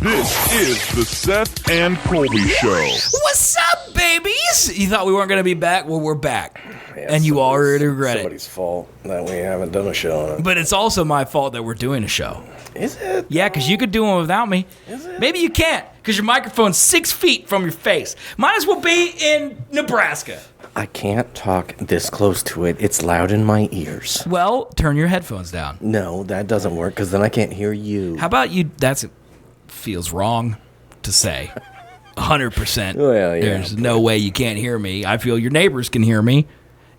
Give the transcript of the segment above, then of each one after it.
This is the Seth and Colby Show. What's up, babies? You thought we weren't going to be back? Well, we're back. Yeah, and you already regret it. Somebody's fault that we haven't done a show on it. But it's also my fault that we're doing a show. Is it? Yeah, because you could do one without me. Is it? Maybe you can't, because your microphone's 6 feet from your face. Might as well be in Nebraska. I can't talk this close to it. It's loud in my ears. Well, turn your headphones down. No, that doesn't work, because then I can't hear you. How about you? Feels wrong to say. 100%. Well, yeah. There's no way you can't hear me. I feel your neighbors can hear me,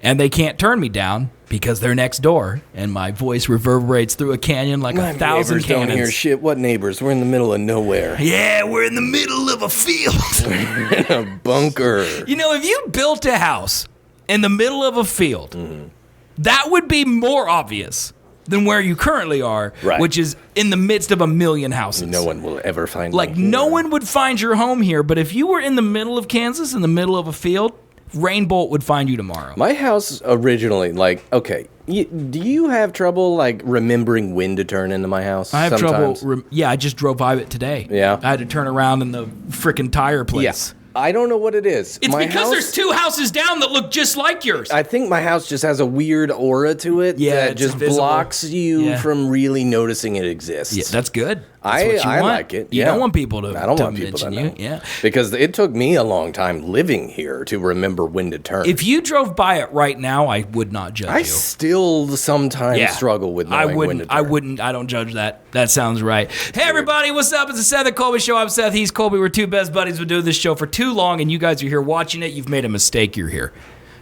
and they can't turn me down because they're next door, and my voice reverberates through a canyon like My 1,000 neighbors cannons. don't hear shit. What neighbors? We're in the middle of nowhere. Yeah, we're in the middle of a field. In a bunker. You know, if you built a house in the middle of a field, that would be more obvious than where you currently are, Right. which is in the midst of a million houses. No one will ever find Like, me no here. one would find your home here, but if you were in the middle of Kansas, in the middle of a field, Rainbolt would find you tomorrow. My house originally, okay, do you have trouble, remembering when to turn into my house? I have sometimes? trouble. I just drove by it today. Yeah. I had to turn around in the freaking tire place. Yes. I don't know what it is. It's My because house, there's two houses down that look just like yours. I think my house just has a weird aura to it Yeah, that it's just invisible. blocks you Yeah. from really noticing it exists. Yeah, that's good. That's I what you want. like it. You Yeah. don't want people to I don't want people mention to you. know. Yeah. Because it took me a long time living here to remember when to turn. If you drove by it right now, I would not judge I you. still sometimes struggle with knowing when to turn. I don't judge that. That sounds right. Hey, everybody, what's up? It's the Seth and Colby Show. I'm Seth. He's Colby. We're two best buddies. We've been doing this show for too long, and you guys are here watching it. You've made a mistake. You're here.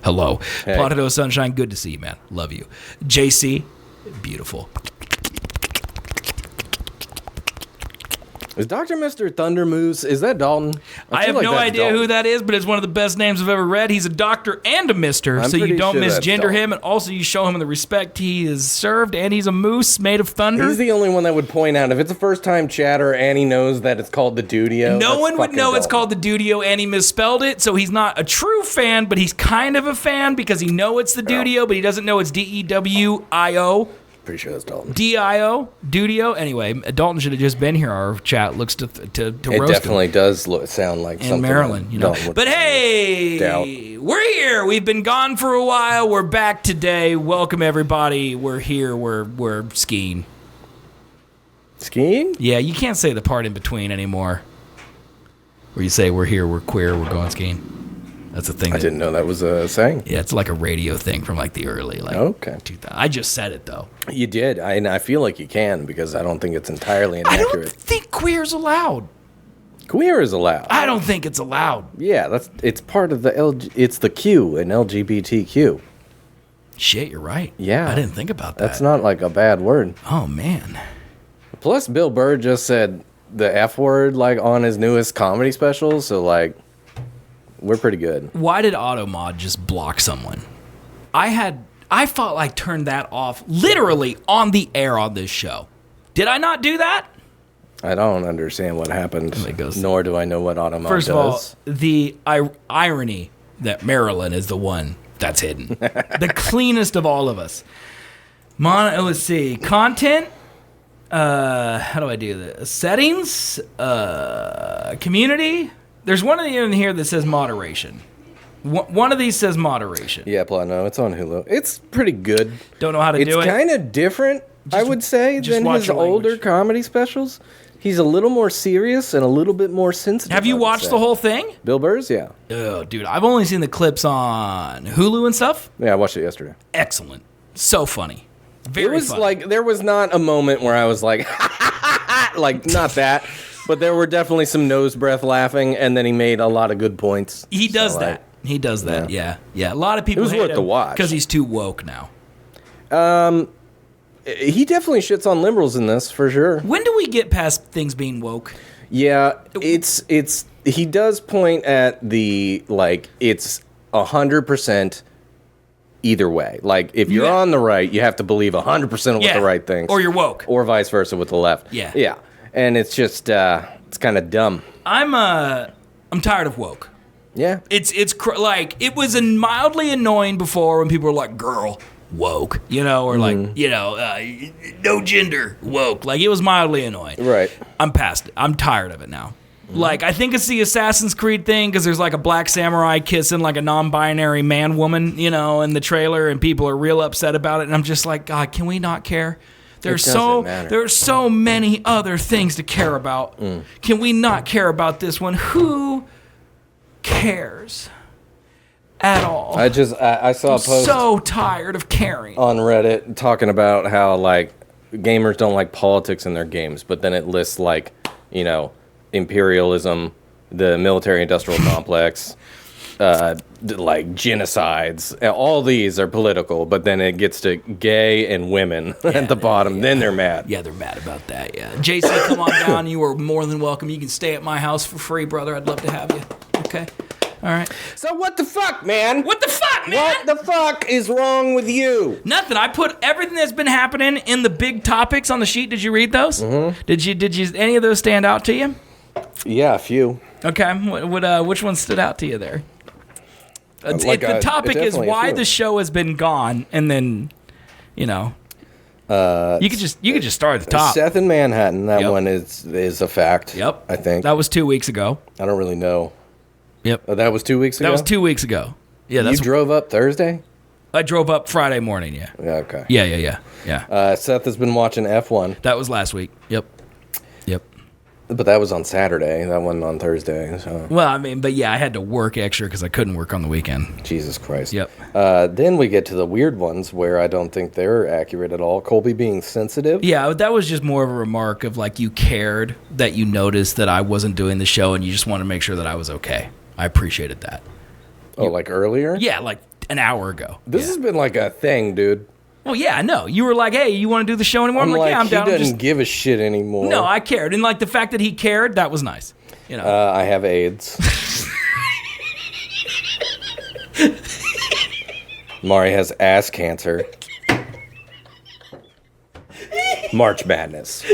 Hello. Hey. Plotado Sunshine, good to see you, man. Love you. JC, beautiful. Is Dr. Mr. Thunder Moose, is that Dalton? I feel have like no that's idea Dalton. who that is, but it's one of the best names I've ever read. He's a doctor and a mister, I'm so you pretty don't sure that's misgender Dalton. him, and also you show him the respect he is served, and he's a moose made of thunder. He's the only one that would point out if it's a first time chatter and he knows that it's called the Dudio. No that's one would fucking know it's Dalton. called the Dudio, and he misspelled it, so he's not a true fan, but he's kind of a fan because he know it's the Dudio, but he doesn't know it's Dewio. Pretty sure that's Dalton. D-I-O, Dudio. Anyway, Dalton should have just been here. Our chat looks to It roast him. definitely does sound like In something Maryland, that you know. Dalton would But hey, doubt. we're here. We've been gone for a while. We're back today. Welcome everybody. We're here. We're skiing. Skiing? Yeah, you can't say the part in between anymore. Where you say we're here, we're queer, we're going skiing. That's a thing. I didn't know that was a saying. Yeah, it's like a radio thing from like the early Okay. 2000. I just said it though. You did, and I feel like you can because I don't think it's entirely I inaccurate. don't think queer's allowed. Queer is allowed. I don't think it's allowed. Yeah, it's part of the it's the Q in LGBTQ. Shit, you're right. Yeah. I didn't think about that. That's not like a bad word. Oh man. Plus, Bill Burr just said the F word on his newest comedy special, so we're pretty good. Why did AutoMod just block someone? I felt like turned that off literally on the air on this show. Did I not do that? I don't understand what happened, nor do I know what Automod First does. of all, the irony that Marilyn is the one that's hidden. The cleanest of all of us. Let's see. Content. How do I do this? Settings. Community. There's one in here that says moderation. One of these says moderation. Yeah, no, it's on Hulu. It's pretty good. Don't know how to do it. It's kind of different, I would say, just than watch his the language. older comedy specials. He's a little more serious and a little bit more sensitive. Have you I would watched say. the whole thing? Bill Burr's? Yeah. Oh, dude, I've only seen the clips on Hulu and stuff. Yeah, I watched it yesterday. Excellent. So funny. Very It was funny. there was not a moment where I was like, not that. But there were definitely some nose breath laughing, and then he made a lot of good points. He does So, that. He does that. Yeah. A lot of people It was hate worth him the watch. because he's too woke now. He definitely shits on liberals in this, for sure. When do we get past things being woke? Yeah, it's he does point at the it's 100% either way. Like if you're Yeah. on the right, you have to believe 100% of what the right thinks, Or you're woke. or vice versa with the left. Yeah. yeah, and it's just it's kind of dumb. I'm tired of woke. Yeah, It was mildly annoying before when people were like, girl. woke, or like, no gender, woke. Like, it was mildly annoying. Right. I'm past it. I'm tired of it now. Like, I think it's the Assassin's Creed thing because there's like a black samurai kissing like a non-binary man-woman, in the trailer, and people are real upset about it. And I'm just like, God, can we not care? There's so many other things to care about. Can we not care about this one? Who cares at all? I saw a post so tired of caring on Reddit talking about how like gamers don't like politics in their games, but then it lists like, imperialism, the military-industrial complex, like genocides. All these are political, but then it gets to gay and women at the bottom. Then they're mad. Yeah, they're mad about that, yeah. JC, come on down. You are more than welcome. You can stay at my house for free, brother. I'd love to have you. Okay? All right. So what the fuck, man? What the fuck, man? What the fuck is wrong with you? Nothing. I put everything that's been happening in the big topics on the sheet. Did you read those? Mm-hmm. Did you any of those stand out to you? Yeah, a few. Okay. Which one stood out to you there? The topic is why the show has been gone, and then, you could just start at the top. Seth in Manhattan. That one is a fact. Yep. I think that was 2 weeks ago. I don't really know. Yep. Oh, that was 2 weeks ago. That was 2 weeks ago. Yeah. You drove up Thursday? I drove up Friday morning. Yeah. Yeah. Okay. Yeah. Seth has been watching F1. That was last week. Yep. But that was on Saturday. That wasn't on Thursday. So. Well, I mean, but yeah, I had to work extra because I couldn't work on the weekend. Jesus Christ. Yep. Then we get to the weird ones where I don't think they're accurate at all. Colby being sensitive. Yeah, that was just more of a remark of like you cared that you noticed that I wasn't doing the show and you just wanted to make sure that I was okay. I appreciated that. Oh, like earlier? Yeah, like an hour ago. This has been like a thing, dude. Well, yeah, I know. You were like, hey, you want to do the show anymore? I'm like, yeah, I'm down. He doesn't give a shit anymore. No, I cared. And like the fact that he cared, that was nice. I have AIDS. Mari has ass cancer. March Madness.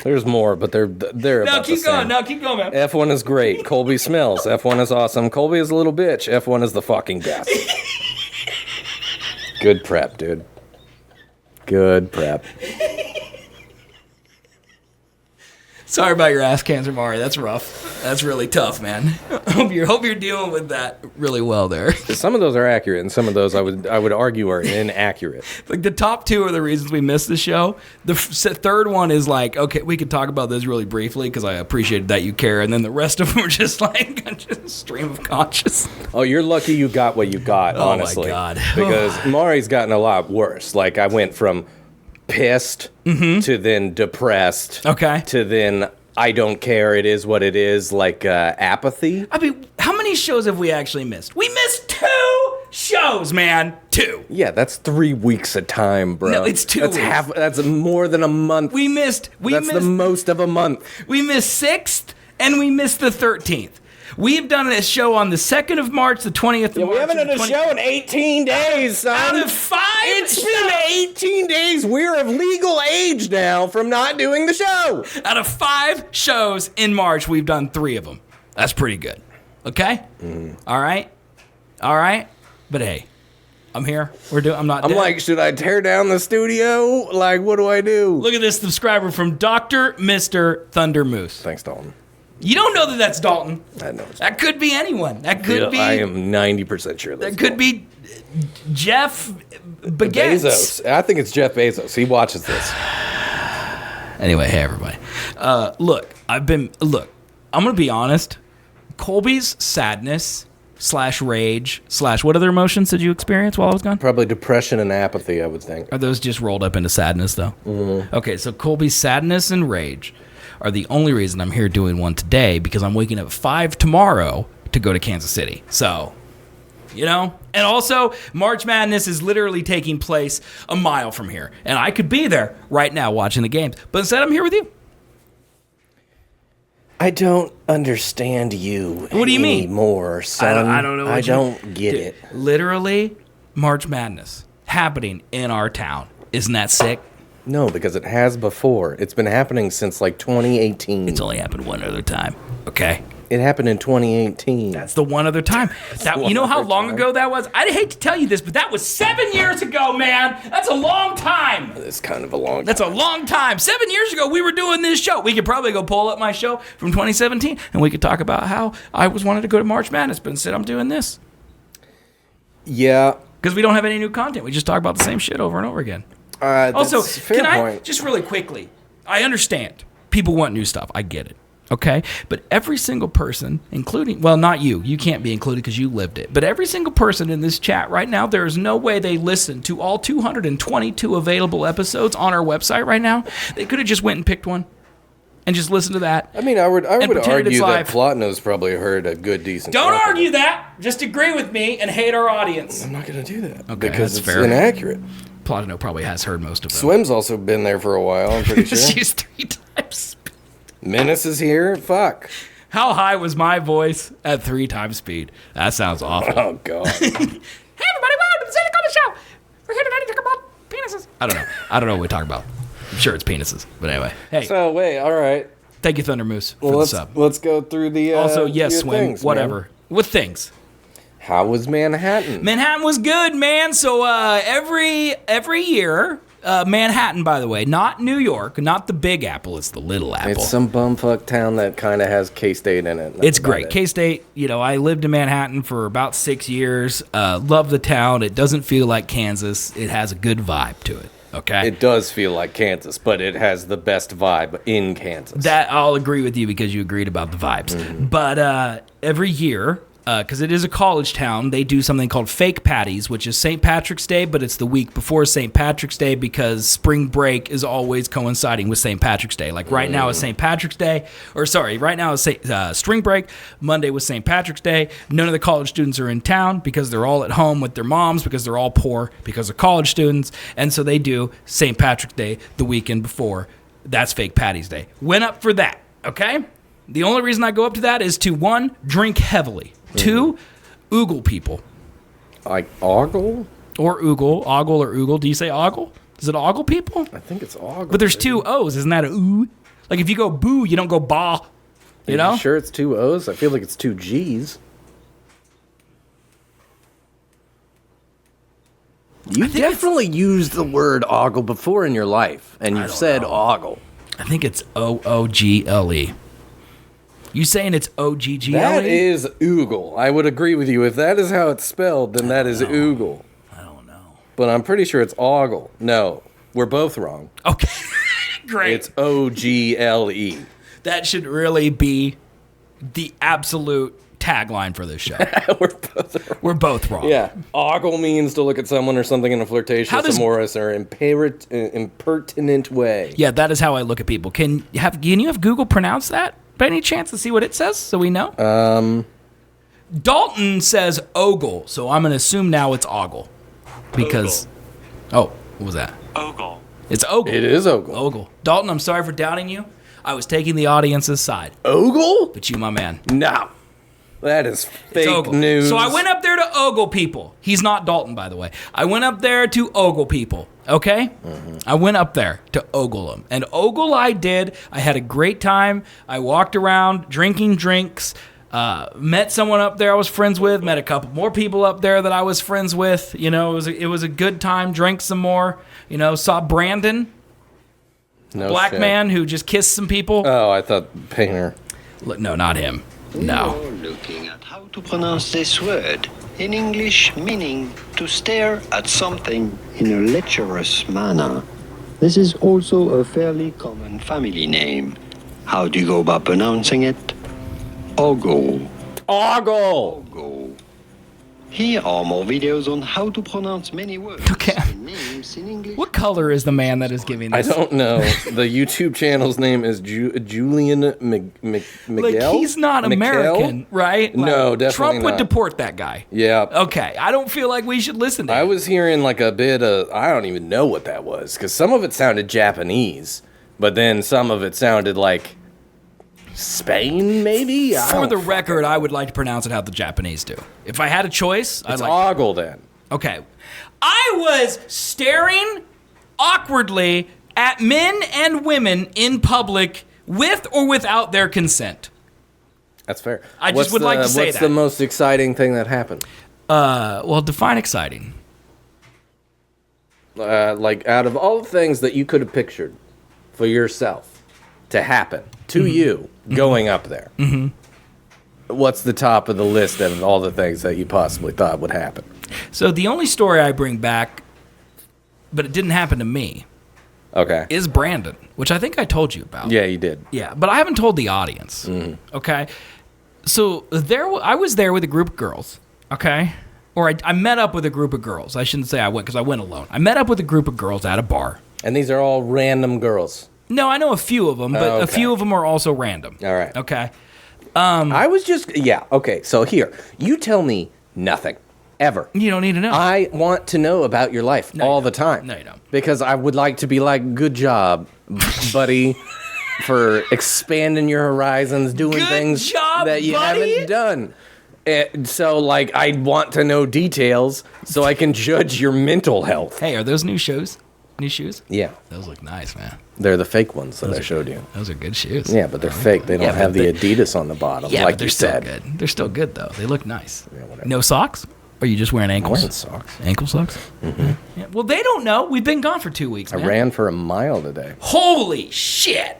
There's more, but they're about the same. No, keep going, man. F1 is great. Colby smells. F1 is awesome. Colby is a little bitch. F1 is the fucking best. Good prep, dude. Good prep. Sorry about your ass cancer, Mari. That's rough. That's really tough, man. Hope you're dealing with that really well there. Some of those are accurate, and some of those I would argue are inaccurate. Like the top two are the reasons we missed the show. The third one is like, okay, we could talk about this really briefly because I appreciated that you care, and then the rest of them are just like just stream of consciousness. Oh, you're lucky you got what you got, honestly. Oh my God. Because Mari's gotten a lot worse. Like I went from pissed to then depressed to then I don't care, it is what it is, like apathy. I mean, how many shows have we actually missed? We missed 2 shows, man. 2. Yeah, that's 3 weeks of time, bro. No, it's 2 weeks. That's more than a month. That's the most of a month. We missed 6th and we missed the 13th. We've done a show on the 2nd of March, the 20th of March. We haven't done a show in 18 days, son. Out of 5 It's been 18 days. We're of legal age now from not doing the show. Out of 5 shows in March, we've done 3 of them. That's pretty good. Okay? Mm-hmm. All right? But hey, I'm here. I'm not dead. like, should I tear down the studio? Like, what do I do? Look at this subscriber from Dr. Mr. Thunder Moose. Thanks, Dalton. You don't know that that's Dalton. I know. That could be anyone. That could be. I am 90% sure that's That could be Jeff Bezos. I think it's Jeff Bezos. He watches this. Anyway, hey everybody. Look, I'm gonna be honest. Colby's sadness / rage / what other emotions did you experience while I was gone? Probably depression and apathy, I would think. Are those just rolled up into sadness though? Mm-hmm. Okay, so Colby's sadness and rage are the only reason I'm here doing one today because I'm waking up at 5 tomorrow to go to Kansas City. So, and also March Madness is literally taking place a mile from here. And I could be there right now watching the games. But instead I'm here with you. I don't understand you. What do you mean? Anymore, son. I don't know. I don't get it. Literally March Madness happening in our town. Isn't that sick? No, because it has before. It's been happening since like 2018. It's only happened one other time. Okay. It happened in 2018. That's the one other time. You know how long ago that was? I'd hate to tell you this, but that was 7 years ago, man. That's a long time. It's kind of a long time. That's a long time. 7 years ago, we were doing this show. We could probably go pull up my show from 2017, and we could talk about how I was wanted to go to March Madness, but instead I'm doing this. Yeah. Because we don't have any new content. We just talk about the same shit over and over again. Also, can I, just really quickly, I understand. People want new stuff. I get it. Okay? But every single person, including, well, not you. You can't be included because you lived it. But every single person in this chat right now, there is no way they listen to all 222 available episodes on our website right now. They could have just went and picked one and just listened to that. I mean, I would argue that Plotno's probably heard a good, decent. Don't argue that. Just agree with me and hate our audience. I'm not going to do that. Okay, because it's fair. Inaccurate. Plotno probably has heard most of them. Swim's also been there for a while, I'm pretty sure. She's 3 times. Menace is here? Fuck. How high was my voice at 3 times speed? That sounds awful. Oh, God. Hey, everybody, welcome to the Seth Colby Show. We're here tonight to talk about penises. I don't know what we talk about. I'm sure it's penises. But anyway. Hey. So, wait, all right. Thank you, Thunder Moose, for the sub. Let's go through the also, yes, Swim, things, whatever. Man. With things. How was Manhattan? Manhattan was good, man. So every year... Manhattan, by the way, not New York, not the Big Apple, it's the Little Apple. It's some bumfuck town that kind of has K-State in it. It's great. K-State, I lived in Manhattan for about 6 years. Love the town. It doesn't feel like Kansas. It has a good vibe to it, okay? It does feel like Kansas, but it has the best vibe in Kansas. That I'll agree with you because you agreed about the vibes. Mm-hmm. But every year... because it is a college town, they do something called Fake Patties, which is St. Patrick's Day, but it's the week before St. Patrick's Day because spring break is always coinciding with St. Patrick's Day. Like right now is St. Patrick's Day, right now is spring break. Monday was St. Patrick's Day. None of the college students are in town because they're all at home with their moms because they're all poor because they're college students. And so they do St. Patrick's Day the weekend before. That's Fake Patties Day. Went up for that, okay? The only reason I go up to that is to, 1, drink heavily. 2, oogle people. Like ogle? Or oogle. Ogle or oogle. Do you say ogle? Is it ogle people? I think it's ogle. But there's 2 O's. Isn't that a ooh? Like if you go boo, you don't go ba. You know? You sure it's 2 O's? I feel like it's 2 G's. You definitely used the word ogle before in your life, and you've said ogle. I think it's O-O-G-L-E. You saying it's O-G-G-L-E? That is oogle. I would agree with you. If that is how it's spelled, then that is oogle. I don't know. But I'm pretty sure it's ogle. No, we're both wrong. Okay. Great. It's O-G-L-E. That should really be the absolute tagline for this show. We're both wrong. Yeah. Ogle means to look at someone or something in a flirtatious, amorous, or impertinent way. Yeah, that is how I look at people. Can you have Google pronounce that by any chance to see what it says so we know? Dalton says ogle, so I'm going to assume now it's ogle. Because, what was that? Ogle. It's ogle. It is ogle. Ogle. Dalton, I'm sorry for doubting you. I was taking the audience's side. Ogle? But you, my man. No. That is fake news. So I went up there to ogle people. He's not Dalton, by the way. I went up there to ogle people, okay? Mm-hmm. I went up there to ogle them. And ogle I did. I had a great time. I walked around drinking drinks, met someone up there I was friends with, met a couple more people up there that I was friends with. It was a good time, drank some more. Saw Brandon, black man who just kissed some people. Oh, I thought Painter. No, not him. No. You're looking at how to pronounce this word in English, meaning to stare at something in a lecherous manner. This is also a fairly common family name. How do you go about pronouncing it? Ogle. Ogle. Ogle. Here are more videos on how to pronounce many words Okay. and names in English. What color is the man that is giving this? I don't know. The YouTube channel's name is Julian Miguel. Like, he's not American, right? Like, No, definitely Trump would not. deport that guy. Yeah. Okay, I don't feel like we should listen to I him. was hearing like a bit of, I don't even know what that was, because some of it sounded Japanese, but then some of it sounded like Spain, maybe? For the record, I would like to pronounce it how the Japanese do. If I had a choice, I'd It's like... ogle then. Okay. I was staring awkwardly at men and women in public with or without their consent. That's fair. I just would like to say What's the most exciting thing that happened? Well, define exciting. Like, out of all the things that you could have pictured for yourself to happen to you going up there, what's the top of the list of all the things that you possibly thought would happen? So the only story I bring back, but it didn't happen to me, Okay. is Brandon, which I think I told you about. Yeah, you did. Yeah, but I haven't told the audience. Okay, so I was there with a group of girls. Okay, or I met up with a group of girls. I shouldn't say I went because I went alone. I met up with a group of girls at a bar. And these are all random girls. No, I know a few of them, but a few of them are also random. All right. Okay. I was just okay. So here, you tell me nothing ever. You don't need to know. I want to know about your life all the time. No, you don't. Because I would like to be like, good job, buddy, for expanding your horizons, doing Good things job, that you buddy. haven't done. So, like, I want to know details so I can judge your mental health. Hey, are those new shoes? New shoes? Yeah, Those look nice, man. they're the fake ones that I showed you. Those are good shoes. Yeah, but they're fake. They don't Yeah, have but the Adidas on the bottom, Yeah, like but they're you still said. good. They're still good though. They look nice. whatever. No socks? Or are you just wearing I'm ankles? wearing socks. Ankle socks? Yeah. Well, they don't know. We've been gone for 2 weeks. I Man. ran for a mile today. Holy shit!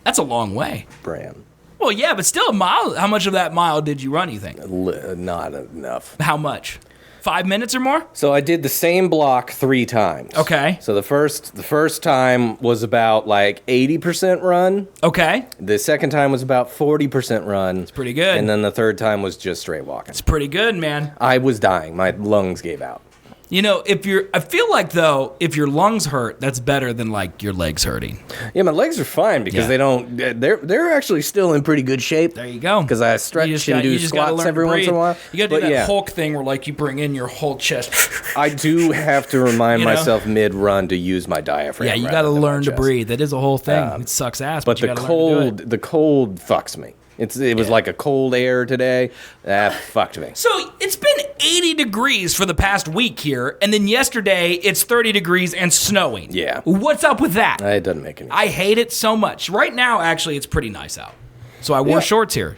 That's a long way. Ran. Well, yeah, but still a mile. How much of that mile did you run? You think? Not enough. How much? 5 minutes or more? So I did the same block 3 times. Okay. So the first time was about like 80% run. Okay. The second time was about 40% run. It's pretty good. And then the third time was just straight walking. It's pretty good, man. I was dying. My lungs gave out. You know, I feel like though, if your lungs hurt, that's better than like your legs hurting. Yeah, my legs are fine because Yeah. they're actually still in pretty good shape. There you go. Because I stretch and do squats every once in a while. You gotta do But that Hulk thing where like you bring in your whole chest. I do have to remind You know? myself mid-run to use my diaphragm. Yeah, you rather gotta than my learn to chest. breathe. That is a whole thing. It sucks ass, But you the gotta learn to do it. the cold fucks me. It was like a cold air today. That fucked me. So it's been 80 degrees for the past week here, and then yesterday it's 30 degrees and snowing. Yeah. What's up with that? It doesn't make any sense. I hate it so much. Right now, actually, it's pretty nice out. So I wore shorts here,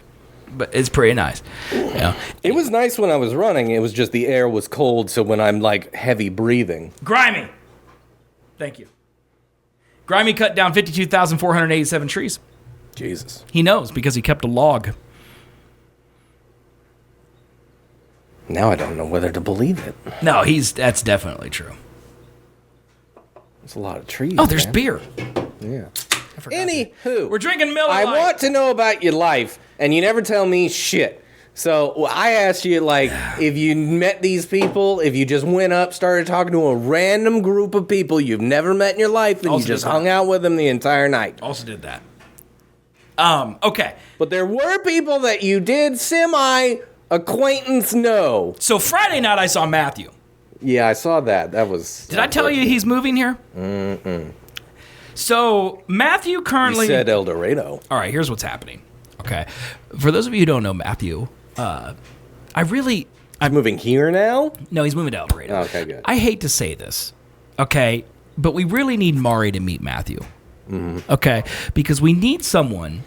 but it's pretty nice. Yeah. It was nice when I was running. It was just the air was cold, so when I'm like heavy breathing. Grimy. Thank you. Grimy cut down 52,487 trees. Jesus. He knows because he kept a log. Now I don't know whether to believe it. No, that's definitely true. There's a lot of trees. Oh, there's man. beer. Yeah. Anywho, Anywho, we're drinking Miller I Lite. want to know about your life, and you never tell me shit. So I asked you, like, if you met these people, if you just went up, started talking to a random group of people you've never met in your life, and Also you just did that. hung out with them the entire night. Also did that. Okay. But there were people that you did semi-acquaintance know. So Friday night I saw Matthew. Yeah, I saw that. That was... Did I tell you he's moving here? So Matthew currently... You said El Dorado. All right, here's what's happening. Okay. For those of you who don't know Matthew, I'm moving here now? No, he's moving to El Dorado. Oh, okay, good. I hate to say this, okay, but we really need Mari to meet Matthew. Okay, because we need someone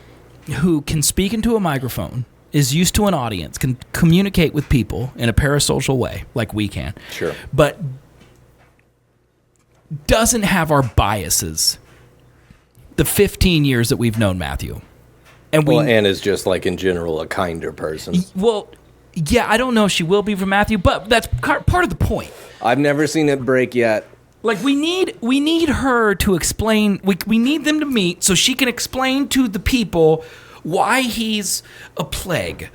who can speak into a microphone, is used to an audience, can communicate with people in a parasocial way, like we can. Sure. But doesn't have our biases. The 15 years that we've known Matthew. And And is just, like, in general, a kinder person. Well, yeah, I don't know if she will be for Matthew, but that's part of the point. I've never seen it break yet. Like, we need her to explain, we need them to meet so she can explain to the people why he's a plague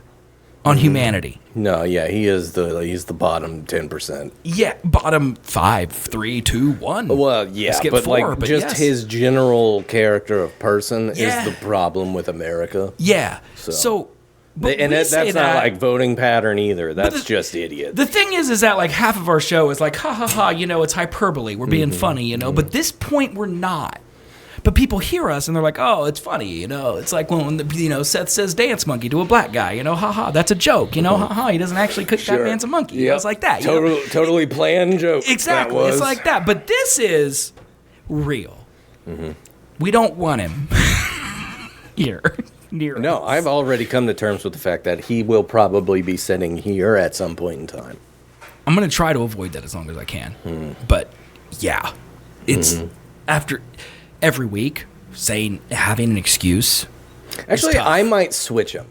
on humanity. No, yeah, he's the bottom 10%. Yeah, bottom 5, 3, 2, 1. Well, yeah, Skip but 4, like but just yes. his general character of person Yeah. is the problem with America. Yeah. So but And we that's say not that, like voting pattern either. That's the- just idiot. The thing is that like half of our show is like, ha ha ha, it's hyperbole. We're being funny, But this point, we're not. But people hear us and they're like, oh, it's funny, It's like when Seth says dance monkey to a black guy, ha ha, that's a joke, ha ha. He doesn't actually cook that man's a monkey. Yep. It's like that. Totally planned joke. Exactly. That was. It's like that. But this is real. We don't want him here. near No, us. I've already come to terms with the fact that he will probably be sitting here at some point in time. I'm going to try to avoid that as long as I can. But, yeah. It's after every week having an excuse. Actually, tough. I might switch him.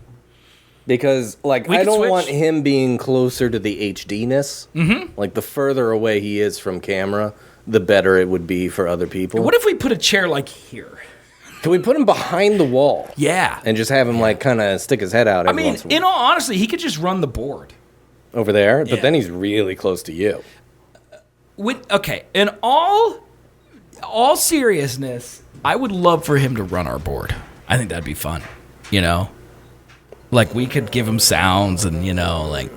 Because, like, We I could don't switch. want him being closer to the HD-ness. Mm-hmm. Like, the further away he is from camera, the better it would be for other people. What if we put a chair like here? Can we put him behind the wall? Yeah. And just have him, like, kind of stick his head out every once in a in while. all honesty, he could just run the board. Over there? Yeah. But then he's really close to you. In all seriousness, I would love for him to run our board. I think that'd be fun. You know? Like, we could give him sounds and, you know, like...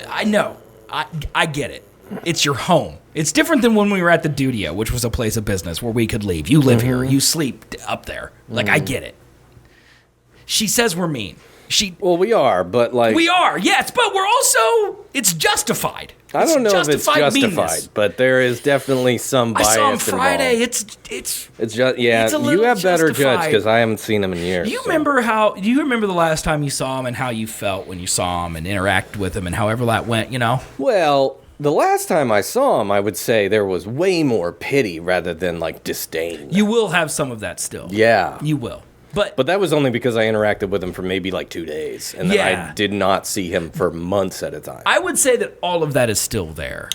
I know. I get it. It's your home. It's different than when we were at the Dudio, which was a place of business where we could leave. You live here. You sleep up there. Like, I get it. She says we're mean. Well, we are, but, like... We are, yes, but we're also... It's justified. I don't know if it's justified, meanness. but there is definitely some bias I saw him Friday. involved. It's It's just, yeah, it's a you little have better judge justified. because I haven't seen him in years. Do you remember the last time you saw him and how you felt when you saw him and interacted with him and however that went, you know? Well, the last time I saw him, I would say there was way more pity rather than, like, disdain. You will have some of that still. Yeah. You will. But But that was only because I interacted with him for maybe, like, 2 days. And then Yeah. I did not see him for months at a time. I would say that all of that is still there.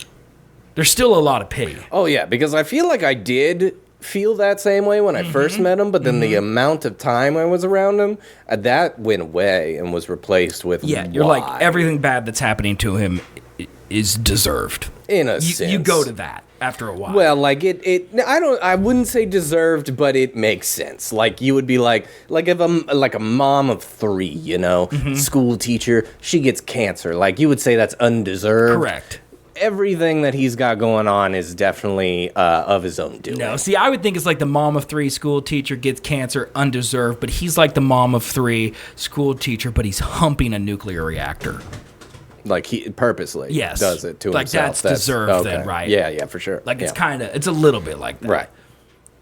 There's still a lot of pity. Oh, yeah, because I feel like I did feel that same way when I first met him, but then the amount of time I was around him, that went away and was replaced with Yeah, you're why? like, everything bad that's happening to him is deserved. In a sense. You go to that after a while. Well, like I wouldn't say deserved, but it makes sense. Like you would be like if like a mom of 3, you know, school teacher, she gets cancer. Like you would say that's undeserved. Correct. Everything that he's got going on is definitely of his own doing. No, see, I would think it's like the mom of 3 school teacher gets cancer undeserved, but he's like the mom of 3 school teacher, but he's humping a nuclear reactor. Like he purposely Yes. does it to Like, himself. that's deserved then, right? Yeah, for sure. Like yeah. it's a little bit like that. right.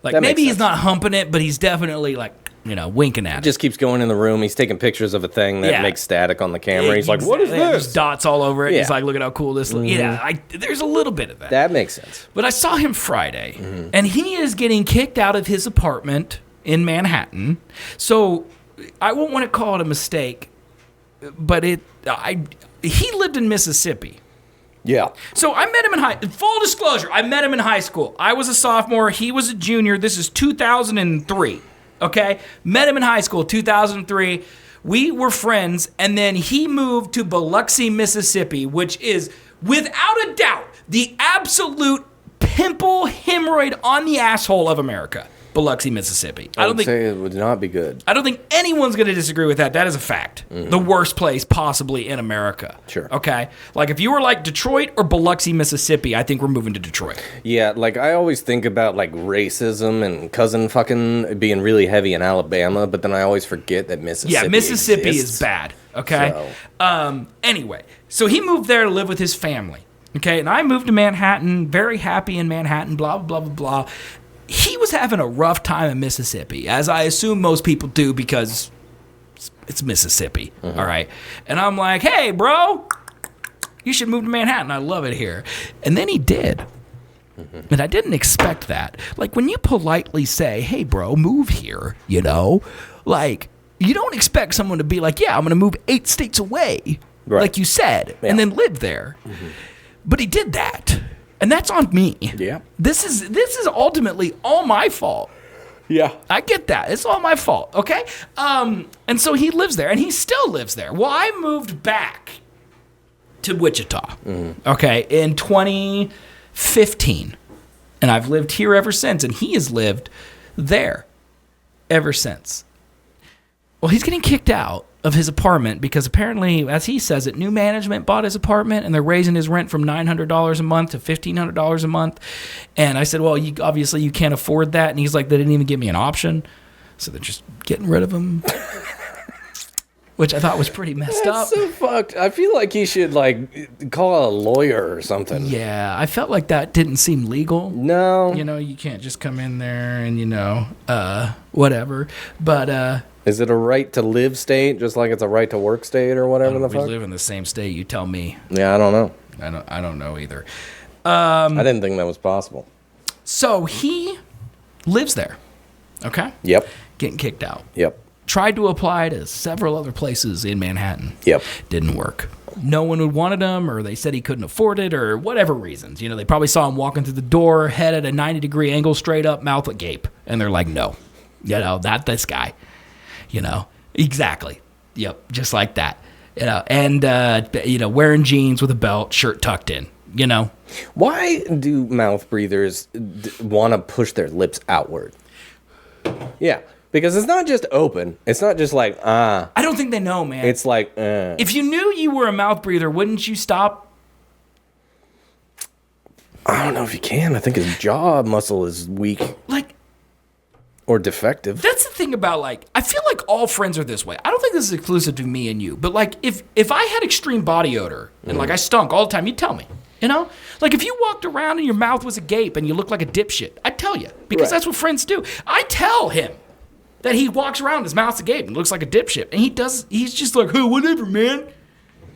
Like That maybe makes he's sense. not humping it, but he's definitely like, you know, winking at it. Just keeps going in the room. He's taking pictures of a thing that Yeah. makes static on the camera. He's like, "What is Exactly. this?" There's dots all over it. Yeah. He's like, look at how cool this looks. Yeah, there's a little bit of that. That makes sense. But I saw him Friday, and he is getting kicked out of his apartment in Manhattan. So I won't want to call it a mistake, but he lived in Mississippi. Yeah. So I met him in full disclosure, I met him in high school. I was a sophomore, he was a junior. This is 2003, okay? Met him in high school, 2003. We were friends, and then he moved to Biloxi, Mississippi, which is, without a doubt, the absolute pimple hemorrhoid on the asshole of America. Biloxi, Mississippi. I would say it would not be good. I don't think anyone's going to disagree with that. That is a fact. The worst place possibly in America. Sure. Okay? Like, if you were like Detroit or Biloxi, Mississippi, I think we're moving to Detroit. Yeah, like I always think about like racism and cousin fucking being really heavy in Alabama, but then I always forget that Mississippi. Yeah, Mississippi exists. is bad. Okay? Anyway, so he moved there to live with his family. Okay? And I moved to Manhattan, very happy in Manhattan, blah, blah, blah, blah, blah. He was having a rough time in Mississippi, as I assume most people do because it's Mississippi, all right? And I'm like, hey, bro, you should move to Manhattan. I love it here. And then he did. And I didn't expect that. Like, when you politely say, hey, bro, move here, you know, like, you don't expect someone to be like, yeah, I'm going to move 8 states away, Right. like you said, and then live there. But he did that. And that's on me. Yeah. This is ultimately all my fault. Yeah. I get that. It's all my fault, okay? And so he lives there, and he still lives there. Well, I moved back to Wichita, okay, in 2015. And I've lived here ever since, and he has lived there ever since. Well, he's getting kicked out of his apartment because apparently, as he says it, new management bought his apartment and they're raising his rent from $900 a month to $1,500 a month. And I said, well, obviously you can't afford that. And he's like, they didn't even give me an option. So they're just getting rid of him, which I thought was pretty messed up. That's so fucked. I feel like he should like call a lawyer or something. Yeah, I felt like that didn't seem legal. No. You know, you can't just come in there and, you know, whatever. But Is it a right to live state, just like it's a right to work state or whatever the We fuck? live in the same state. You tell me. Yeah, I don't know. I don't know either. I didn't think that was possible. So he lives there. Okay? Yep. Getting kicked out. Yep. Tried to apply to several other places in Manhattan. Yep. Didn't work. No one would wanted him, or they said he couldn't afford it, or whatever reasons. You know, they probably saw him walking through the door, head at a 90-degree angle, straight up, mouth agape. And they're like, no. You know, not this guy. You know, exactly. Yep, just like that. You know, and, wearing jeans with a belt, shirt tucked in, you know. Why do mouth breathers want to push their lips outward? Yeah, because it's not just open. It's not just like, I don't think they know, man. It's like, If you knew you were a mouth breather, wouldn't you stop? I don't know if you can. I think his jaw muscle is weak Like, or defective. that's the thing about, like, I feel like all friends are this way. I don't think this is exclusive to me and you, but, like, if I had extreme body odor and, like, I stunk all the time, you'd tell me, you know? Like, if you walked around and your mouth was agape and you looked like a dipshit, I'd tell you, because Right. that's what friends do. I tell him that he walks around, his mouth's agape and looks like a dipshit, and he's just like, hey, whatever, man.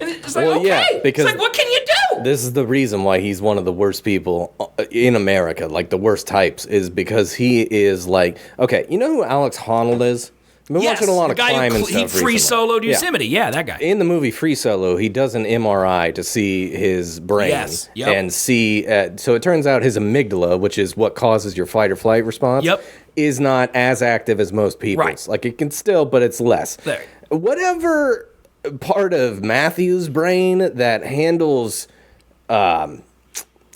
And it's like, Well, okay. yeah, because it's like, what can you do? This is the reason why he's one of the worst people in America, like the worst types, is because he is like, okay, you know who Alex Honnold is? I've been watching a lot the of guy crime and he stuff free recently. soloed Yosemite. Yeah, that guy. In the movie Free Solo, he does an MRI to see his brain Yes, yep. and see. So it turns out his amygdala, which is what causes your fight or flight response, Yep. is not as active as most people's. Right. Like it can still, but it's less. There. Whatever part of Matthew's brain that handles, I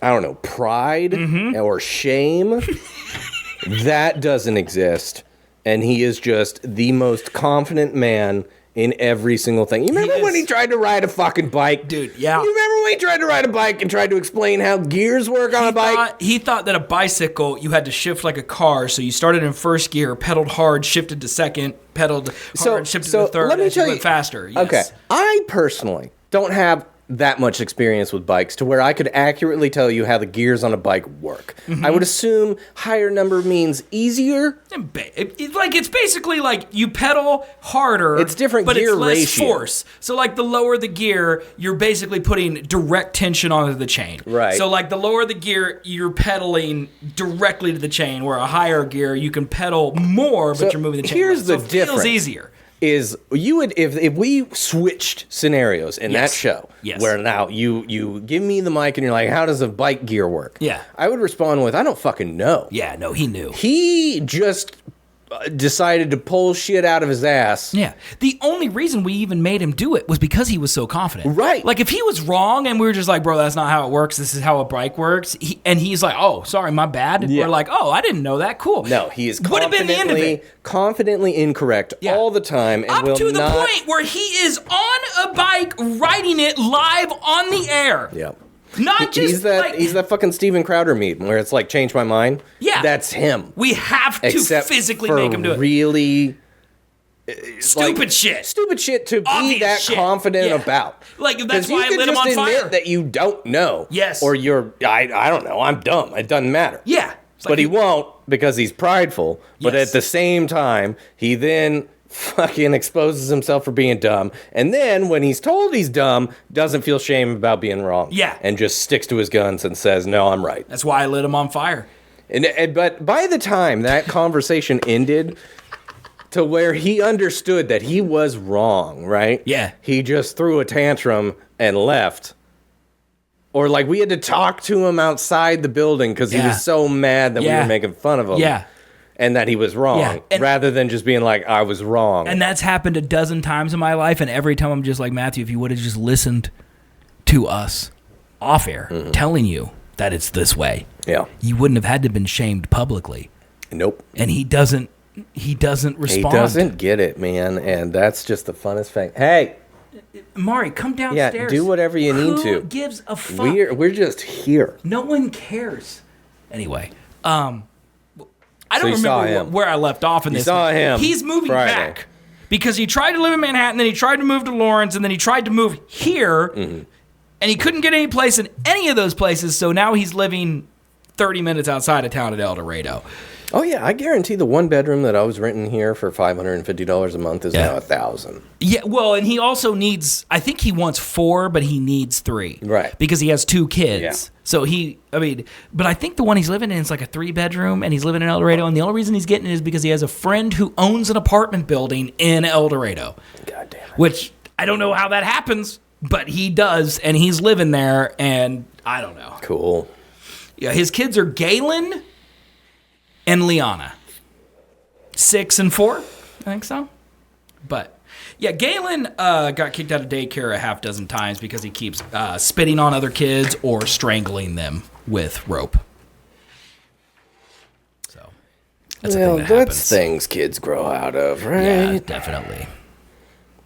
don't know, pride or shame, that doesn't exist. And he is just the most confident man in every single thing. You remember when he tried to ride a fucking bike? Dude, yeah. You remember when he tried to ride a bike and tried to explain how gears work on a bike? He thought that a bicycle, you had to shift like a car. So you started in first gear, pedaled hard, shifted to second, pedaled hard, shifted to third, let me and you tell went faster. Yes. Okay, I personally don't have that much experience with bikes to where I could accurately tell you how the gears on a bike work. I would assume higher number means easier. It's basically like you pedal harder. It's different but gear it's less ratio. force. So like the lower the gear, you're basically putting direct tension onto the chain. Right. So like the lower the gear, you're pedaling directly to the chain. Where a higher gear, you can pedal more, but So you're moving the chain. here's less. the So it feels difference. easier. Is you would if we switched scenarios in Yes. that show Yes. where now you give me the mic and you're like, how does a bike gear work? Yeah. I would respond with, I don't fucking know. Yeah. No, he knew. He just decided to pull shit out of his ass. Yeah. The only reason we even made him do it was because he was so confident. Right. Like if he was wrong and we were just like, bro, that's not how it works. This is how a bike works. And he's like, oh, sorry, my bad. Yeah. We're like, oh, I didn't know that. Cool. No, he is Would have been the end of it. confidently incorrect Yeah. all the time, and Up will to the not. point where he is on a bike riding it live on the air. Yeah. Not just He's that like, he's that fucking Steven Crowder meme where it's like change my mind. Yeah. That's him. we have to Except physically for make him do it. really Stupid shit. stupid shit to be Obvious that shit. confident Yeah. about. Like, that's 'Cause you why I could lit him just on admit fire. that you don't know. Yes. Or you're I don't know. I'm dumb. It doesn't matter. Yeah. It's like But he won't because he's prideful. But Yes. at the same time, he then fucking exposes himself for being dumb. And then when he's told he's dumb, doesn't feel shame about being wrong. Yeah. And just sticks to his guns and says, no, I'm right. That's why I lit him on fire. But by the time that conversation ended to where he understood that he was wrong, right? Yeah. He just threw a tantrum and left. Or like we had to talk to him outside the building because he Yeah. was so mad that we Yeah. were making fun of him. Yeah. And that he was wrong, Yeah. And- rather than just being like, I was wrong. And that's happened a dozen times in my life, and every time I'm just like, Matthew, if you would have just listened to us off air, telling you that it's this way, yeah. you wouldn't have had to been shamed publicly. Nope. And he doesn't He respond. doesn't get it, man. And that's just the funnest thing. Hey, Mari, come downstairs. yeah, do whatever you need to. Who gives a fuck? We're just here. No one cares. Anyway, I So don't you saw remember him. where I left off in You this. saw him He's moving Friday. back because he tried to live in Manhattan, then he tried to move to Lawrence, and then he tried to move here, and he couldn't get any place in any of those places. So now he's living 30 minutes outside of town at El Dorado. Oh yeah, I guarantee the one bedroom that I was renting here for $550 a month is now $1,000. Yeah, well, and he also needs, I think he wants 4, but he needs 3. Right. Because he has 2 kids. Yeah. So but I think the one he's living in is like a 3-bedroom, and he's living in El Dorado, and the only reason he's getting it is because he has a friend who owns an apartment building in El Dorado. God damn it. Which, I don't know how that happens, but he does, and he's living there, and I don't know. Cool. Yeah, his kids are Galen and Liana. 6 and 4, I think so. But yeah, Galen got kicked out of daycare a half dozen times because he keeps spitting on other kids or strangling them with rope. So that's a thing that happens. That's things kids grow out of, right? Yeah, definitely.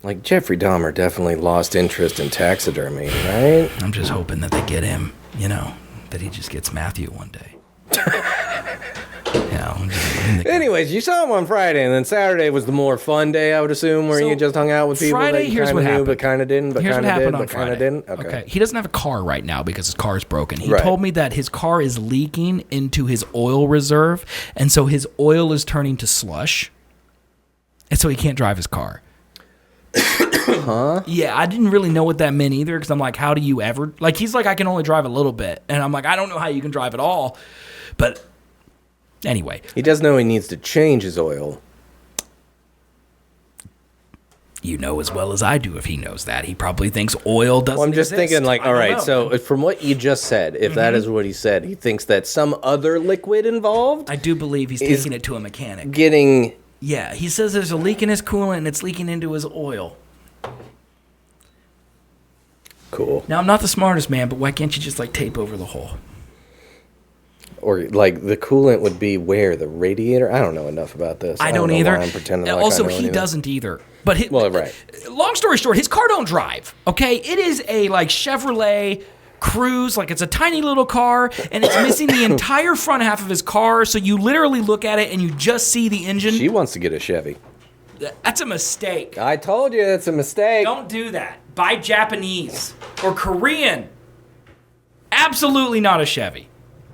Like Jeffrey Dahmer definitely lost interest in taxidermy, right? I'm just hoping that they get him, that he just gets Matthew one day. Anyways, you saw him on Friday, and then Saturday was the more fun day, I would assume, where you just hung out with people Friday, that you here's kind what of knew, happened. but kind of didn't, but Here's kind what of did, happened on but kind of Friday. didn't. Okay. He doesn't have a car right now because his car is broken. He Right. told me that his car is leaking into his oil reserve, and so his oil is turning to slush, and so he can't drive his car. Huh? Yeah, I didn't really know what that meant either because I'm like, how do you ever... Like, he's like, I can only drive a little bit. And I'm like, I don't know how you can drive at all. But anyway. He does know he needs to change his oil. You know as well as I do if he knows that. He probably thinks oil doesn't Well, I'm just exist. thinking, like, I all don't right, know. so from what you just said, if that is what he said, he thinks that some other liquid involved I do believe he's is taking it to a mechanic. getting... Yeah, he says there's a leak in his coolant and it's leaking into his oil. Cool. Now, I'm not the smartest man, but why can't you just, like, tape over the hole? Or, like, the coolant would be where? The radiator? I don't know enough about this. I don't know either. why I'm pretending like Also, I know he anything. doesn't either. But Well, right. Long story short, his car don't drive. Okay, it is a like Chevrolet Cruze, like it's a tiny little car, and it's missing the entire front half of his car. So you literally look at it and you just see the engine. She wants to get a Chevy. That's a mistake. I told you it's a mistake. Don't do that. Buy Japanese or Korean. Absolutely not a Chevy.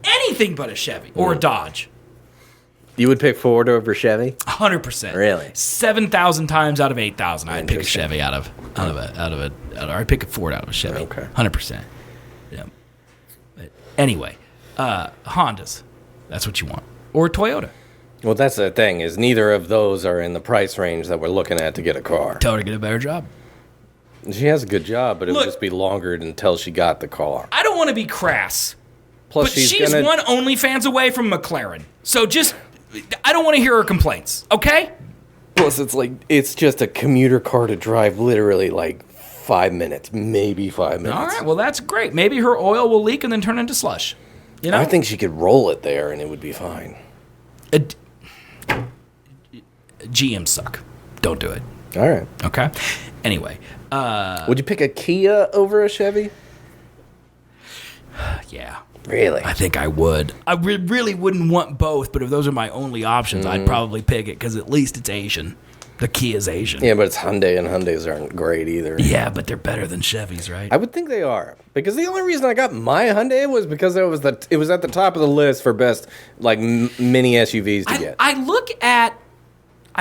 Anything but a Chevy or a Dodge. You would pick Ford over Chevy? 100%. Really? 7,000 times out of 8,000, I'd pick a Interesting. Chevy I'd pick a Ford out of a Chevy. Okay. 100%. Yeah. But anyway, Hondas. That's what you want. Or Toyota. Well, that's the thing, is neither of those are in the price range that we're looking at to get a car. Tell her to get a better job. She has a good job, but it Look- would just be longer until she got the car. I don't want to be crass, Plus, but she's one OnlyFans away from McLaren. So just, I don't want to hear her complaints, okay? Plus, it's just a commuter car to drive literally like 5 minutes, maybe 5 minutes. All right, well, that's great. Maybe her oil will leak and then turn into slush. You know? I think she could roll it there and it would be fine. GM suck. Don't do it. All right. Okay? Anyway, Would you pick a Kia over a Chevy? yeah. Really? I think I would. I really wouldn't want both, but if those are my only options, I'd probably pick it because at least it's Asian. The Kia's Asian. Yeah, but it's Hyundai, and Hyundais aren't great either. Yeah, but they're better than Chevys, right? I would think they are, because the only reason I got my Hyundai was because it was at the top of the list for best like mini SUVs to get. I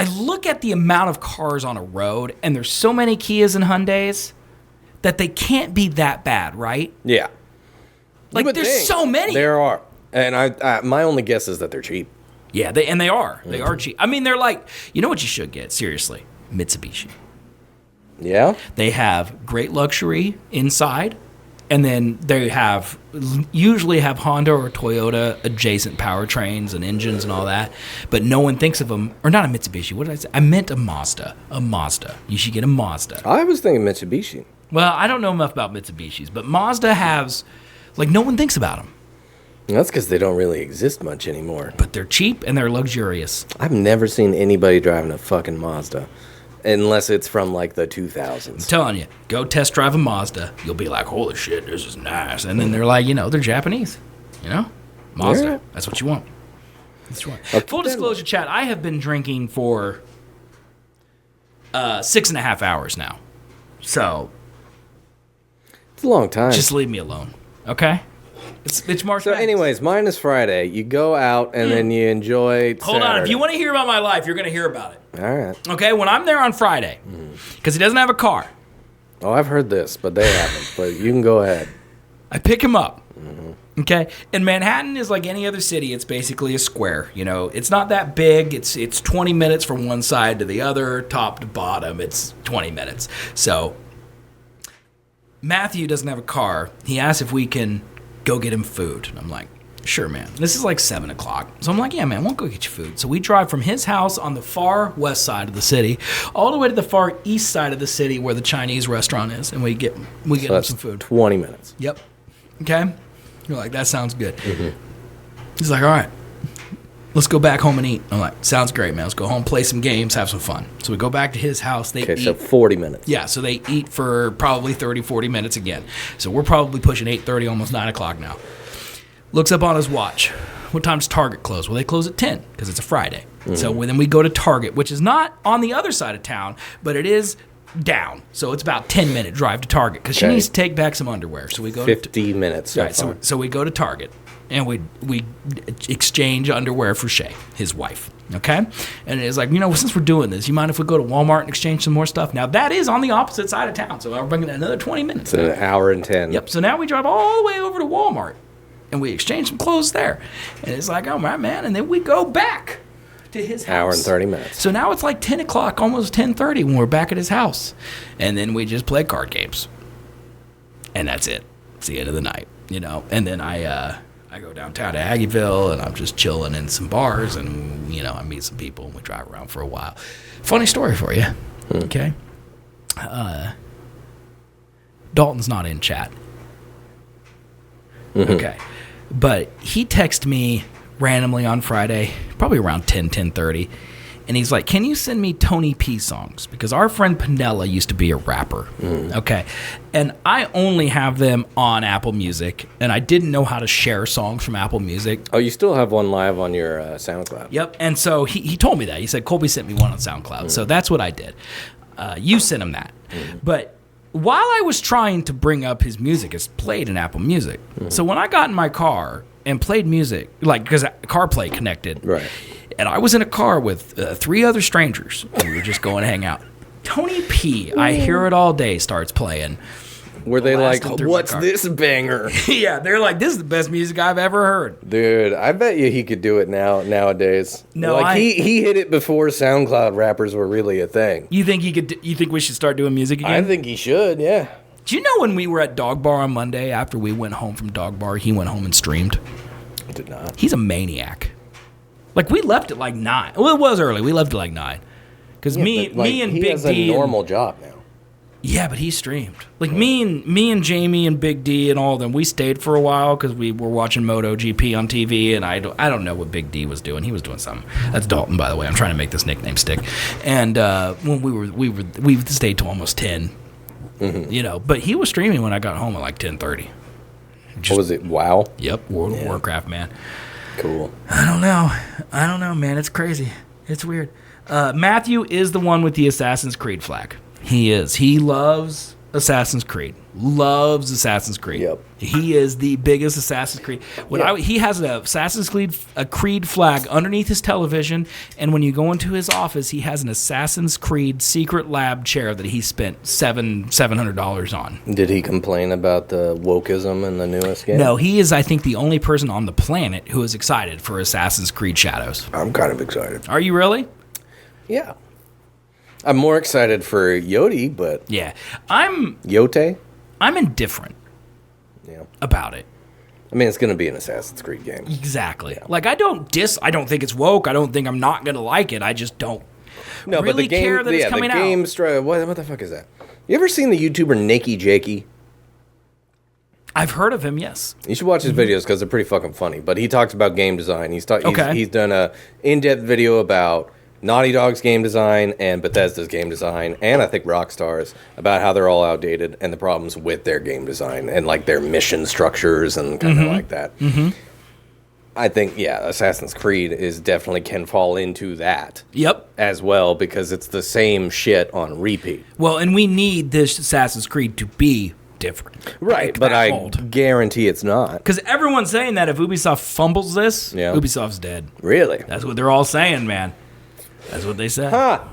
look at the amount of cars on a road, and there's so many Kias and Hyundais that they can't be that bad, right? Yeah, Like, You would there's think. so many. There are, and I my only guess is that they're cheap. Yeah, they are. They are cheap. I mean, they're like, you know what you should get? Seriously, Mitsubishi. Yeah. They have great luxury inside, and then they usually have Honda or Toyota adjacent powertrains and engines and all that, but no one thinks of them, or not a Mitsubishi. What did I say? I meant a Mazda. A Mazda. You should get a Mazda. I was thinking Mitsubishi. Well, I don't know enough about Mitsubishis, but Mazda has, like, no one thinks about them, That's because they don't really exist much anymore. but they're cheap and they're luxurious. I've never seen anybody driving a fucking Mazda, unless it's from like the 2000s. I'm telling you, go test drive a Mazda. You'll be like, holy shit, this is nice. And then they're like, they're Japanese. Mazda. Yeah. That's what you want. That's what you want. Okay, Full then. disclosure, chat, I have been drinking for 6.5 hours now. So It's a long time. just leave me alone, okay? It's March So, Madness. anyways, mine is Friday. You go out and then you enjoy. Hold on. If Saturday. you want to hear about my life, you're going to hear about it. All right. Okay, when I'm there on Friday, because he doesn't have a car, Oh, I've heard this, but they haven't. But you can go ahead. I pick him up. Okay, and Manhattan is like any other city. It's basically a square. You know, it's not that big. It's 20 minutes from one side to the other, top to bottom. It's 20 minutes. So Matthew doesn't have a car. He asks if we can go get him food. And I'm like, sure, man. This is like 7 o'clock. So I'm like, yeah, man, we'll go get you food. So we drive from his house on the far west side of the city all the way to the far east side of the city where the Chinese restaurant is, and we get him some food. 20 minutes. Yep. Okay? You're like, that sounds good. He's like, all right, let's go back home and eat. I'm like, sounds great, man. Let's go home, play some games, have some fun. So we go back to his house. They Okay, eat. so 40 minutes. Yeah, so they eat for probably 30, 40 minutes again. So we're probably pushing 8:30, almost 9 o'clock now. Looks up on his watch. What time does Target close? Well, they close at 10 because it's a Friday. So then we go to Target, which is not on the other side of town, but it is down. So it's about 10-minute drive to Target because she Okay. needs to take back some underwear. So we go 50 minutes. So Right, far. so we go to Target, and we exchange underwear for Shay, his wife, okay? And it's like, since we're doing this, you mind if we go to Walmart and exchange some more stuff? Now, that is on the opposite side of town, so we're bringing another 20 minutes. It's an hour and 10. Yep, so now we drive all the way over to Walmart, and we exchange some clothes there. And it's like, all right, man, and then we go back to his house. Hour and 30 minutes. So now it's like 10 o'clock, almost 10:30 when we're back at his house. And then we just play card games. And that's it. It's the end of the night, And then I go downtown to Aggieville, and I'm just chilling in some bars, and, I meet some people, and we drive around for a while. Funny story for you, okay? Dalton's not in chat. Okay. But he texted me randomly on Friday, probably around 10:30, and he's like, can you send me Tony P songs? Because our friend Pinella used to be a rapper, okay? And I only have them on Apple Music, and I didn't know how to share songs from Apple Music. Oh, you still have one live on your SoundCloud. Yep, and so he told me that. He said, Colby sent me one on SoundCloud, so that's what I did. You sent him that. But while I was trying to bring up his music, it's played in Apple Music. So when I got in my car and played music, like, because CarPlay connected. Right. And I was in a car with 3 other strangers. We were just going to hang out. Tony P, I Hear It All Day, starts playing. Were they like, Blasting through my what's car. this banger? Yeah, they're like, this is the best music I've ever heard. Dude, I bet you he could do it nowadays. No, like he hit it before SoundCloud rappers were really a thing. You think he could? You think we should start doing music again? I think he should, yeah. Do you know when we were at Dog Bar on Monday, after we went home from Dog Bar, he went home and streamed? I did not. He's a maniac. Like, we left at like 9. Well, it was early. We left at like 9. Because me and he Big has D. a normal job now. Yeah, but he streamed. Like, me and Jamie and Big D and all of them, we stayed for a while because we were watching MotoGP on TV, and I don't know what Big D was doing. He was doing something. That's Dalton, by the way. I'm trying to make this nickname stick. And when we stayed till almost 10. But he was streaming when I got home at like 10:30. What was it? WoW? Yep, World of Warcraft, man. Cool. I don't know, man. It's crazy. It's weird. Matthew is the one with the Assassin's Creed flag. He is. He loves Assassin's Creed. Loves Assassin's Creed. Yep. He is the biggest Assassin's Creed. He has an Assassin's Creed flag underneath his television, and when you go into his office, he has an Assassin's Creed secret lab chair that he spent $700 on. Did he complain about the wokeism in the newest game? No, he is, I think, the only person on the planet who is excited for Assassin's Creed Shadows. I'm kind of excited. Are you really? Yeah. I'm more excited for Yodi, but... Yeah. I'm indifferent about it. I mean, it's going to be an Assassin's Creed game. Exactly. Yeah. Like, I don't think it's woke. I don't think I'm not going to like it. I just don't really care that it's coming out. What the fuck is that? You ever seen the YouTuber Nakey Jakey? I've heard of him, yes. You should watch his videos because they're pretty fucking funny. But he talks about game design. He's done a in-depth video about Naughty Dog's game design and Bethesda's game design, and I think Rockstar's, about how they're all outdated and the problems with their game design and like their mission structures and kind of like that. I think, Assassin's Creed definitely can fall into that. Yep. As well, because it's the same shit on repeat. Well, and we need this Assassin's Creed to be different. Right, but I guarantee it's not. Because everyone's saying that if Ubisoft fumbles this, Yeah. Ubisoft's dead. Really? That's what they're all saying, man. That's what they said. Huh.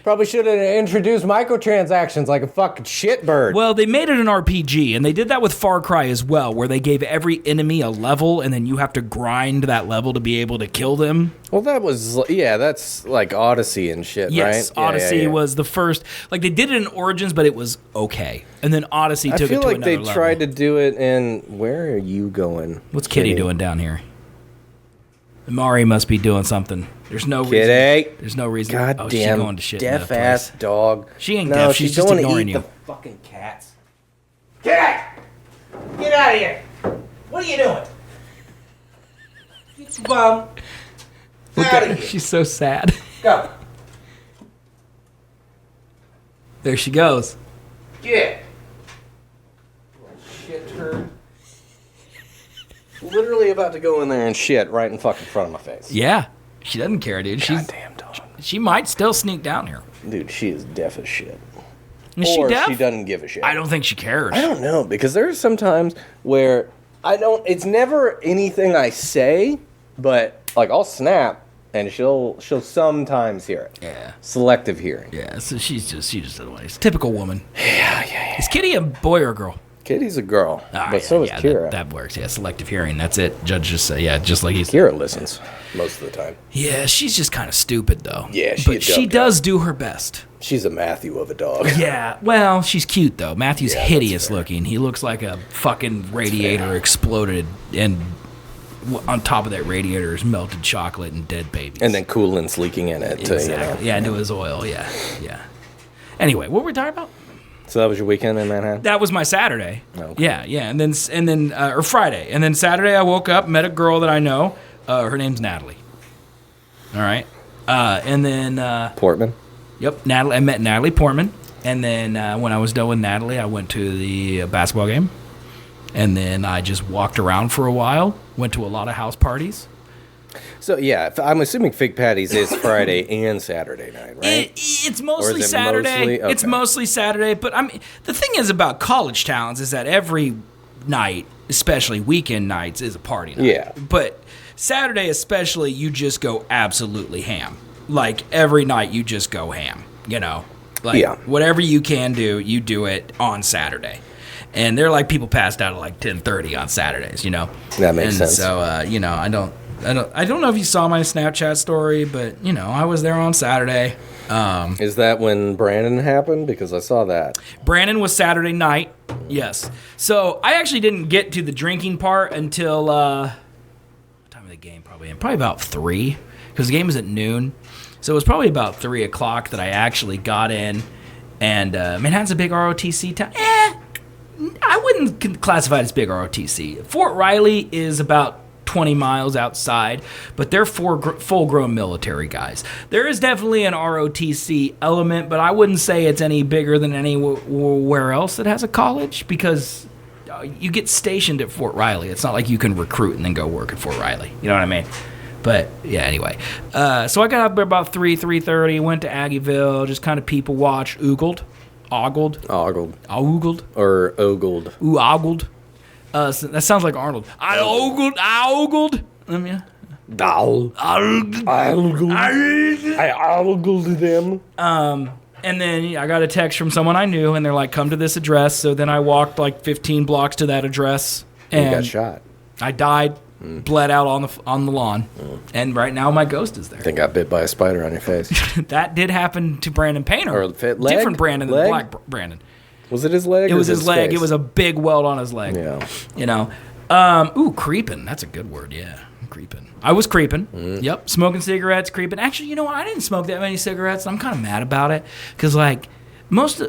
Probably should have introduced microtransactions like a fucking shitbird. Well, they made it an RPG, and they did that with Far Cry as well, where they gave every enemy a level, and then you have to grind that level to be able to kill them. Well, that's like Odyssey and shit, Yes, right? Odyssey was the first. Like, they did it in Origins, but it was okay. And then Odyssey took it to another level. I feel like they tried to do it in... Where are you going? What's Kitty doing down here? Mari must be doing something. There's no reason. Kitty. There's no reason. Goddamn she's going to shit deaf ass dog. She ain't deaf. She's just going ignoring to eat you. the fucking cats. Kitty! Get out of here! What are you doing? Get your bum. Look Out at of her. here. She's so sad. Go. There she goes. Get. Shit turd. Literally about to go in there and shit right in fucking front of my face. Yeah. She doesn't care, dude. Goddamn dog. She might still sneak down here. Dude, she is deaf as shit. Is Or she deaf? she doesn't give a shit. I don't think she cares. I don't know, because there's some times where it's never anything I say, but like I'll snap and she'll sometimes hear it. Yeah. Selective hearing. Yeah, so she just doesn't like it. Typical woman. Yeah. Is Kitty a boy or a girl? Kitty's a girl, Ah, but so is Kira. That works. Yeah, selective hearing. That's it. Judge just say, just like he's. Kira listens most of the time. Yeah, she's just kind of stupid though. Yeah, but she does do her best. She's a Matthew of a dog. Yeah, well, she's cute though. Matthew's Yeah, that's hideous fair. looking. He looks like a fucking radiator exploded, and on top of that radiator is melted chocolate and dead babies. And then coolant's leaking in it. exactly. Yeah, into his oil. Yeah. Anyway, what were we talking about? So that was your weekend in Manhattan? That was my Saturday. Okay. Yeah, and then or Friday, and then Saturday I woke up, met a girl that I know. Her name's Natalie. All right, and then Portman? Yep, Natalie. I met Natalie Portman, and then when I was done with Natalie, I went to the basketball game, and then I just walked around for a while. Went to a lot of house parties. So, yeah, I'm assuming Fig Patty's is Friday and Saturday night, right? It's mostly Or is it Saturday. mostly? Okay. It's mostly Saturday. But I mean, the thing is about college towns is that every night, especially weekend nights, is a party night. Yeah. But Saturday especially, you just go absolutely ham. Like every night, you just go ham. You know, like Yeah. whatever you can do, you do it on Saturday. And they're like people passed out at like 10:30 on Saturdays. You know. That makes sense. So I don't know if you saw my Snapchat story, but I was there on Saturday. Is that when Brandon happened? Because I saw that. Brandon was Saturday night. Yes. So I actually didn't get to the drinking part until what time of the game? Probably about 3, because the game was at noon. So it was probably about 3 o'clock that I actually got in. And Manhattan's a big ROTC town. I wouldn't classify it as big ROTC. Fort Riley is about 20 miles outside, but they're full-grown military guys. There is definitely an ROTC element, but I wouldn't say it's any bigger than anywhere else that has a college, because you get stationed at Fort Riley. It's not like you can recruit and then go work at Fort Riley. You know what I mean? But, yeah, anyway. So I got up there about 3:30, went to Aggieville, just kind of people watched, ogled. Or ogled. Ooh, ogled. So that sounds like Arnold. I ogled. Let me. I ogled them. And then I got a text from someone I knew, and they're like, "Come to this address." So then I walked like 15 blocks to that address, and you got shot. I died, bled out on the lawn, and right now my ghost is there. I think I got bit by a spider on your face. That did happen to Brandon Painter. Or leg? Different Brandon than the black Brandon. Was it his leg? It was his leg. face? It was a big welt on his leg. Yeah. Creeping. That's a good word. Yeah, creeping. I was creeping. Yep, smoking cigarettes, creeping. Actually, you know what? I didn't smoke that many cigarettes. I'm kind of mad about it, because like most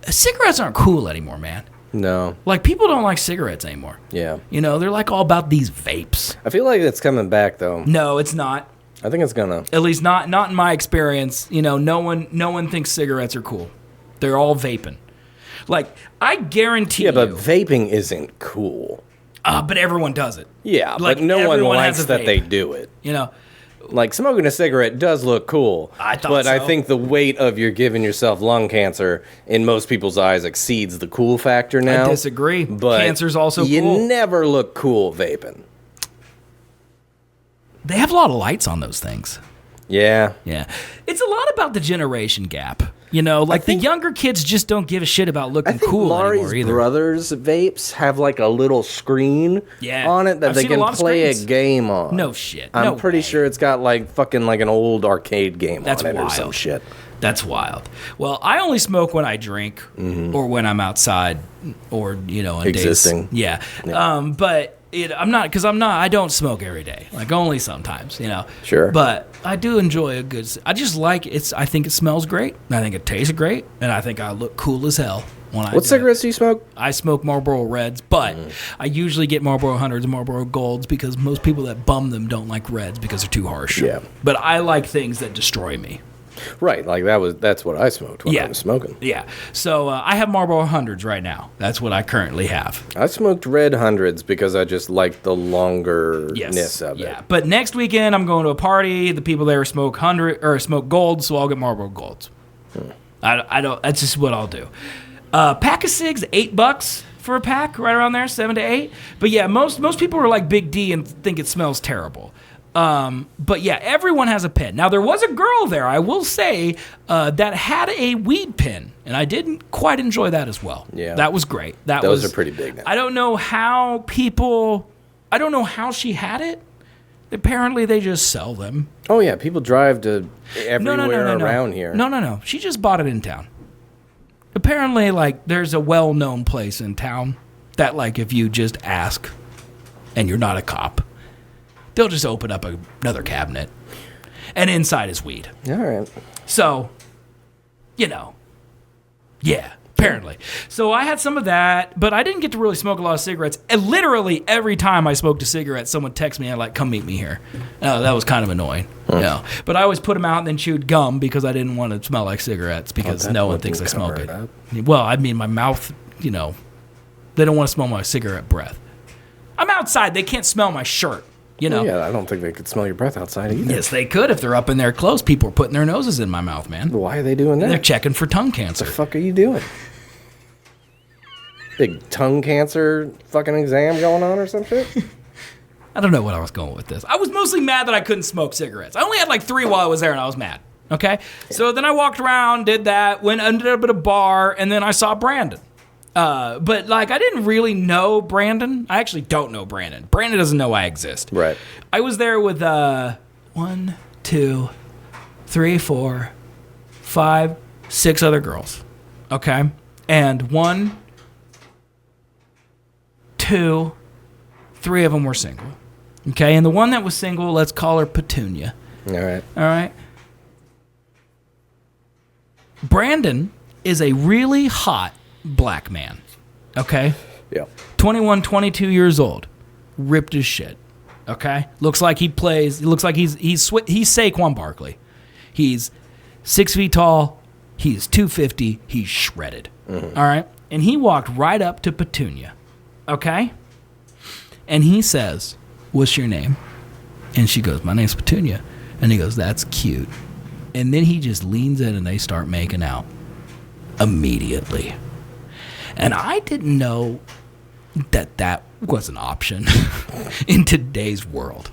cigarettes aren't cool anymore, man. No. Like, people don't like cigarettes anymore. Yeah. They're like all about these vapes. I feel like it's coming back though. No, it's not. I think it's gonna. At least not in my experience. No one thinks cigarettes are cool. They're all vaping. Like, I guarantee you. Yeah, but vaping isn't cool. But everyone does it. Yeah, Like, but no one everyone has likes a that vape. they do it. Like, smoking a cigarette does look cool. I thought but I so. think the weight of you're giving yourself lung cancer in most people's eyes exceeds the cool factor now. I disagree. But Cancer's also you cool. never look cool vaping. They have a lot of lights on those things. Yeah. Yeah. It's a lot about the generation gap. You know, like the younger kids just don't give a shit about looking I think cool anymore Mari's either. brothers' vapes have like a little screen on it that I've they seen a can lot of play a screens. game on. No shit. I'm No pretty way. sure it's got like fucking like an old arcade game That's on it or some wild. shit. That's wild. Well, I only smoke when I drink or when I'm outside or, you know, on Existing. days. Yeah. But I don't smoke every day. Like only sometimes, you know. Sure. But I do enjoy a good, I just like I think it smells great. I think it tastes great. And I think I look cool as hell when I do What it. cigarettes do you smoke? I smoke Marlboro Reds, but I usually get Marlboro Hundreds and Marlboro Golds because most people that bum them don't like Reds because they're too harsh. Yeah. But I like things that destroy me. Right, like that's what I smoked when I was smoking. Yeah. So I have Marlboro Hundreds right now. That's what I currently have. I smoked red hundreds because I just liked the longerness of it. Yeah. But next weekend I'm going to a party. The people there smoke smoke Golds, so I'll get Marlboro Golds. I don't. That's just what I'll do. Pack of cigs, $8 for a pack, right around there, 7 to 8. But yeah, most people are like Big D and think it smells terrible. But yeah, everyone has a pen. Now there was a girl there, I will say, that had a weed pen, and I didn't quite enjoy that as well. Yeah, that was great. Those are pretty big now. I don't know how she had it. Apparently, they just sell them. Oh yeah, people drive to everywhere around here. No. She just bought it in town. Apparently, like there's a well-known place in town that, like, if you just ask, and you're not a cop, they'll just open up another cabinet, and inside is weed. All right. So, you know, yeah, apparently. So I had some of that, but I didn't get to really smoke a lot of cigarettes. And literally every time I smoked a cigarette, someone texted me and like, come meet me here. That was kind of annoying. Yeah. But I always put them out and then chewed gum because I didn't want to smell like cigarettes because no one thinks I smoke it. Well, I mean, my mouth, you know, they don't want to smell my cigarette breath. I'm outside. They can't smell my shirt. You know? Yeah, I don't think they could smell your breath outside either. Yes, they could if they're up in there close. People are putting their noses in my mouth, man. Why are they doing that? They're checking for tongue cancer. What the fuck are you doing? Big tongue cancer fucking exam going on or some shit? I don't know what I was going with this. I was mostly mad that I couldn't smoke cigarettes. I only had like 3 while I was there, and I was mad. Okay? So then I walked around, did that, ended up at a bar, and then I saw Brandon. But like I didn't really know Brandon. I actually don't know Brandon. Brandon doesn't know I exist. Right. I was there with 1, 2, 3, 4, 5, 6 other girls. Okay? And 1, 2, 3 of them were single. Okay? And the one that was single, let's call her Petunia. All right. All right? Brandon is a really hot black man. Okay? Yeah. 21, 22 years old. Ripped as shit. Okay? Looks like he's Saquon Barkley. He's 6 feet tall. He's 250. He's shredded. Mm-hmm. All right? And he walked right up to Petunia. Okay? And he says, "What's your name?" And she goes, "My name's Petunia." And he goes, "That's cute." And then he just leans in and they start making out immediately. And I didn't know that was an option in today's world.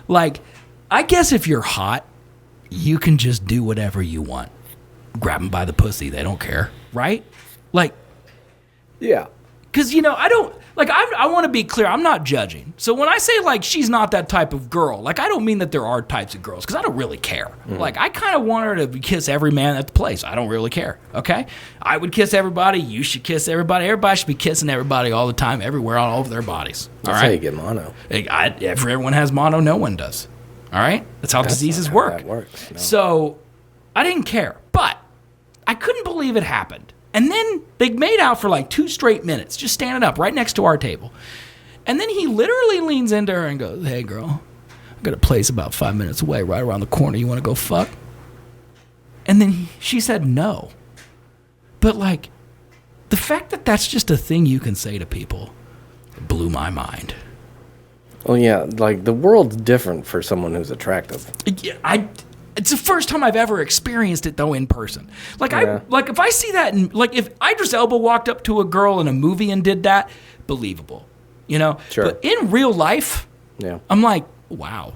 Like, I guess if you're hot, you can just do whatever you want. Grab them by the pussy. They don't care. Right? Like, yeah. Because, you know, I want to be clear. I'm not judging. So when I say, like, she's not that type of girl, like, I don't mean that there are types of girls because I don't really care. Like, I kind of want her to kiss every man at the place. I don't really care, okay? I would kiss everybody. You should kiss everybody. Everybody should be kissing everybody all the time, everywhere, all over their bodies. All That's right? how you get mono. If everyone has mono, no one does. All right? That's how diseases not how work. that works, no. So I didn't care. But I couldn't believe it happened. And then they made out for like 2 straight minutes, just standing up right next to our table. And then he literally leans into her and goes, "Hey, girl, I got a place about 5 minutes away, right around the corner. You want to go fuck?" And then she said no. But like, the fact that that's just a thing you can say to people blew my mind. Oh yeah, like the world's different for someone who's attractive. Yeah, it's the first time I've ever experienced it though in person. Like if I see that if Idris Elba walked up to a girl in a movie and did that, believable, Sure. But in real life, I'm like, wow.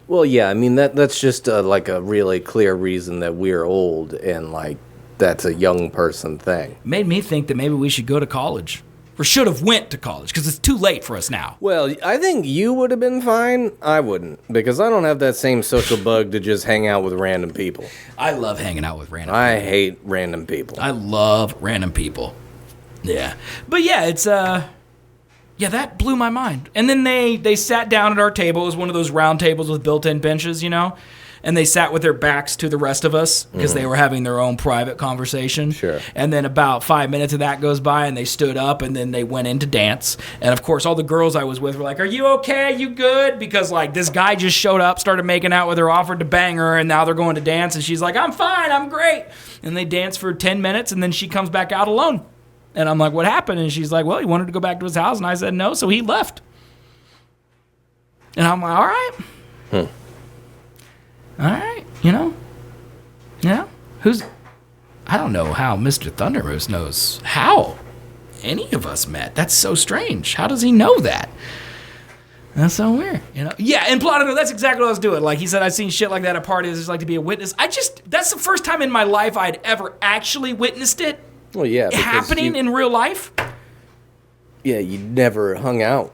Well, yeah, I mean that's just like a really clear reason that we're old and like that's a young person thing. Made me think that maybe we should go to college. Or should have went to college, because it's too late for us now. Well, I think you would have been fine. I wouldn't, because I don't have that same social bug to just hang out with random people. I love hanging out with random people. I hate random people. I love random people. Yeah. But yeah, it's, that blew my mind. And then they sat down at our table. It was one of those round tables with built-in benches, And they sat with their backs to the rest of us because they were having their own private conversation. Sure. And then about 5 minutes of that goes by and they stood up and then they went in to dance. And of course, all the girls I was with were like, "Are you okay? You good?" Because like this guy just showed up, started making out with her, offered to bang her, and now they're going to dance. And she's like, "I'm fine. I'm great." And they dance for 10 minutes and then she comes back out alone. And I'm like, "What happened?" And she's like, "Well, he wanted to go back to his house." And I said, "No." So he left. And I'm like, "All right. All right, I don't know how Mr. Thundermoose knows how any of us met. That's so strange. How does he know that? That's so weird, Yeah, and Platico, that's exactly what I was doing. Like he said, I've seen shit like that at parties. I just like to be a witness. That's the first time in my life I'd ever actually witnessed it. Well, yeah. Happening in real life. Yeah, you never hung out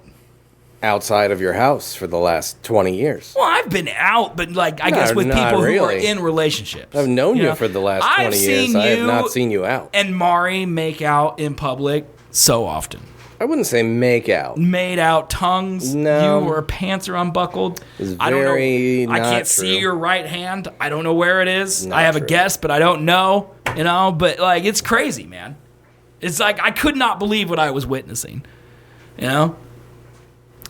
outside of your house for the last 20 years. Well, I've been out, but I guess with people who are in relationships. I've known you for the last 20 years. I have not seen you out. And Mari make out in public so often. I wouldn't say make out. Made out, tongues. No. You or pants are unbuckled. It's I don't know. I can't true. see your right hand. I don't know where it is. Not I have true. a guess, but I don't know. But it's crazy, man. It's like I could not believe what I was witnessing.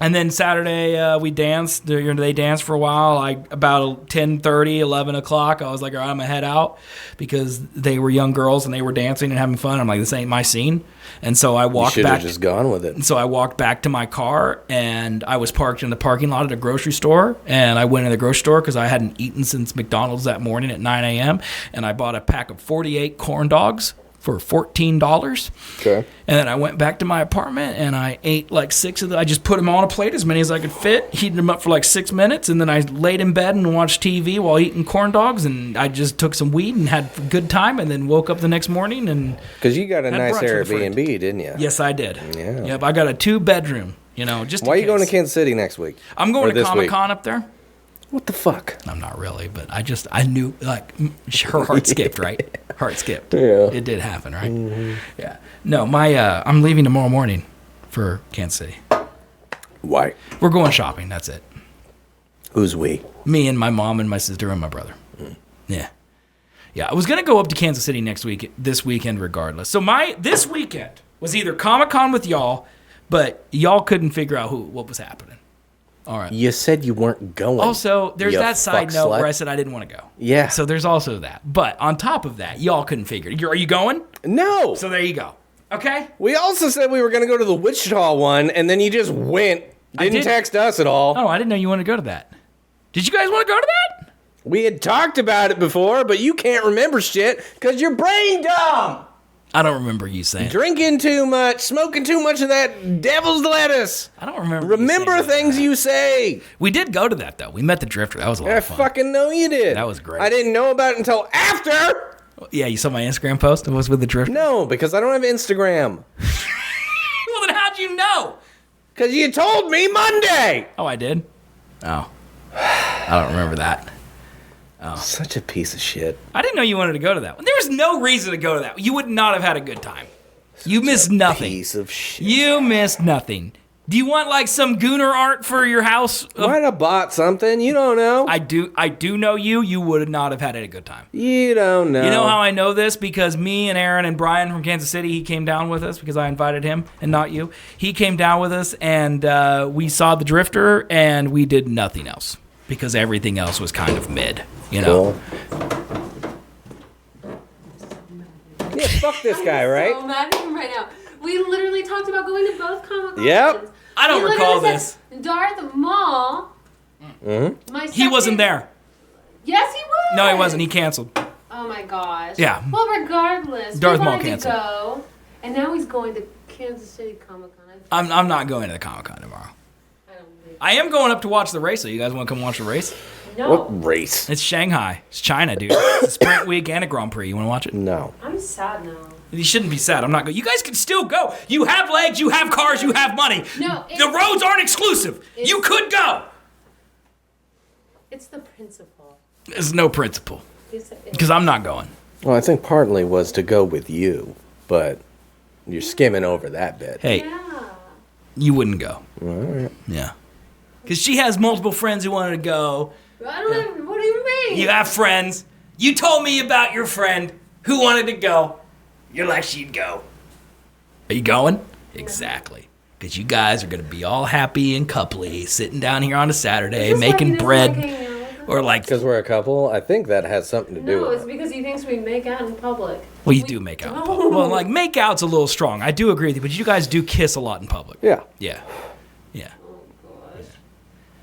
And then Saturday, we danced. They danced for a while. About 10:30, 11 o'clock, I was like, all right, I'm going to head out because they were young girls and they were dancing and having fun. I'm like, this ain't my scene. And so I walked back. You should have just gone with it. And so I walked back to my car, and I was parked in the parking lot at a grocery store. And I went in the grocery store because I hadn't eaten since McDonald's that morning at 9 a.m. And I bought a pack of 48 corn dogs for $14. Okay. And then I went back to my apartment and I ate like 6 of them. I just put them on a plate, as many as I could fit, heated them up for like 6 minutes, and then I laid in bed and watched TV while eating corn dogs, and I just took some weed and had a good time, and then woke up the next morning and because you got a nice brunch with a friend. Airbnb, didn't you? Yes, I did. Yeah. Yep, I got a 2-bedroom, just Why are you going to Kansas City next week? I'm going to this week? Comic-Con up there. What the fuck? I'm not really, but I knew, like, her heart skipped, right? Heart skipped. Yeah. It did happen, right? Mm-hmm. Yeah. No, I'm leaving tomorrow morning for Kansas City. Why? We're going shopping, that's it. Who's we? Me and my mom and my sister and my brother. Yeah. Yeah, I was going to go up to Kansas City this weekend regardless. So this weekend was either Comic-Con with y'all, but y'all couldn't figure out what was happening. All right. You said you weren't going. Also, there's you that side note slut. where I said I didn't want to go. Yeah. So there's also that. But on top of that, y'all couldn't figure it. Are you going? No. So there you go. Okay? We also said we were going to go to the Wichita one, and then you just went. Didn't text us at all. Oh, I didn't know you wanted to go to that. Did you guys want to go to that? We had talked about it before, but you can't remember shit because you're brain dumb. I don't remember you saying. Drinking too much, smoking too much of that devil's lettuce. I don't remember. Remember things you say. We did go to that, though. We met the Drifter. That was a lot I of fun. fucking know you did. That was great. I didn't know about it until after. Yeah, you saw my Instagram post? It was with the Drifter? No, because I don't have Instagram. Well, then how'd you know? Because you told me Monday. Oh, I did? Oh. I don't remember that. Oh. Such a piece of shit. I didn't know you wanted to go to that one. There was no reason to go to that. You would not have had a good time. You missed nothing. Piece of shit. You missed nothing. Do you want like some gooner art for your house? Might have bought something. You don't know. I do know you. You would not have had a good time. You don't know. You know how I know this? Because me and Aaron and Brian from Kansas City, he came down with us because I invited him and not you. He came down with us and we saw the Drifter and we did nothing else because everything else was kind of mid. You know. Cool. Yeah, fuck this guy, right? I'm so mad at him right now. We literally talked about going to both Comic-Cons. Yep. I don't recall this. Darth Maul. Mm-hmm. He wasn't there. Yes, he was. No, he wasn't. He canceled. Oh my gosh. Yeah. Well, regardless, Darth we Maul wanted canceled. to go, and now he's going to Kansas City Comic Con. I'm not going to the Comic-Con tomorrow. I don't believe. I am going up to watch the race, so you guys want to come watch the race? No. What race? It's Shanghai. It's China, dude. It's a sprint week and a Grand Prix. You want to watch it? No. I'm sad now. You shouldn't be sad. I'm not going. You guys can still go. You have legs. You have cars. You have money. No, The roads aren't exclusive. You could go. It's the principle. There's no principle. Yes, it is. Because I'm not going. Well, I think partly was to go with you, but you're skimming over that bit. Hey, Yeah. you wouldn't go. All right. Yeah. Because she has multiple friends who wanted to go. I don't even, what do you mean? You have friends. You told me about your friend who wanted to go. You're like, she'd go. Are you going? Exactly. Because you guys are going to be all happy and coupley, sitting down here on a Saturday, Is this why he making doesn't bread. like hanging out with us? Or like, Because we're a couple, I think that has something to do No, with it's it. because he thinks we make out in public. well, you do make out in public. Well, like, make out's a little strong. I do agree with you, but you guys do kiss a lot in public. Yeah. Yeah. Yeah. Oh, gosh.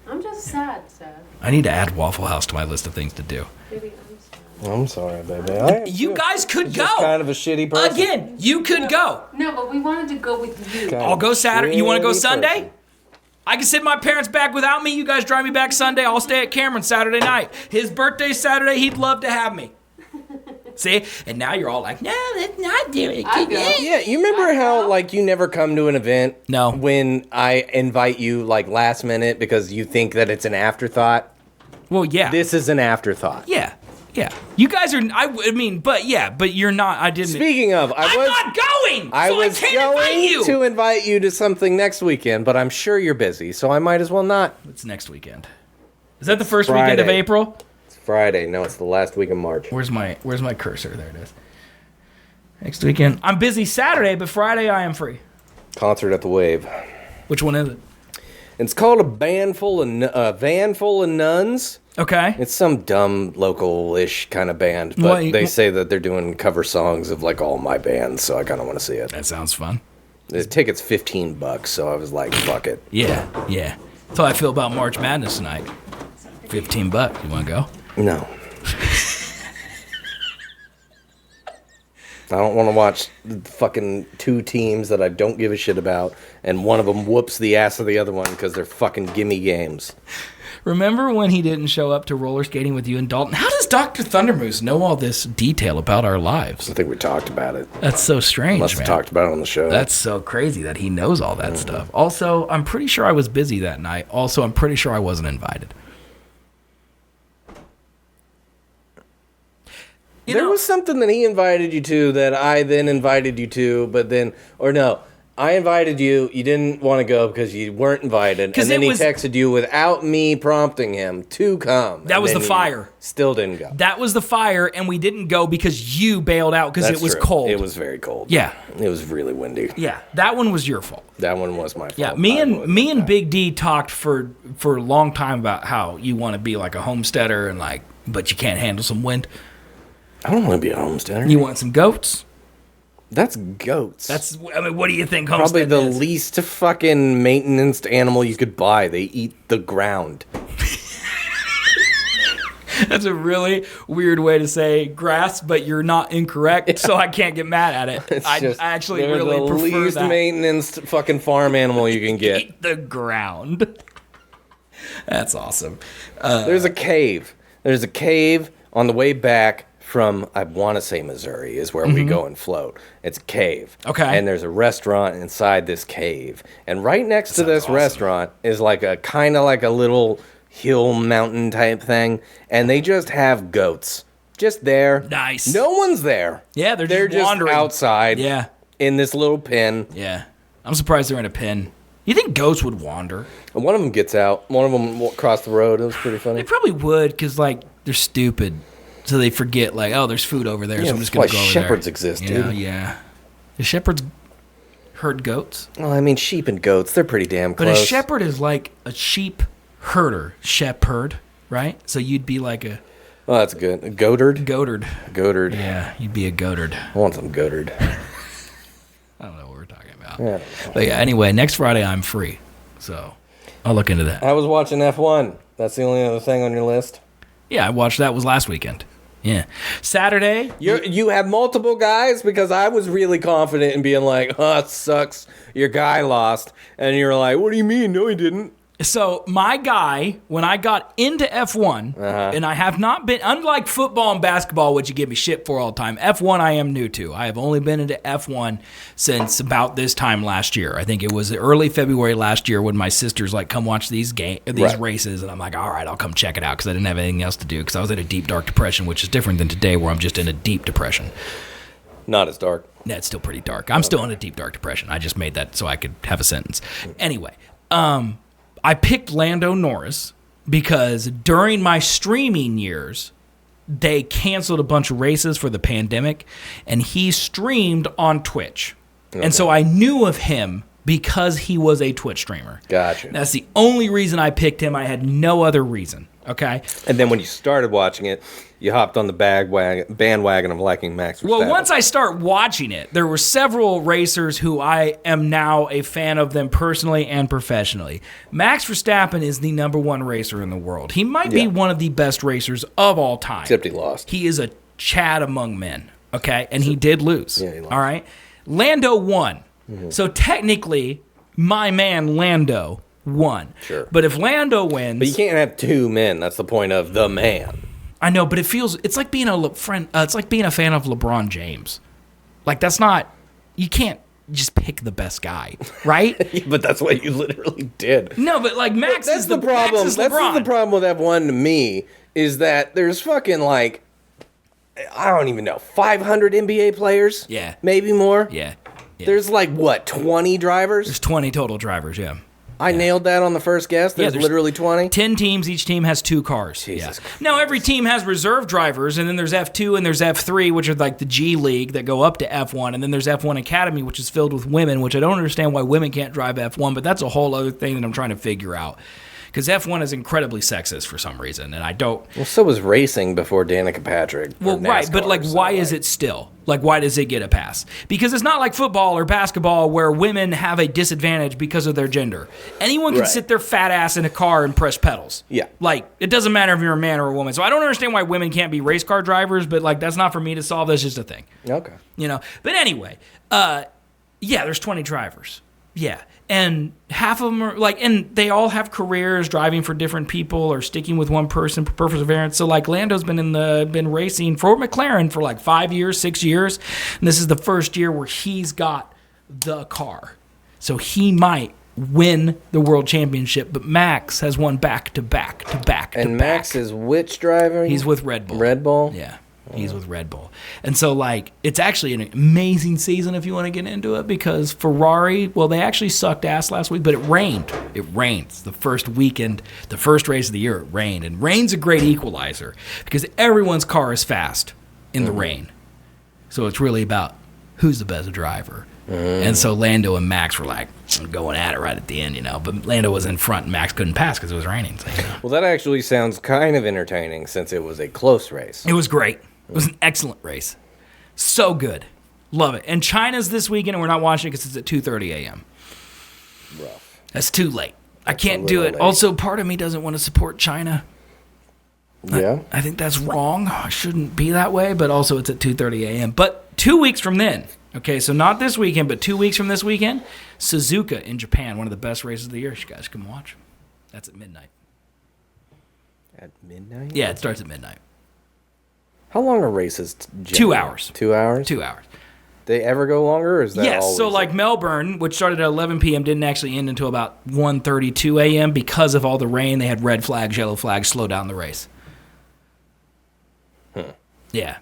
I'm just sad, Seth. I need to add Waffle House to my list of things to do. Baby, I'm sad. I'm sorry, baby. I am You too. guys could go. Just kind of a shitty person. Again, you could go. No, but we wanted to go with you. Kind I'll of go Saturday. You want to go shitty Sunday? person. I can send my parents back without me. You guys drive me back Sunday. I'll stay at Cameron's Saturday night. His birthday's Saturday. He'd love to have me. See? And now you're all like, no, let's not do it. I'd go. Yeah, you remember how, like, you never come to an event? No. When I invite you, like, last minute because you think that it's an afterthought? Well, yeah. This is an afterthought. Yeah. Yeah. You guys are, I mean, but yeah, but you're not, I didn't. Speaking of, I'm not going! I so was I can't invite going you! to invite you to something next weekend, but I'm sure you're busy, so I might as well not. It's next weekend. Is that the first weekend of Friday. April? It's Friday. No, it's the last week of March. Where's my cursor? There it is. Next weekend. I'm busy Saturday, but Friday I am free. Concert at the Wave. Which one is it? It's called a van full of nuns. Okay. It's some dumb local-ish kind of band, but What- they say that they're doing cover songs of like all my bands, so I kind of want to see it. That sounds fun. The ticket's $15, so I was like, fuck it. Yeah, yeah. That's how I feel about March Madness tonight. $15. You want to go? No. I don't want to watch the fucking two teams that I don't give a shit about, and one of them whoops the ass of the other one because they're fucking gimme games. Remember when he didn't show up to roller skating with you and Dalton? How does Dr. Thundermoose know all this detail about our lives? I think we talked about it. That's so strange, Must man. have talked about it on the show. That's so crazy that he knows all that stuff. Also, I'm pretty sure I was busy that night. Also, I'm pretty sure I wasn't invited. There was something that he invited you to that I then invited you to, but then, or no, I invited you, you didn't want to go because you weren't invited, 'Cause and then it he was- texted you without me prompting him to come. That and was then the you fire. Still didn't go. That was the fire, and we didn't go because you bailed out because That's it was true. cold. It was very cold. Yeah. It was really windy. Yeah, that one was your fault. That one was my fault. Yeah, me I and would me admit and that. Big D talked for a long time about how you want to be like a homesteader and like, but you can't handle some wind. I don't want to be a homesteader. You want some goats? That's goats. That's, I mean, what do you think probably homestead the is? least fucking maintenance animal you could buy. They eat the ground. That's a really weird way to say grass, but you're not incorrect, so I can't get mad at it. It's I just, actually they're really the prefer least that. maintenance fucking farm animal you can get. Eat the ground. That's awesome. There's a cave. There's a cave on the way back from, I want to say Missouri is where we go and float. It's a cave. Okay. And there's a restaurant inside this cave. And right next to this awesome. restaurant is like a kind of like a little hill mountain type thing. And they just have goats. Just there. Nice. No one's there. Yeah, they're just wandering. outside. Yeah, In this little pen. yeah. I'm surprised they're in a pen. You think goats would wander? And one of them gets out. One of them crossed the road. It was pretty funny. They probably would, because, like, they're stupid. So they forget, like, oh, there's food over there, Yeah, so I'm just that's going to why go over there. shepherds exist, Yeah, dude. yeah. The shepherds herd goats. Well, I mean, sheep and goats, they're pretty damn But close. a shepherd is like a sheep herder. Shepherd, right? So you'd be like a Oh, that's good. A goatard? goaterd. Goatard. Yeah, you'd be a goaterd. I want some goatard. I don't know what we're talking about. Yeah. But yeah, anyway, next Friday I'm free. So I'll look into that. I was watching F1. That's the only other thing on your list. Yeah, I watched that. Was last weekend. Yeah. Saturday. You have multiple guys? Because I was really confident in being like, oh, it sucks. Your guy lost. And you're like, what do you mean? No, he didn't. So my guy, when I got into F1, and I have not been, unlike football and basketball, which you give me shit for all the time, F1 I am new to. I have only been into F1 since about this time last year. I think it was early February last year when my sisters like, come watch these races, and I'm like, all right, I'll come check it out because I didn't have anything else to do because I was in a deep, dark depression, which is different than today where I'm just in a deep depression. Not as dark. Yeah, it's still pretty dark. I'm still in a deep, dark depression. I just made that so I could have a sentence. Anyway, I picked Lando Norris because during my streaming years, they canceled a bunch of races for the pandemic, and he streamed on Twitch. Okay. And so I knew of him because he was a Twitch streamer. Gotcha. That's the only reason I picked him. I had no other reason. Okay. And then when you started watching it, you hopped on the bandwagon of liking Max Verstappen. Well, once I start watching it, there were several racers who I am now a fan of them personally and professionally. Max Verstappen is the number one racer in the world. He might be one of the best racers of all time. Except he lost. He is a Chad among men, okay? And he did lose. Yeah, he lost. All right? Lando won. Mm-hmm. So technically, my man Lando won. Sure. But if Lando wins... But you can't have two men. That's the point of the man. I know, but it's like being it's like being a fan of LeBron James. Like, that's not... You can't just pick the best guy, right? But that's what you literally did. No, but like Max is the problem. That's the problem with F1 to me, is that there's fucking like, I don't even know, 500 NBA players? Yeah. Maybe more? Yeah. There's like, what, 20 drivers? There's 20 total drivers, yeah. I nailed that on the first guess. There's literally 20. 10 teams. Each team has 2 cars. Jesus Christ. Now, every team has reserve drivers, and then there's F2 and there's F3, which are like the G League that go up to F1, and then there's F1 Academy, which is filled with women, which I don't understand why women can't drive F1, but that's a whole other thing that I'm trying to figure out. Because F1 is incredibly sexist for some reason, and I don't... Well, so was racing before Danica Patrick. Well, right, but like, why is it still? Like, why does it get a pass? Because it's not like football or basketball where women have a disadvantage because of their gender. Anyone can sit their fat ass in a car and press pedals. Yeah. Like, it doesn't matter if you're a man or a woman. So I don't understand why women can't be race car drivers, but like, that's not for me to solve. That's just a thing. Okay. You know? But anyway, yeah, there's 20 drivers. Yeah. And half of them are like, and they all have careers driving for different people or sticking with one person for perseverance. So like Lando's been racing for McLaren for like 5 years, 6 years. And this is the first year where he's got the car. So he might win the world championship, but Max has won back to back to back. And Max is which driver? He's with Red Bull. Red Bull? Yeah. He's with Red Bull. And so, like, it's actually an amazing season if you want to get into it because Ferrari, well, they actually sucked ass last week, but it rained. It rained. It's the first weekend, the first race of the year, it rained. And rain's a great equalizer because everyone's car is fast in the rain. So it's really about who's the best driver. And so Lando and Max were like going at it right at the end, you know. But Lando was in front and Max couldn't pass because it was raining. So, you know. Well, that actually sounds kind of entertaining since it was a close race. It was great. It was an excellent race. So good. Love it. And China's this weekend, and we're not watching it because it's at 2:30 a.m. Rough. That's too late. I can't do it. Late. Also, part of me doesn't want to support China. Yeah. I think that's wrong. I shouldn't be that way, but also it's at 2:30 a.m. But 2 weeks from then, okay, so not this weekend, but 2 weeks from this weekend, Suzuka in Japan, one of the best races of the year. You guys come watch. That's at midnight. At midnight? Yeah, it starts at midnight. How long are races? 2 hours. 2 hours? 2 hours. They ever go longer, or is that yes, so like Melbourne, which started at 11 p.m., didn't actually end until about 1:32 a.m. because of all the rain. They had red flags, yellow flags, slow down the race. Yeah.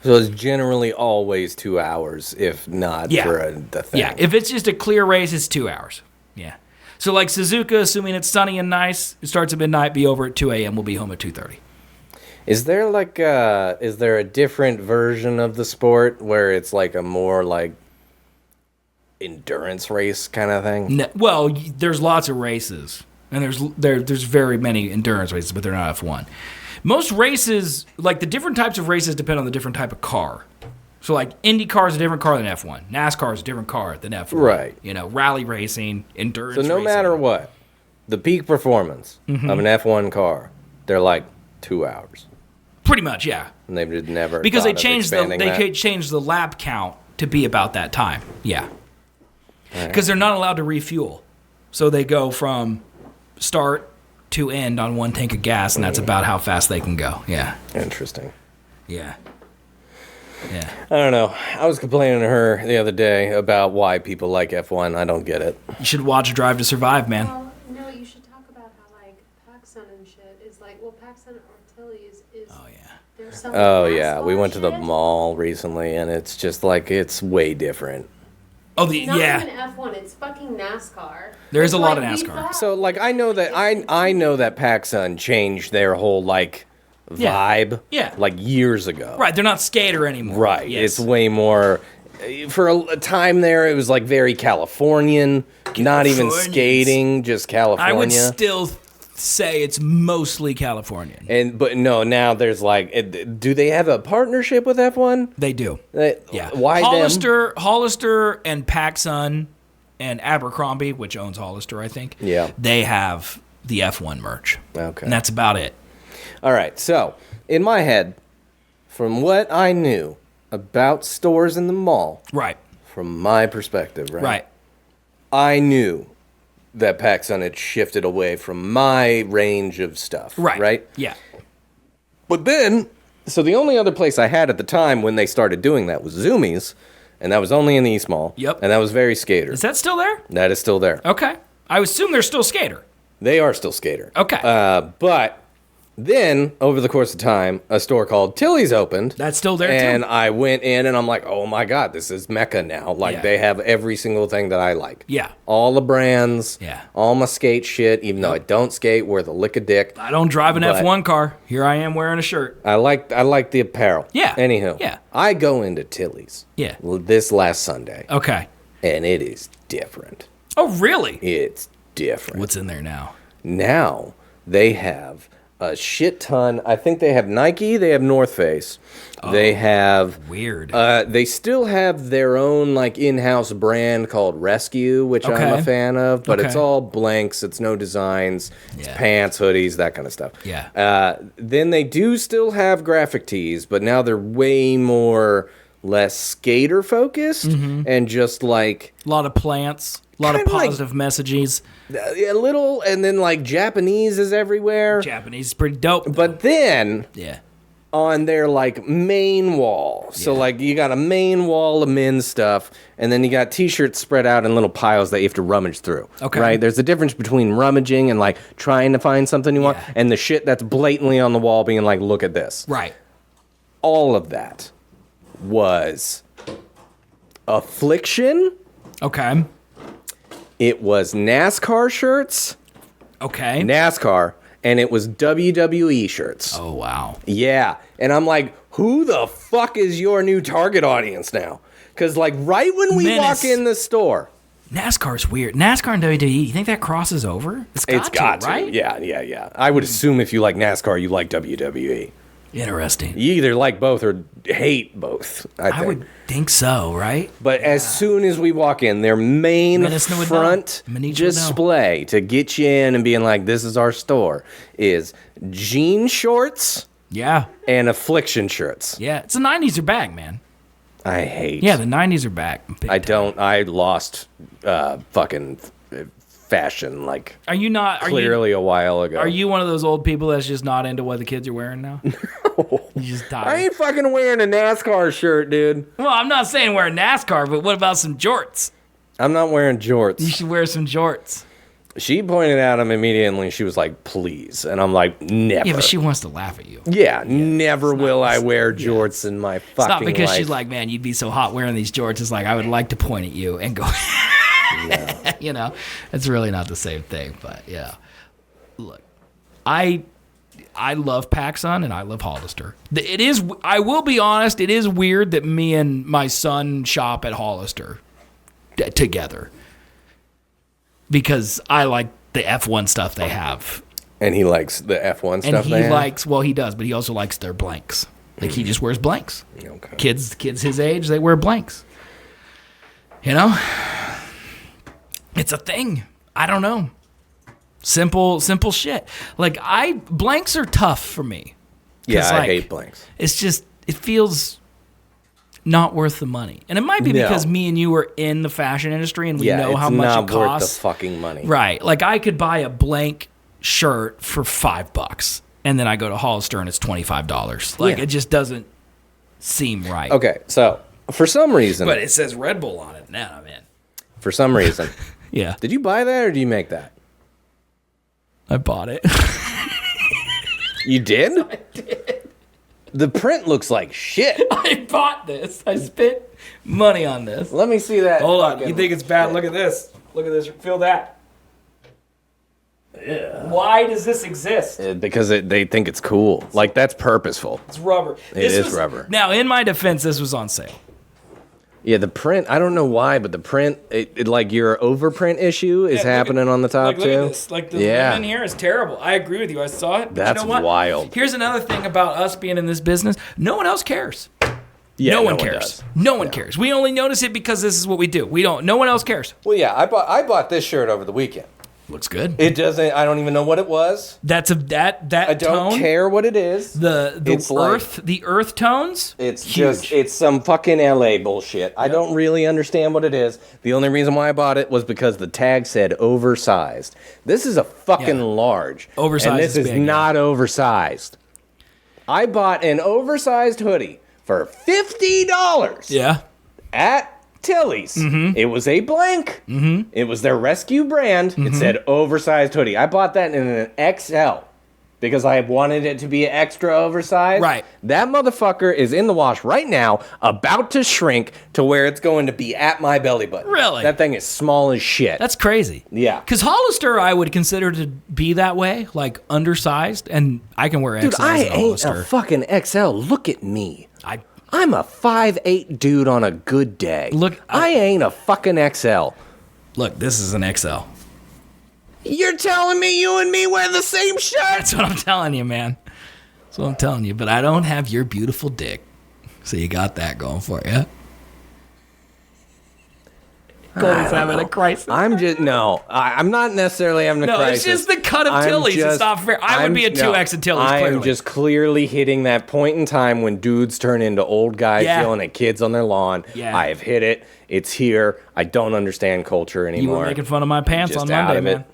So it's generally always 2 hours, if not for the thing. Yeah, if it's just a clear race, it's 2 hours. Yeah. So like Suzuka, assuming it's sunny and nice, it starts at midnight, be over at 2 a.m., we'll be home at 2:30. Is there like is there a different version of the sport where it's like a more like endurance race kind of thing? No, well, there's lots of races, and there's very many endurance races, but they're not F1. Most races, like the different types of races, depend on the different type of car. So like IndyCar is a different car than F1. NASCAR is a different car than F1. Right. You know, rally racing, endurance. So no racing. matter what, the peak performance of an F1 car, they're like 2 hours. Pretty much, yeah. And they've just never Because thought they of changed expanding that. changed the lap count to be about that time. Yeah. Because they're not allowed to refuel. So they go from start to end on one tank of gas, and that's about how fast they can go. Yeah. Interesting. Yeah. Yeah. I don't know. I was complaining to her the other day about why people like F1. I don't get it. You should watch Drive to Survive, man. Well, no, you should talk about how, like, PacSun and shit is like, well, PacSun or Tilly's is. Oh, yeah. They're selling Oh, yeah. We NASCAR went to the shit. mall recently, and it's just like, it's way different. Oh, Not yeah. even F1, it's fucking NASCAR. There is It's a lot like of we NASCAR. thought- So, like, I know that I know that PacSun changed their whole, like, vibe. Yeah. Like, years ago. Right, they're not skater anymore. Right. Yes. It's way more. For a time there, it was like very Californian, not even Californians. skating, just California. I would still say it's mostly Californian. But no, now there's like, do they have a partnership with F1? They do. Yeah. Why them? Hollister and PacSun and Abercrombie, which owns Hollister, I think. Yeah. They have the F1 merch. Okay. And that's about it. All right. So in my head, from what I knew about stores in the mall, Right. from my perspective, Right. I knew that PacSun had shifted away from my range of stuff. Right. Right. Yeah. But then, so the only other place I had at the time when they started doing that was Zoomies, and that was only in the East Mall. Yep. And that was very skater. Is that still there? That is still there. Okay. I assume they're still skater. They are still skater. Okay. But then, over the course of time, a store called Tilly's opened. That's still there, and too? I went in and I'm like, oh my God, this is Mecca now. Like, Yeah. they have every single thing that I like. Yeah. All the brands. Yeah. All my skate shit, even though I don't skate, wear the lick of dick. I don't drive an But- F1 car. Here I am wearing a shirt. I like the apparel. Yeah. Anywho. Yeah. I go into Tilly's. Yeah. This last Sunday. Okay. And it is different. Oh, really? It's different. What's in there now? Now they have a shit ton. I think they have Nike. They have North Face. They have Weird. They still have their own like in-house brand called Rescue, which I'm Okay. a fan of. But it's Okay. all blanks. It's no designs. It's Yeah. pants, hoodies, that kind of stuff. Yeah. Then they do still have graphic tees, but now they're way more less skater focused and just like A lot of plants. A lot of Kinda like- positive messages. a little, and then like Japanese is everywhere. Japanese is pretty dope. But then yeah. on their like main wall. So Yeah. like you got a main wall of men's stuff, and then you got t-shirts spread out in little piles that you have to rummage through. Okay. Right? There's a difference between rummaging and like trying to find something you want, Yeah. and the shit that's blatantly on the wall being like, look at this. Right. All of that was Affliction. Okay. It was NASCAR shirts, Okay. NASCAR, and it was WWE shirts. Oh, wow. Yeah. And I'm like, who the fuck is your new target audience now? Because, like, right when we Menace. walk in the store, NASCAR's weird. NASCAR and WWE, you think that crosses over? It's got to, right? Yeah. I would assume if you like NASCAR, you like WWE. Interesting. You either like both or hate both, I think. I would think so, right? But as soon as we walk in, their main Menace would know. front Menace would know. display to get you in and being like, this is our store, is jean shorts Yeah. and Affliction shirts. Yeah. It's the 90s are back, man. I hate. Yeah, the 90s are back. Big time. I lost fucking fashion like Are you not? clearly a while ago. Are you one of those old people that's just not into what the kids are wearing now? No. You just tired. I ain't fucking wearing a NASCAR shirt, dude. Well, I'm not saying wear NASCAR, but what about some jorts? I'm not wearing You jorts. should wear some jorts. She pointed at him immediately. She was like, please. And I'm like, never. Yeah, but she wants to laugh at you. Yeah, never will I wear jorts in my fucking It's not because life. she's like, man, you'd be so hot wearing these jorts. It's like, I would like to point at you and go, you know, it's really not the same thing. But yeah, look, I love PacSun and I love Hollister. It is, I will be honest, it is weird that me and my son shop at Hollister together because I like the F1 stuff they have. And he likes the F1 And stuff he they have? likes, well, he does, but he also likes their blanks. Like he just wears blanks. Okay. Kids his age, they wear blanks. You know? It's a thing. I don't know. Simple shit. Like blanks are tough for me. Yeah, I like, hate blanks. It's just, it feels not worth the money. And it might be because me and you are in the fashion industry and we know how much it costs. It's not worth the fucking money. Right. Like I could buy a blank shirt for $5 and then I go to Hollister and it's $25. Like it just doesn't seem right. Okay, so for some reason. But it says Red Bull on it. Now I'm in. For some reason. Yeah. Did you buy that or did you make that? I bought it. You did? I did. The print looks like shit. I bought this. I spent money on this. Let me see that. Hold on. You think it's bad? Look at this. Look at this. Feel that. Yeah. Why does this exist? Because they think it's cool. Like, that's purposeful. It's rubber. It is rubber. Now, in my defense, this was on sale. Yeah, the print, I don't know why, but the print, like your overprint issue is happening on the top, look too. At this. Like, the rim in here is terrible. I agree with you. I saw it. That's you know what? wild. Here's another thing about us being in this business. No one else cares. Yeah, no one cares. No one cares. We only notice it because this is what we do. No one else cares. Well, yeah, I bought this shirt over the weekend. Looks good. It doesn't, I don't even know what it was. That's that I don't tone, care what it is. The earth tones. It's huge. it's some fucking LA bullshit. Yep. I don't really understand what it is. The only reason why I bought it was because the tag said oversized. This is a fucking large. Oversized. And this is big, not oversized. I bought an oversized hoodie for $50. Yeah. At Tilly's. Mm-hmm. It was a blank. Mm-hmm. It was their rescue brand. Mm-hmm. It said oversized hoodie. I bought that in an XL because I wanted it to be extra oversized. Right. That motherfucker is in the wash right now, about to shrink to where it's going to be at my belly button. Really? That thing is small as shit. That's crazy. Yeah. Because Hollister, I would consider to be that way, like undersized, and I can wear XLs. Dude, I at ain't Hollister. a fucking XL. Look at me. I'm a 5'8" dude on a good day. Look, I ain't a fucking XL. Look, this is an XL. You're telling me you and me wear the same shirt? That's what I'm telling you, man. That's what I'm telling you. But I don't have your beautiful dick. So you got that going for you. Colby's having a crisis. I'm not necessarily having a crisis. No, it's just the cut of Tilly's. It's not fair. I would be a 2X at Tilly's, clearly. I'm just clearly hitting that point in time when dudes turn into old guys yelling at kids on their lawn. Yeah. I have hit it. It's here. I don't understand culture anymore. You were making fun of my pants on Monday, man.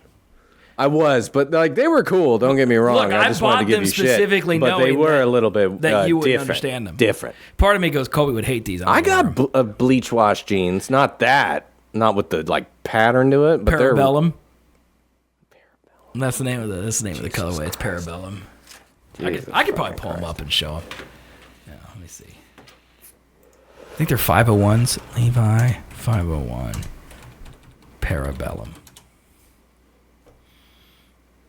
I was, but like they were cool. Don't get me wrong. Look, I just wanted to give you specifically shit. But they were a little bit that you wouldn't different. Understand them. Different. Part of me goes, Colby would hate these. I got bleach wash jeans. Not that. Not with the like pattern to it, but Parabellum. That's the name of the colorway. It's Parabellum. I could probably pull them up and show them. Yeah, let me see. I think they're 501s. Levi 501 Parabellum.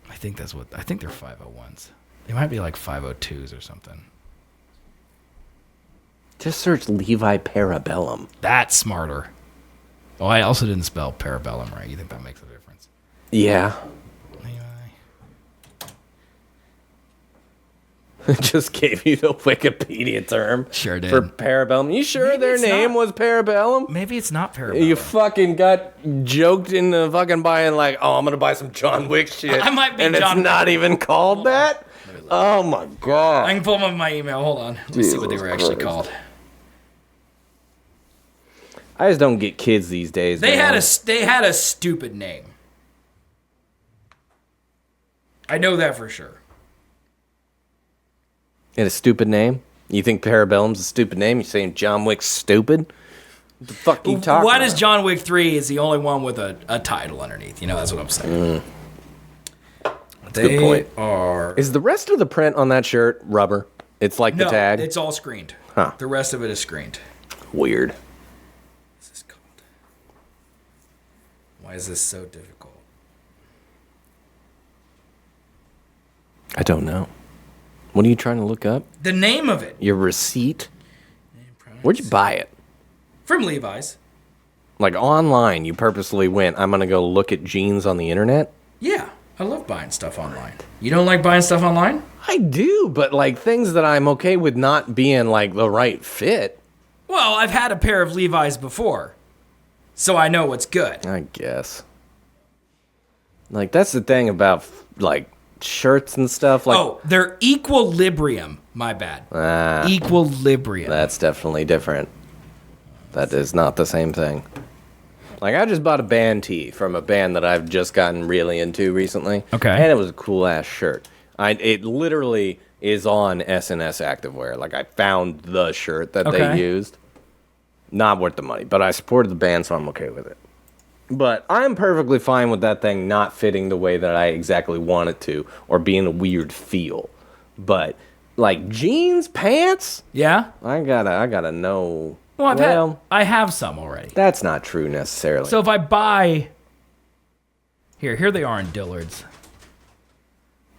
I think they're 501s. They might be like 502s or something. Just search Levi Parabellum. That's smarter. Oh, I also didn't spell Parabellum right. You think that makes a difference? Yeah. Just gave you the Wikipedia term. Sure did. For Parabellum. You sure their name was Parabellum? Maybe it's not Parabellum. You fucking got joked into fucking buying like, oh, I'm going to buy some John Wick shit. I might be and John it's not even called that? Oh, my God. I can pull them up in my email. Hold on. Let me see what they were actually called. I just don't get kids these days. They had a stupid name. I know that for sure. It a stupid name? You think Parabellum's a stupid name? You saying John Wick's stupid? What the fuck are you talking Why about? does John Wick 3 is the only one with a title underneath? You know, that's what I'm saying. That's a good point. Is the rest of the print on that shirt rubber? It's like the tag? It's all screened. Huh. The rest of it is screened. Weird. What's this called? Why is this so difficult? I don't know. What are you trying to look up? The name of it. Your receipt? Where'd you buy it? From Levi's. Like online, you purposely went, I'm going to go look at jeans on the internet? Yeah. I love buying stuff online. You don't like buying stuff online? I do, but like things that I'm okay with not being like the right fit. Well, I've had a pair of Levi's before, so I know what's good. I guess. Like, that's the thing about, like, shirts and stuff. Like, Oh, they're equilibrium. My bad. Equilibrium. That's definitely different. That is not the same thing. Like, I just bought a band tee from a band that I've just gotten really into recently. Okay. And it was a cool-ass shirt. It literally is on SNS Activewear. Like, I found the shirt that they used. Not worth the money, but I supported the band, so I'm okay with it. But I'm perfectly fine with that thing not fitting the way that I exactly want it to, or being a weird feel. But, like, jeans, pants? Yeah? I gotta know. Well, I have some already. That's not true necessarily. So if I buy... Here they are in Dillard's.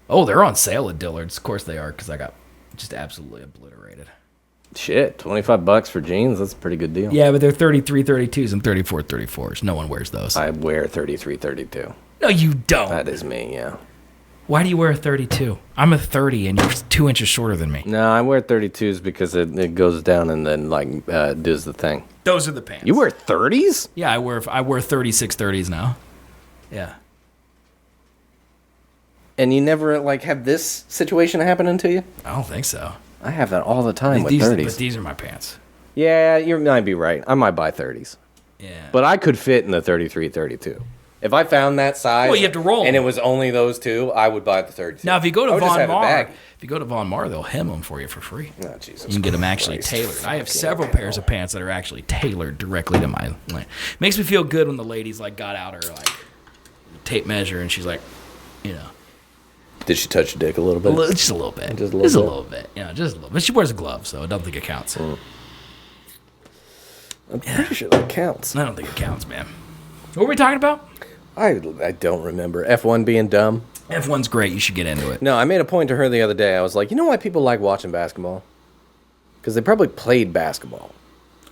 Oh, they're on sale at Dillard's. Of course they are, because I got just absolutely obliterated. Shit, $25 for jeans, that's a pretty good deal. Yeah, but they're 33 32s and 34 34s. No one wears those. I wear 33 32. No, you don't. That is me, yeah. Why do you wear a 32? I'm a 30 and you're 2 inches shorter than me. No, I wear 32s because it goes down and then, like, does the thing. Those are the pants. You wear 30s? Yeah, I wear 36 30s now. Yeah. And you never, like, have this situation happening to you? I don't think so. I have that all the time with But 30s. these are my pants. Yeah, you might be right. I might buy 30s. Yeah. But I could fit in the 33 32. If I found that size, Well, you have to roll and it them. was only those two, I would buy the 32. Now, if you go to I would just Von have it Mar, baggy. they'll hem them for you for free. Oh, Jesus You can get them actually Christ. tailored. I have several pairs of pants that are actually tailored directly to my. Makes me feel good when the ladies like got out her like tape measure and she's like, you know, Did she touch your dick a little bit? just a little bit, Just a little bit, you know, just a little. But she wears a glove, so I don't think it counts. I'm pretty sure that counts. I don't think it counts, man. What were we talking about? I don't remember. F1 being dumb. F1's great. You should get into it. No, I made a point to her the other day. I was like, you know why people like watching basketball? Because they probably played basketball.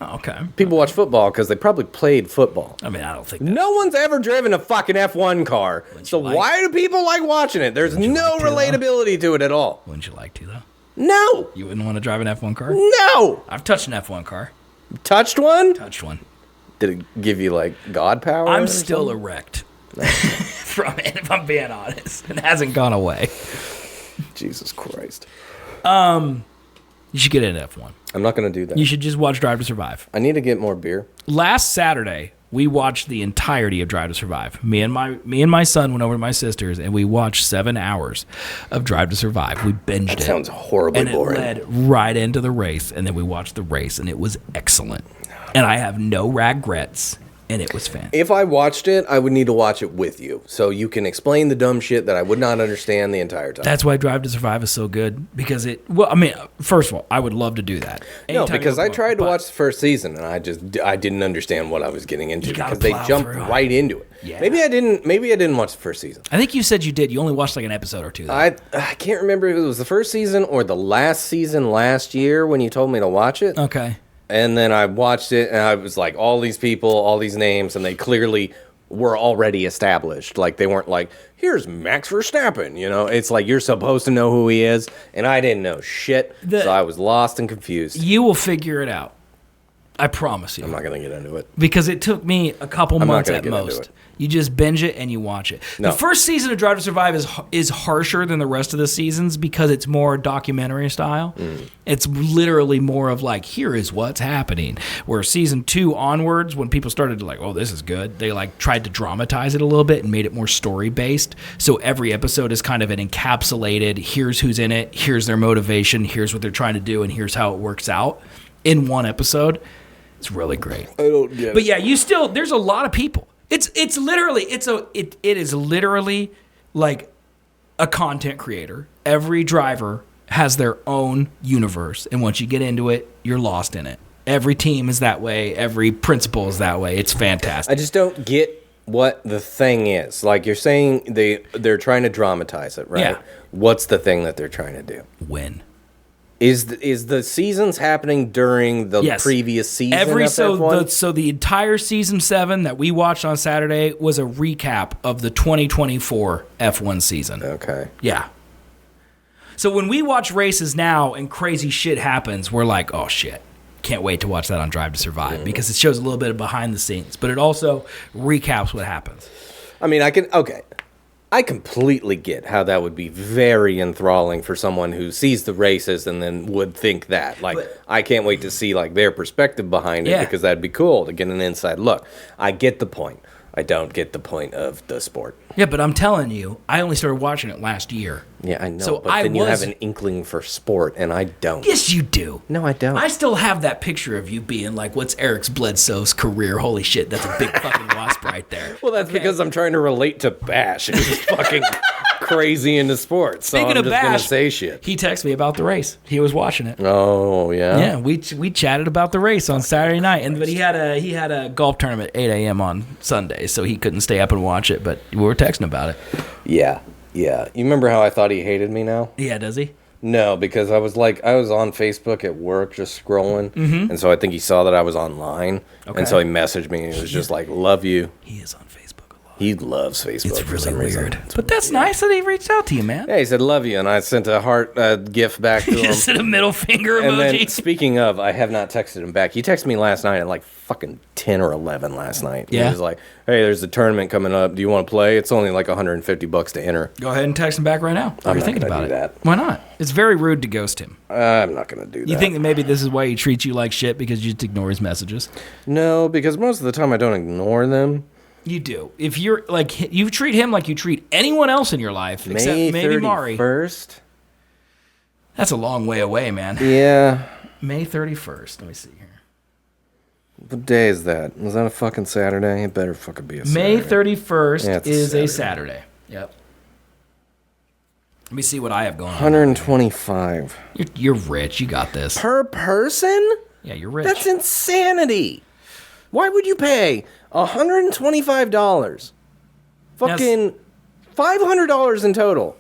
Oh, okay. People watch football because they probably played football. I mean, I don't think. No one's ever driven a fucking F1 car. So you like- why do people like watching it? There's you no like to, though? relatability to it at all. Wouldn't you like to though? No. You wouldn't want to drive an F1 car? No. I've touched an F1 car. Touched one? Touched one. Did it give you, like, God power? I'm or still something? erect from it, if I'm being honest. It hasn't gone away. Jesus Christ. You should get into F1. I'm not going to do that. You should just watch Drive to Survive. I need to get more beer. Last Saturday, we watched the entirety of Drive to Survive. Me and my son went over to my sister's, and we watched 7 hours of Drive to Survive. We binged it. Sounds horribly and boring. it led right into the race, and then we watched the race, and it was excellent. And I have no regrets, and it was fantastic. If I watched it, I would need to watch it with you, so you can explain the dumb shit that I would not understand the entire time. That's why Drive to Survive is so good, because first of all, I would love to do that. No, Anytime because you I go, tried to but watch the first season, and I didn't understand what I was getting into You gotta because they plow jumped through. right into it. Yeah. Maybe I didn't watch the first season. I think you said you did. You only watched like an episode or two. Though. I can't remember if it was the first season or the last season last year when you told me to watch it. Okay. And then I watched it, and I was like, all these people, all these names, and they clearly were already established. Like, they weren't like, here's Max Verstappen, you know? It's like, you're supposed to know who he is, and I didn't know shit, so I was lost and confused. You will figure it out. I promise you. I'm not going to get into it. Because it took me a couple not months gonna at get into most. it. You just binge it and you watch it. No. The first season of Drive to Survive is harsher than the rest of the seasons because it's more documentary style. It's literally more of like, here is what's happening. Where season 2 onwards, when people started to like, oh, this is good, they like tried to dramatize it a little bit and made it more story based. So every episode is kind of an encapsulated, here's who's in it, here's their motivation, here's what they're trying to do, and here's how it works out in one episode. It's really great. I don't get But yeah, there's a lot of people. It is literally like a content creator. Every driver has their own universe, and once you get into it, you're lost in it. Every team is that way. Every principal is that way. It's fantastic. I just don't get what the thing is. Like, you're saying they're trying to dramatize it, right? Yeah. What's the thing that they're trying to do? Win. Is the seasons happening during the Yes. previous season of F1? So the entire season 7 that we watched on Saturday was a recap of the 2024 F1 season. Okay. Yeah. So when we watch races now and crazy shit happens, we're like, oh shit. Can't wait to watch that on Drive to Survive because it shows a little bit of behind the scenes, but it also recaps what happens. I mean, okay. I completely get how that would be very enthralling for someone who sees the races and then would think that. Like, I can't wait to see like their perspective behind it because that'd be cool to get an inside look. I get the point. I don't get the point of the sport. Yeah, but I'm telling you, I only started watching it last year. Yeah, I know. So but then you have an inkling for sport, and I don't. Yes, you do. No, I don't. I still have that picture of you being like, "What's Eric Bledsoe's career? Holy shit, that's a big fucking wasp right there." Well, that's because I'm trying to relate to Bash. Who's fucking crazy into sports. So Speaking I'm of just Bash, gonna say shit. he texted me about the race. He was watching it. Oh yeah. Yeah, we chatted about the race on Saturday night, but he had a golf tournament at 8 a.m. on Sunday, so he couldn't stay up and watch it. But we were texting about it. Yeah. You remember how I thought he hated me now? Yeah, does he? No, because I was on Facebook at work just scrolling, and so I think he saw that I was online, and so he messaged me and he was just like, "Love you." He is on Facebook a lot. He loves Facebook. It's for really some reason. weird, but that's nice that he reached out to you, man. Yeah, he said, "Love you," and I sent a heart gif back to him. Just a middle finger And then, emoji. speaking of, I have not texted him back. He texted me last night at like fucking 10 or 11 last night. Yeah. He was like, "Hey, there's a tournament coming up. Do you want to play? It's only like $150 to enter." Go ahead and text him back right now. What are you not thinking gonna about do it? that. Why not? It's very rude to ghost him. I'm not going to do that. You think that maybe this is why he treats you like shit because you just ignore his messages? No, because most of the time I don't ignore them. You do. If you're like, you treat him like you treat anyone else in your life, except maybe Mari. 31st? That's a long way away, man. Yeah. May 31st. Let me see here. What day is that? Is that a fucking Saturday? It better fucking be a May Saturday. 31st Yeah, it's is a Saturday. Saturday. Yep. Let me see what I have going on. 125. You're rich. You got this. Per person? Yeah, you're rich. That's insanity. Why would you pay $125? Fucking $500 in total.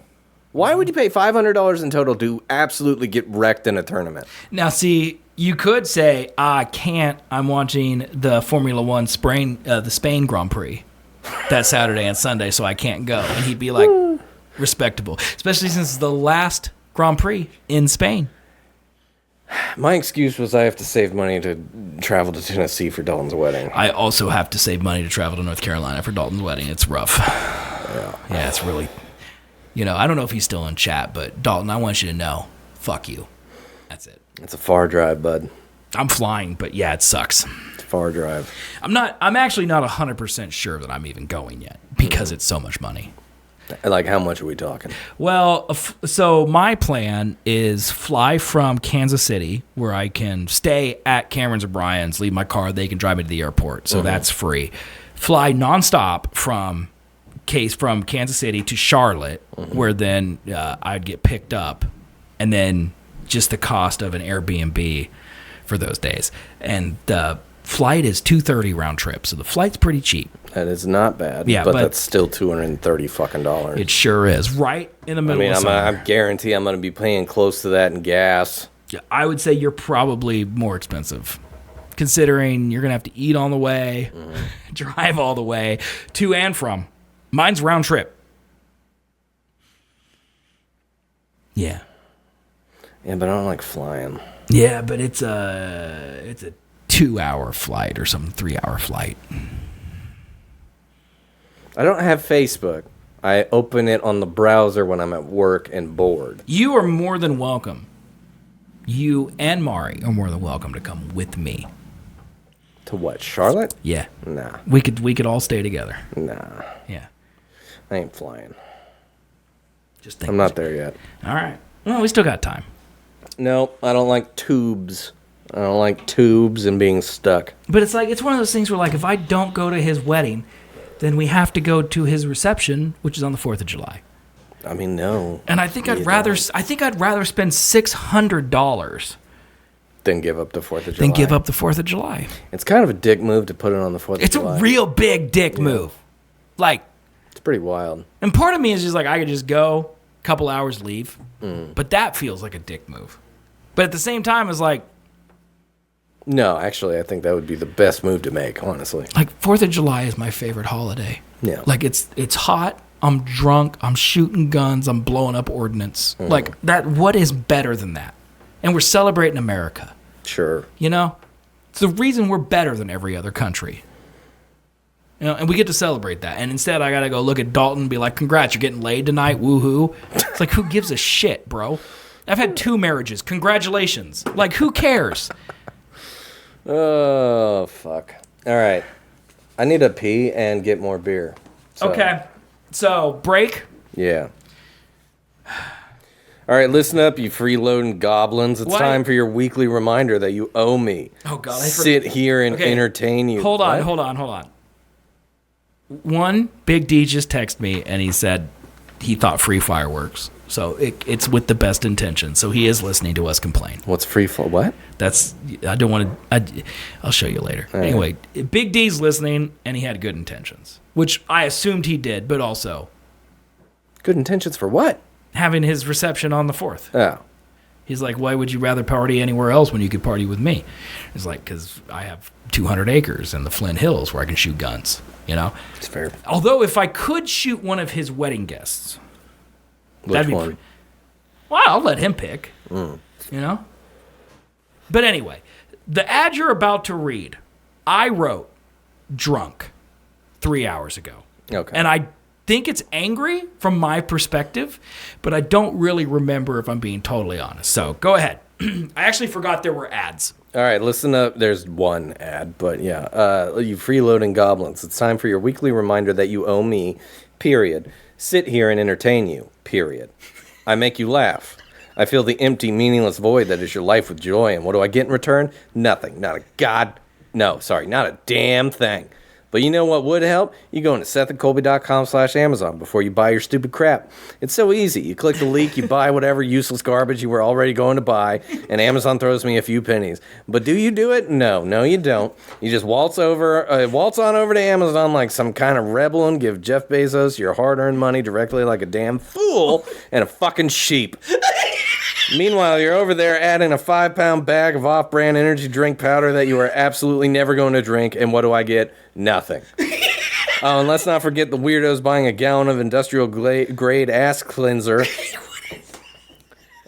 Why would you pay $500 in total to absolutely get wrecked in a tournament? Now, see, you could say, I can't. I'm watching the Formula One the Spain Grand Prix that Saturday and Sunday, so I can't go. And he'd be like, respectable. Especially since it's the last Grand Prix in Spain. My excuse was I have to save money to travel to Tennessee for Dalton's wedding. I also have to save money to travel to North Carolina for Dalton's wedding. It's rough. Yeah, it's really... I don't know if he's still in chat, but Dalton, I want you to know, fuck you. That's it. It's a far drive, bud. I'm flying, but yeah, it sucks. It's a far drive. I'm actually not 100% sure that I'm even going yet because it's so much money. Like, how much are we talking? Well, so my plan is fly from Kansas City, where I can stay at Cameron's or Brian's, leave my car, they can drive me to the airport, so that's free. Fly nonstop from Kansas City to Charlotte, where then I'd get picked up, and then just the cost of an Airbnb for those days. And the flight is $230 round trip, so the flight's pretty cheap. That is not bad. Yeah, but but that's still $230 fucking dollars. It sure is. Right in the middle of summer. I guarantee I'm going to be paying close to that in gas. Yeah, I would say you're probably more expensive, considering you're going to have to eat on the way, drive all the way, to and from. Mine's round trip. Yeah. Yeah, but I don't like flying. Yeah, but it's a 2-hour flight or some 3-hour flight. I don't have Facebook. I open it on the browser when I'm at work and bored. You are more than welcome. You and Mari are more than welcome to come with me. To what, Charlotte? Yeah. Nah. We could all stay together. Nah. Yeah. I ain't flying. Just think. I'm not there yet. All right. Well, we still got time. No, I don't like tubes. I don't like tubes and being stuck. But it's one of those things where, like, if I don't go to his wedding, then we have to go to his reception, which is on the 4th of July. I mean, no. And I think I'd rather spend $600 Then give up the 4th of July. than give up the 4th of July. It's kind of a dick move to put it on the 4th of July. It's a real big dick move. Like, It's pretty wild. and part of me is just like, I could just go, couple hours, leave. But that feels like a dick move. But at the same time, it's like, No, actually, I think that would be the best move to make, honestly. 4th of July is my favorite holiday. Yeah. Like, it's hot, I'm drunk, I'm shooting guns, I'm blowing up ordnance. Like, what is better than that? And we're celebrating America. Sure. It's the reason we're better than every other country. You know, and we get to celebrate that. And instead, I got to go look at Dalton and be like, congrats, you're getting laid tonight. Woohoo. It's like, who gives a shit, bro? I've had 2 marriages. Congratulations. Like, who cares? Oh, fuck. All right. I need to pee and get more beer. So, Okay. So, break. Yeah. All right, listen up, you freeloading goblins. It's What? time for your weekly reminder that you owe me. Oh, God. Sit here and Okay. entertain you. Hold on, What? hold on. One, Big D just texted me, and he said he thought free fireworks. So it's with the best intention. So he is listening to us complain. What's free for? What? That's, I don't want to, I'll show you later. All right. Anyway, Big D's listening, and he had good intentions, which I assumed he did, but also Good intentions for what? having his reception on the 4th. Oh. He's like, why would you rather party anywhere else when you could party with me? It's like, because I have 200 acres in the Flint Hills where I can shoot guns, you know? It's fair. Although if I could shoot one of his wedding guests, Which that'd be one? well, I'll let him pick, you know? But anyway, the ad you're about to read, I wrote drunk 3 hours ago. Okay. And I think it's angry from my perspective, but I don't really remember if I'm being totally honest. So go ahead. I actually forgot there were ads. All right, listen up. There's one ad, but yeah. You freeloading goblins. It's time for your weekly reminder that you owe me, period. Sit here and entertain you, period. I make you laugh. I fill the empty, meaningless void that is your life with joy, and what do I get in return? Nothing. Not a damn thing. But you know what would help? You go into SethandColby.com/Amazon before you buy your stupid crap. It's so easy. You click the link, you buy whatever useless garbage you were already going to buy, and Amazon throws me a few pennies. But do you do it? No, you don't. You just waltz on over to Amazon like some kind of rebel and give Jeff Bezos your hard-earned money directly like a damn fool and a fucking sheep. Meanwhile, you're over there adding a 5-pound bag of off-brand energy drink powder that you are absolutely never going to drink, and what do I get? Nothing. Oh, and let's not forget the weirdos buying a gallon of industrial grade ass cleanser,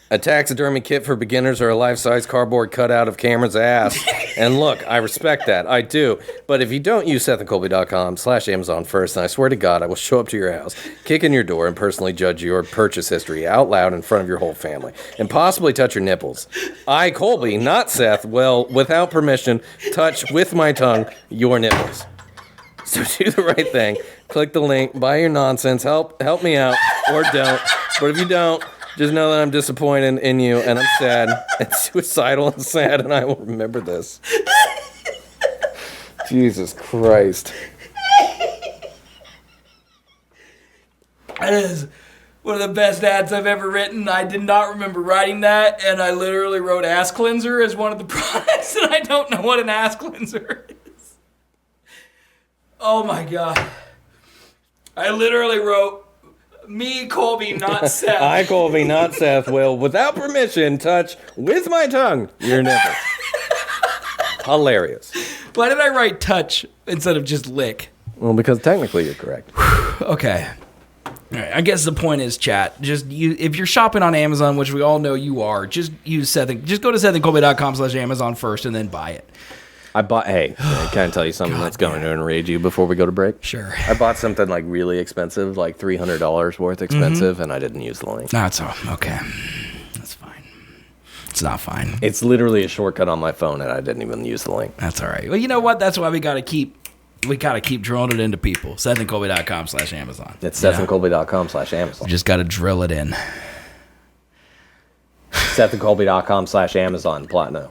a taxidermy kit for beginners, or a life-size cardboard cutout of Cameron's ass. And look, I respect that. I do. But if you don't use SethandColby.com/Amazon first, then I swear to God, I will show up to your house, kick in your door, and personally judge your purchase history out loud in front of your whole family, and possibly touch your nipples. I, Colby, not Seth, will, without permission, touch with my tongue your nipples. So do the right thing. Click the link, buy your nonsense, help me out, or don't. But if you don't, just know that I'm disappointed in you, and I'm sad, and suicidal and sad, and I will remember this. Jesus Christ. That is one of the best ads I've ever written. I did not remember writing that, and I literally wrote ass cleanser as one of the products, and I don't know what an ass cleanser is. Oh my God. I literally wrote, me, Colby, not Seth. I, Colby, not Seth, will, without permission, touch with my tongue your nipples. Hilarious. Why did I write touch instead of just lick? Well, because technically you're correct. Okay. All right. I guess the point is, chat. If you're shopping on Amazon, which we all know you are, just use Seth. Just go to SethandColby.com/Amazon first, and then buy it. Hey, can I tell you something that's going to enrage you before we go to break? Sure. I bought something like really expensive, like $300 worth expensive, and I didn't use the link. That's all. Okay. That's fine. It's not fine. It's literally a shortcut on my phone, and I didn't even use the link. That's all right. Well, you know what? That's why we gotta keep drilling it into people. SethandColby.com/Amazon. It's SethandColby.com/Amazon. Just gotta drill it in. SethandColby.com/Amazon. Platinum.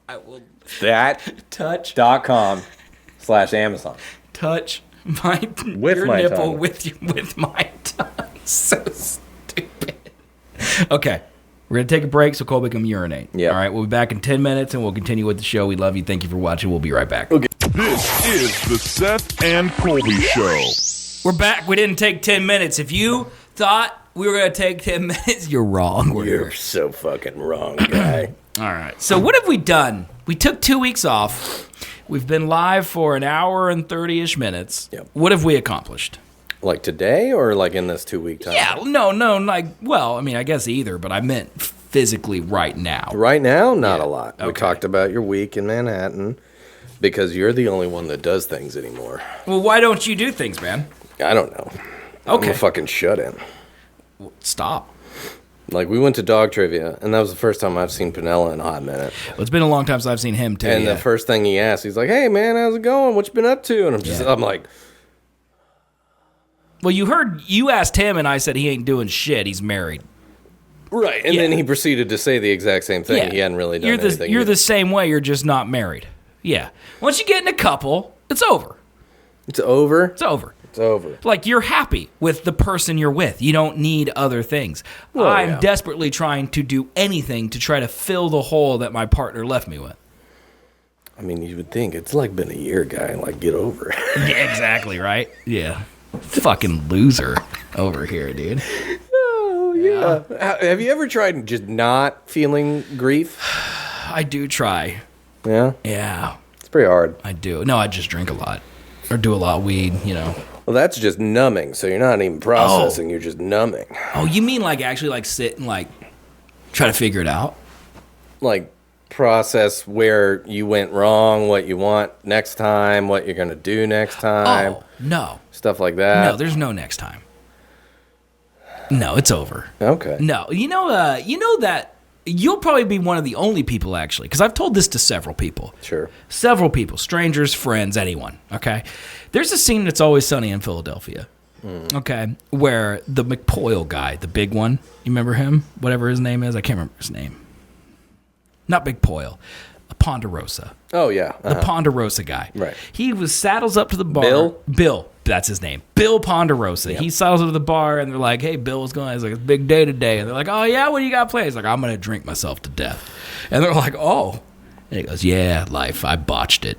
I will That.com/Amazon. touch With your my nipple tongue. with my tongue. So stupid. Okay. We're going to take a break so Colby can urinate. Yeah. All right. We'll be back in 10 minutes and we'll continue with the show. We love you. Thank you for watching. We'll be right back. Okay. This is the Seth and Colby Show. We're back. We didn't take 10 minutes. If you thought we were going to take 10 minutes, you're wrong. You're so fucking wrong, guy. All right. So what have we done? We took 2 weeks off. We've been live for an hour and 30-ish minutes. Yep. What have we accomplished? Like today or like in this 2 week time? Yeah, no, well, I mean, I guess either, but I meant physically right now. Right now, not a lot. We Okay. talked about your week in Manhattan. Because you're the only one that does things anymore. Well, why don't you do things, man? I don't know. Okay. I'm a fucking shut-in. Stop. Like, we went to dog trivia, and that was the first time I've seen Pinella in a hot minute. Well, it's been a long time since I've seen him, too. And the first thing he asked, he's like, hey, man, how's it going? What you been up to? And I'm like... Well, you asked him, and I said he ain't doing shit. He's married. Right, and then he proceeded to say the exact same thing. Yeah. He hadn't really done anything. You're the same way, you're just not married. Yeah. Once you get in a couple, it's over. It's over? It's over. It's over. Like, you're happy with the person you're with. You don't need other things. Well, I'm desperately trying to do anything to try to fill the hole that my partner left me with. I mean, you would think it's like been a year, guy. Like, get over it. Yeah, exactly, right? Yeah. Fucking loser over here, dude. Oh, yeah. Have you ever tried just not feeling grief? I do try. Yeah? Yeah, It's pretty hard. I do. No, I just drink a lot. Or do a lot of weed, you know. Well, that's just numbing, so you're not even processing, you're just numbing. Oh, you mean like actually like sit and like try to figure it out? Like, process where you went wrong, what you want next time, what you're going to do next time. Oh, no. Stuff like that. No, there's no next time. No, it's over. Okay. No, you know that you'll probably be one of the only people, actually, because I've told this to several people. Sure. Several people, strangers, friends, anyone, okay? There's a scene that's Always Sunny in Philadelphia, okay, where the McPoyle guy, the big one, you remember him? Whatever his name is, I can't remember his name. Not Big Poyle, Ponderosa. Oh, yeah. The Ponderosa guy. Right. He was saddles up to the bar. Bill? That's his name. Bill Ponderosa. Yep. He saddles up to the bar, and they're like, hey, Bill, what's going on? He's like, it's a big day today. And they're like, oh, yeah, what do you got planned? He's like, I'm going to drink myself to death. And they're like, oh. And he goes, yeah, life, I botched it.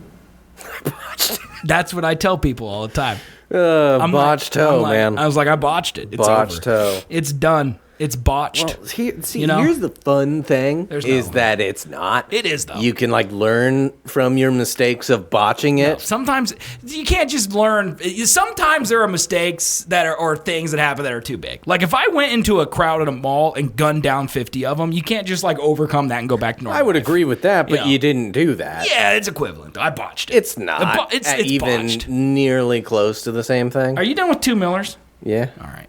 That's what I tell people all the time. Botched toe, man. I was like, I botched it. It's Botched over. toe. It's done. It's botched. Well, here's the fun thing There's that it's not. It is, though. You can, like, learn from your mistakes of botching it. Sometimes you can't just learn. Sometimes there are mistakes that are, or things that happen that are too big. Like if I went into a crowd at a mall and gunned down 50 of them, you can't just like overcome that and go back to normal. I would agree with that, but Yeah. you didn't do that. Yeah, it's equivalent. I botched it. It's not It's even botched. nearly close to the same thing. Are you done with 2 Millers? Yeah. All right.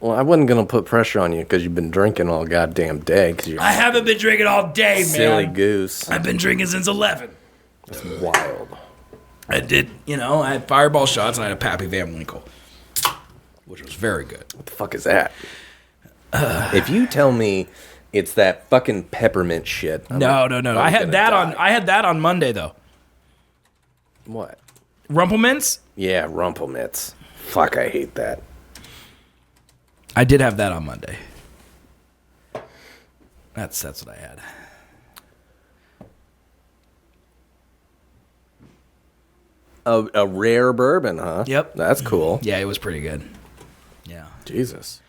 Well, I wasn't going to put pressure on you because you've been drinking all goddamn day. Cause you're I haven't been drinking all day, man. silly goose. I've been drinking since 11. That's wild. I did, I had Fireball shots and I had a Pappy Van Winkle, which was very good. What the fuck is that? If you tell me it's that fucking peppermint shit. No. I had that on Monday though. What? Rumplemints? Yeah, Rumplemints. Fuck, I hate that. I did have that on Monday. That's what I had. A rare bourbon, huh? Yep. That's cool. Yeah, it was pretty good. Yeah. Jesus.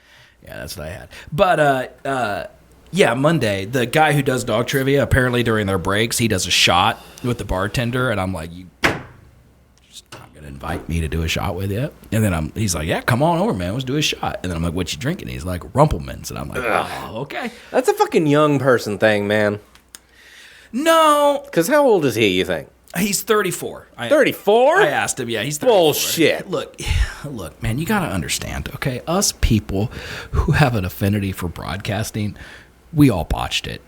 Yeah, that's what I had. But yeah, Monday, the guy who does dog trivia, apparently during their breaks, he does a shot with the bartender, and I'm like, you just not gonna invite me to do a shot with you? And then he's like, yeah, come on over, man, let's do a shot. And then I'm like, what you drinking? He's like, Rumplemints, and I'm like, oh, okay. That's a fucking young person thing, man. No, Because how old is he, you think? he's 34. 34? I asked him, yeah, he's 34. Bullshit. Look, man, you gotta understand, okay? Us people who have an affinity for broadcasting, we all botched it.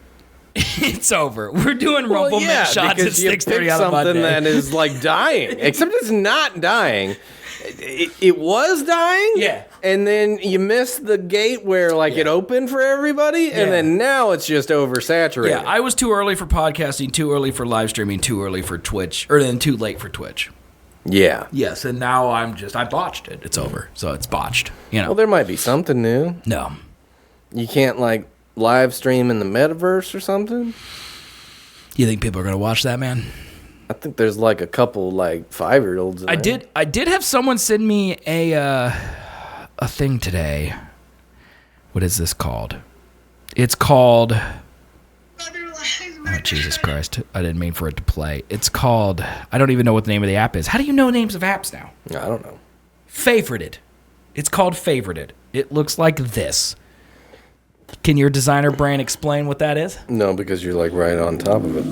It's over. We're doing Rumplemint shots at 6:30 on a Monday. Something that is like dying, except it's not dying. It was dying, Yeah. and then you missed the gate where it opened for everybody, and then now it's just oversaturated. Yeah, I was too early for podcasting, too early for live streaming, too early for Twitch, or then too late for Twitch. Yeah. Yes, and now I botched it. It's over. So it's botched. Well, there might be something new. No. You can't live stream in the metaverse or something. You think people are gonna watch that, man? I think there's a couple 5-year-olds. I did have someone send me a thing today. What is this called? It's called. Oh, Jesus Christ! I didn't mean for it to play. It's called. I don't even know what the name of the app is. How do you know names of apps now? I don't know. Favorited. It's called Favorited. It looks like this. Can your designer brain explain what that is? No, because you're like right on top of it.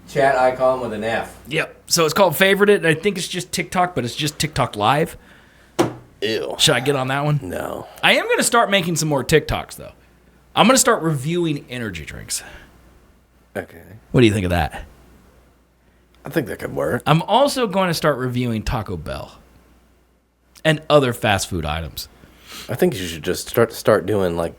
Chat icon with an F. Yep. So it's called Favorite It, and I think it's just TikTok, but it's just TikTok Live. Ew. Should I get on that one? No. I am going to start making some more TikToks, though. I'm going to start reviewing energy drinks. Okay. What do you think of that? I think that could work. I'm also going to start reviewing Taco Bell and other fast food items. I think you should just start doing like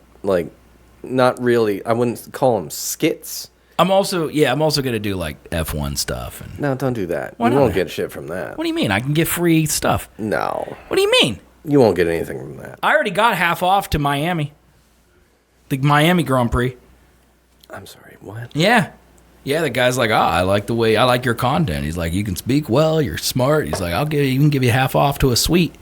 not really. I wouldn't call them skits. I'm also going to do like F1 stuff. And No, don't do that. Why You not? won't get shit from that. what do you mean? I can get free stuff. No, What do you mean? you won't get anything from that. I already got half off to Miami. The Miami Grand Prix. I'm sorry. What? Yeah. Yeah, the guy's like, I like your content. He's like, you can speak well, you're smart. He's like, you can give you half off to a suite.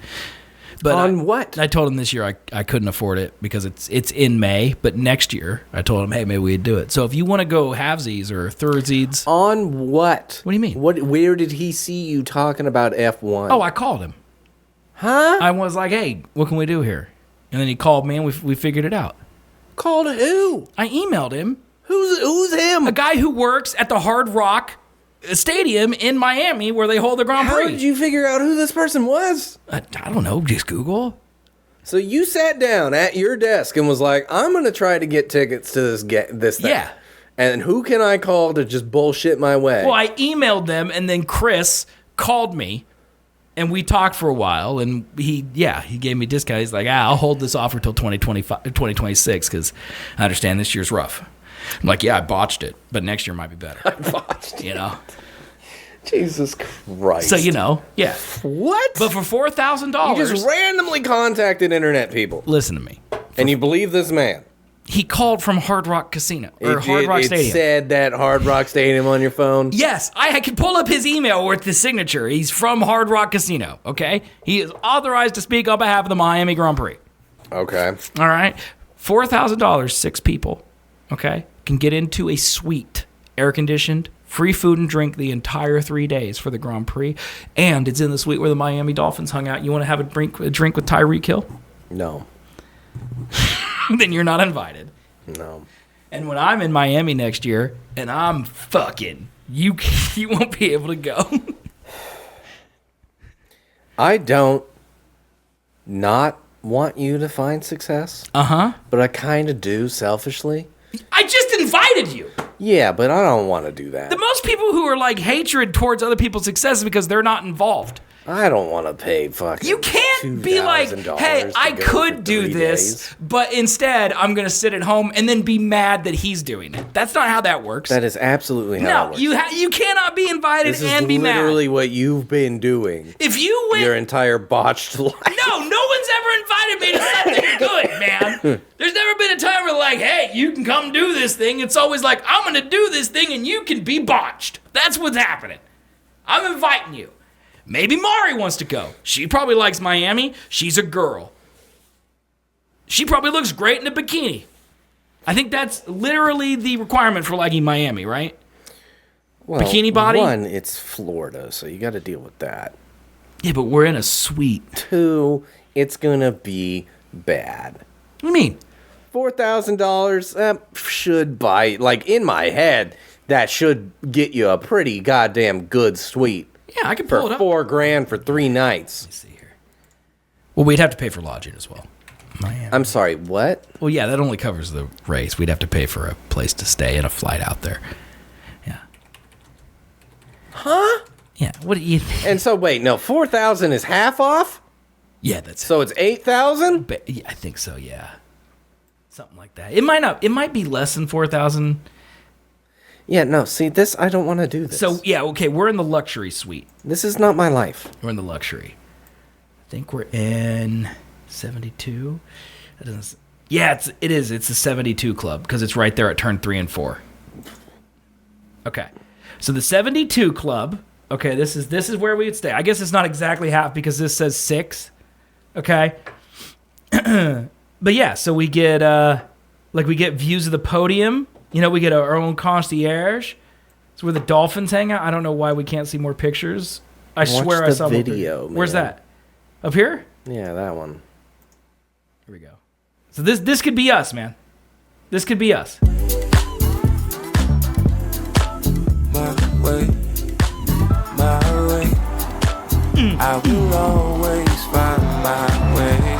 But On what? I told him this year I couldn't afford it because it's in May. But next year, I told him, hey, maybe we'd do it. So if you want to go halvesies or thirdsies. On what? What do you mean? Where did he see you talking about F1? Oh, I called him. Huh? I was like, hey, what can we do here? And then he called me and we figured it out. Called who? I emailed him. Who's him? A guy who works at the Hard Rock Stadium in Miami where they hold the Grand Prix. How did you figure out who this person was? I don't know. Just Google. So you sat down at your desk and was like, I'm going to try to get tickets to this thing. Yeah. And who can I call to just bullshit my way? Well, I emailed them, and then Chris called me, and we talked for a while, and he gave me a discount. He's like, I'll hold this offer till 2026 because I understand this year's rough. I'm like, yeah, I botched it, but next year might be better. I botched. You know? Jesus Christ. So, yeah. What? But for $4,000. You just randomly contacted internet people. Listen to me. And you believe this man. He called from Hard Rock Casino, or Hard Rock It Stadium. said that Hard Rock Stadium on your phone? Yes, I can pull up his email with the signature. He's from Hard Rock Casino, okay? He is authorized to speak on behalf of the Miami Grand Prix. Okay. All right? $4,000, 6 people, okay, can get into a suite, air-conditioned, free food and drink the entire 3 days for the Grand Prix, and it's in the suite where the Miami Dolphins hung out. You want to have a drink with Tyreek Hill? No. Then you're not invited. No. And when I'm in Miami next year, and I'm fucking, you won't be able to go. I don't not want you to find success. Uh-huh. But I kind of do selfishly. I just invited you. Yeah, but I don't want to do that. The most people who are like hatred towards other people's success is because they're not involved. I don't want to pay fucking You can't be like, $2,000 hey, to I go could for do 3 this, days. but instead I'm going to sit at home and then be mad that he's doing it. That's not how that works. That is absolutely how it No, works. you cannot be invited This is and be mad. literally what you've been doing If you went... your entire botched life. No one's ever invited me to something good, man. There's never been a time where like, hey, you can come do this thing. It's always like, I'm going to do this thing and you can be botched. That's what's happening. I'm inviting you. Maybe Mari wants to go. She probably likes Miami. She's a girl. She probably looks great in a bikini. I think that's literally the requirement for liking Miami, right? Well, Bikini body? One, it's Florida, so you got to deal with that. Yeah, but we're in a suite. 2, it's going to be bad. What do you mean? $4,000 should buy, like in my head, that should get you a pretty goddamn good suite. Yeah, I can pull it For up. $4,000 for 3 nights. Let's see here. Well, we'd have to pay for lodging as well. Miami. I'm sorry, what? Well, yeah, that only covers the race. We'd have to pay for a place to stay and a flight out there. Yeah. Huh? Yeah. What do you think? And so wait, no, 4,000 is half off? Yeah, that's So it's 8,000? yeah, I think so, yeah. Something like that. It might not. It might be less than 4,000. Yeah, no, see, this, I don't want to do this. So, yeah, okay, we're in the luxury suite. This is not my life. We're in the luxury. I think we're in 72. That doesn't. Yeah, it is. It's the 72 club because it's right there at turn 3 and 4. Okay. So the 72 club, okay, this is where we would stay. I guess it's not exactly half because this says 6. Okay. But yeah, so we get we get views of the podium. You know, we get our own concierge. It's where the Dolphins hang out. I don't know why we can't see more pictures. I Watch swear I the saw video, more. Where's man. that? Up here? Yeah, that one. So this could be us, man. This could be us. My way. I will always find my way.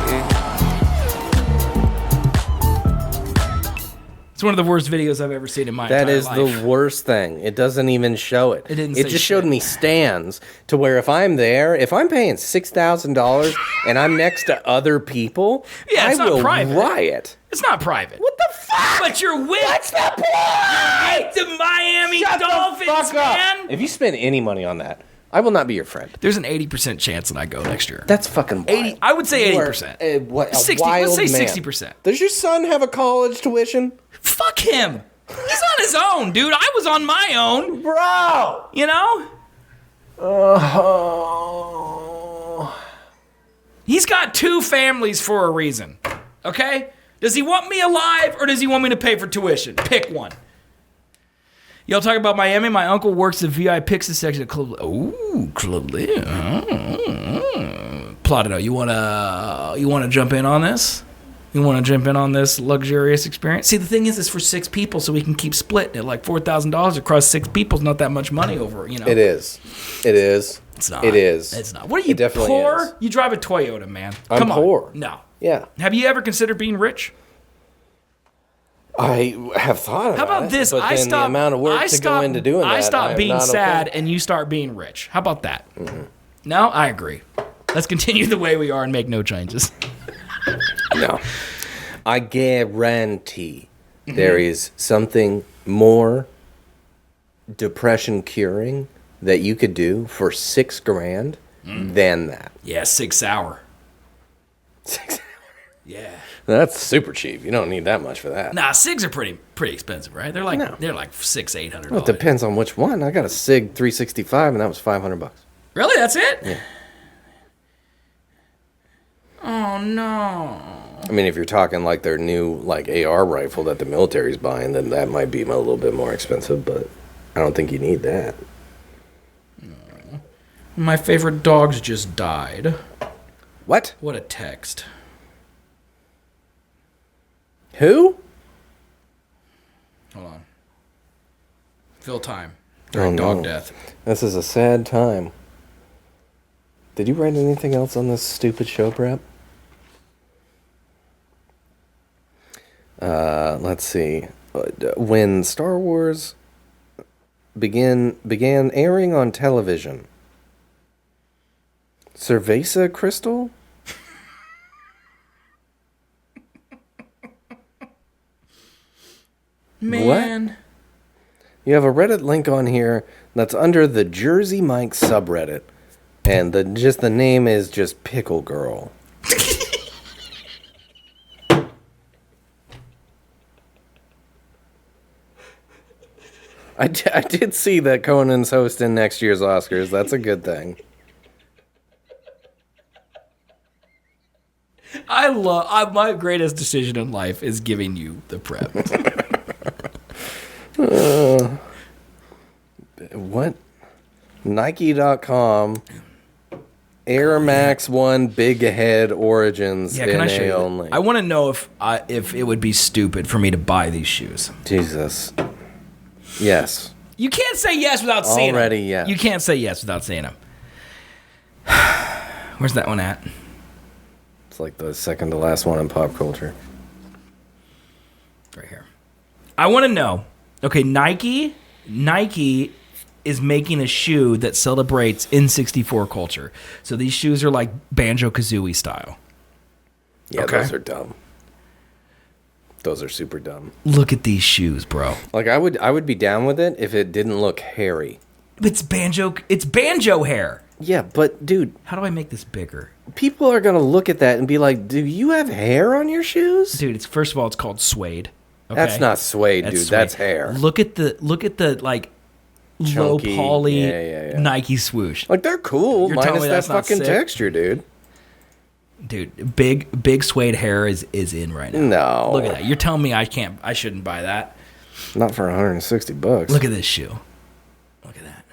It's one of the worst videos I've ever seen in my entire life. That is the worst thing. It doesn't even show it. It didn't It say just showed shit. me stands to where if I'm there, if I'm paying $6,000 and I'm next to other people, Yeah, it's I not will private. riot. It's not private. What the fuck? But you're with, What's the point? the Miami Shut the Dolphins, fuck up. man. If you spend any money on that, I will not be your friend. There's an 80% chance that I go next year. That's fucking wild. 80. I would say You are 80%. a 60. wild Let's say man. 60%. Does your son have a college tuition? Fuck him. He's on his own, dude. I was on my own. Bro! You know? He's got 2 families for a reason. Okay? Does he want me alive or does he want me to pay for tuition? Pick one. Y'all talk about Miami. My uncle works the VI Pixie section at Club. Ooh, Club. Plot it out. You wanna jump in on this? You want to jump in on this luxurious experience? See, the thing is, it's for 6 people, so we can keep splitting it. Like $4,000 across 6 people is not that much money over, you know. It is. It is. It's not. It is. It's not. What are you, It definitely poor? is. You drive a Toyota, man. I'm Come on. poor. No. Yeah. Have you ever considered being rich? I have thought about it. How about this? But then the amount of work to go into doing that, I stop am being not sad, okay. and you start being rich. How about that? Mm-hmm. No, I agree. Let's continue the way we are and make no changes. No. I guarantee there is something more depression curing that you could do for $6,000 than that. Yeah, 6 hour. 6 hours. Yeah. That's super cheap. You don't need that much for that. Nah, SIGs are pretty expensive, right? They're like $600-$800. Well, it depends on which one. I got a SIG 365 and that was $500. Really? That's it? Yeah. Oh no. I mean, if you're talking like their new like AR rifle that the military's buying, then that might be a little bit more expensive, but I don't think you need that. My favorite dogs just died. What? What a text. Who? Hold on. Fill time. Oh, During dog no. death. This is a sad time. Did you write anything else on this stupid show prep? Let's see. When Star Wars began airing on television, Cerveza Crystal? Man. You have a Reddit link on here that's under the Jersey Mike subreddit, and the name is just Pickle Girl. I did see that Conan's hosting next year's Oscars. That's a good thing. My greatest decision in life is giving you the prep. What? Nike.com. Air Max 1 Big Head Origins Yeah, can I show NA you? only. I want to know if it would be stupid for me to buy these shoes. Jesus. Yes. You can't say yes without seeing them. Already, yes. You can't say yes without seeing them. Where's that one at? It's like the second to last one in pop culture. Right here. I want to know. Okay, Nike is making a shoe that celebrates N64 culture. So these shoes are like Banjo-Kazooie style. Yeah, Okay. those are dumb. Those are super dumb. Look at these shoes, bro. Like I would be down with it if it didn't look hairy. It's banjo hair. Yeah, but dude, How do I make this bigger? people are gonna look at that and be like, "Do you have hair on your shoes?" Dude, first of all, it's called suede. Okay? That's not suede, dude. suede. That's hair. Look at the like Chunky. low poly Yeah. Nike swoosh. Like they're cool, You're telling minus me that that's not fucking sick? texture, dude. Dude, big suede hair is in right now. No. Look at that. You're telling me I shouldn't buy that? Not for $160. Look at this shoe. Look at that.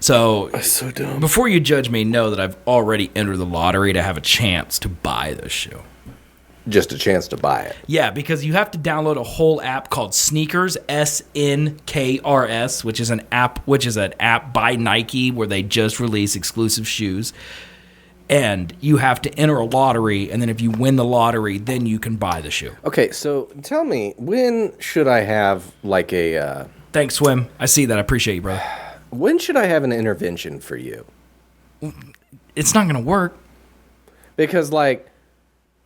So, That's so dumb. before you judge me, know that I've already entered the lottery to have a chance to buy this shoe. just a chance to buy it. Yeah, because you have to download a whole app called Sneakers, SNKRS, which is an app by Nike where they just release exclusive shoes. And you have to enter a lottery, and then if you win the lottery, then you can buy the shoe. Okay, so tell me, when should I have like a... Thanks, Swim. I see that. I appreciate you, brother. When should I have an intervention for you? It's not going to work. Because, like...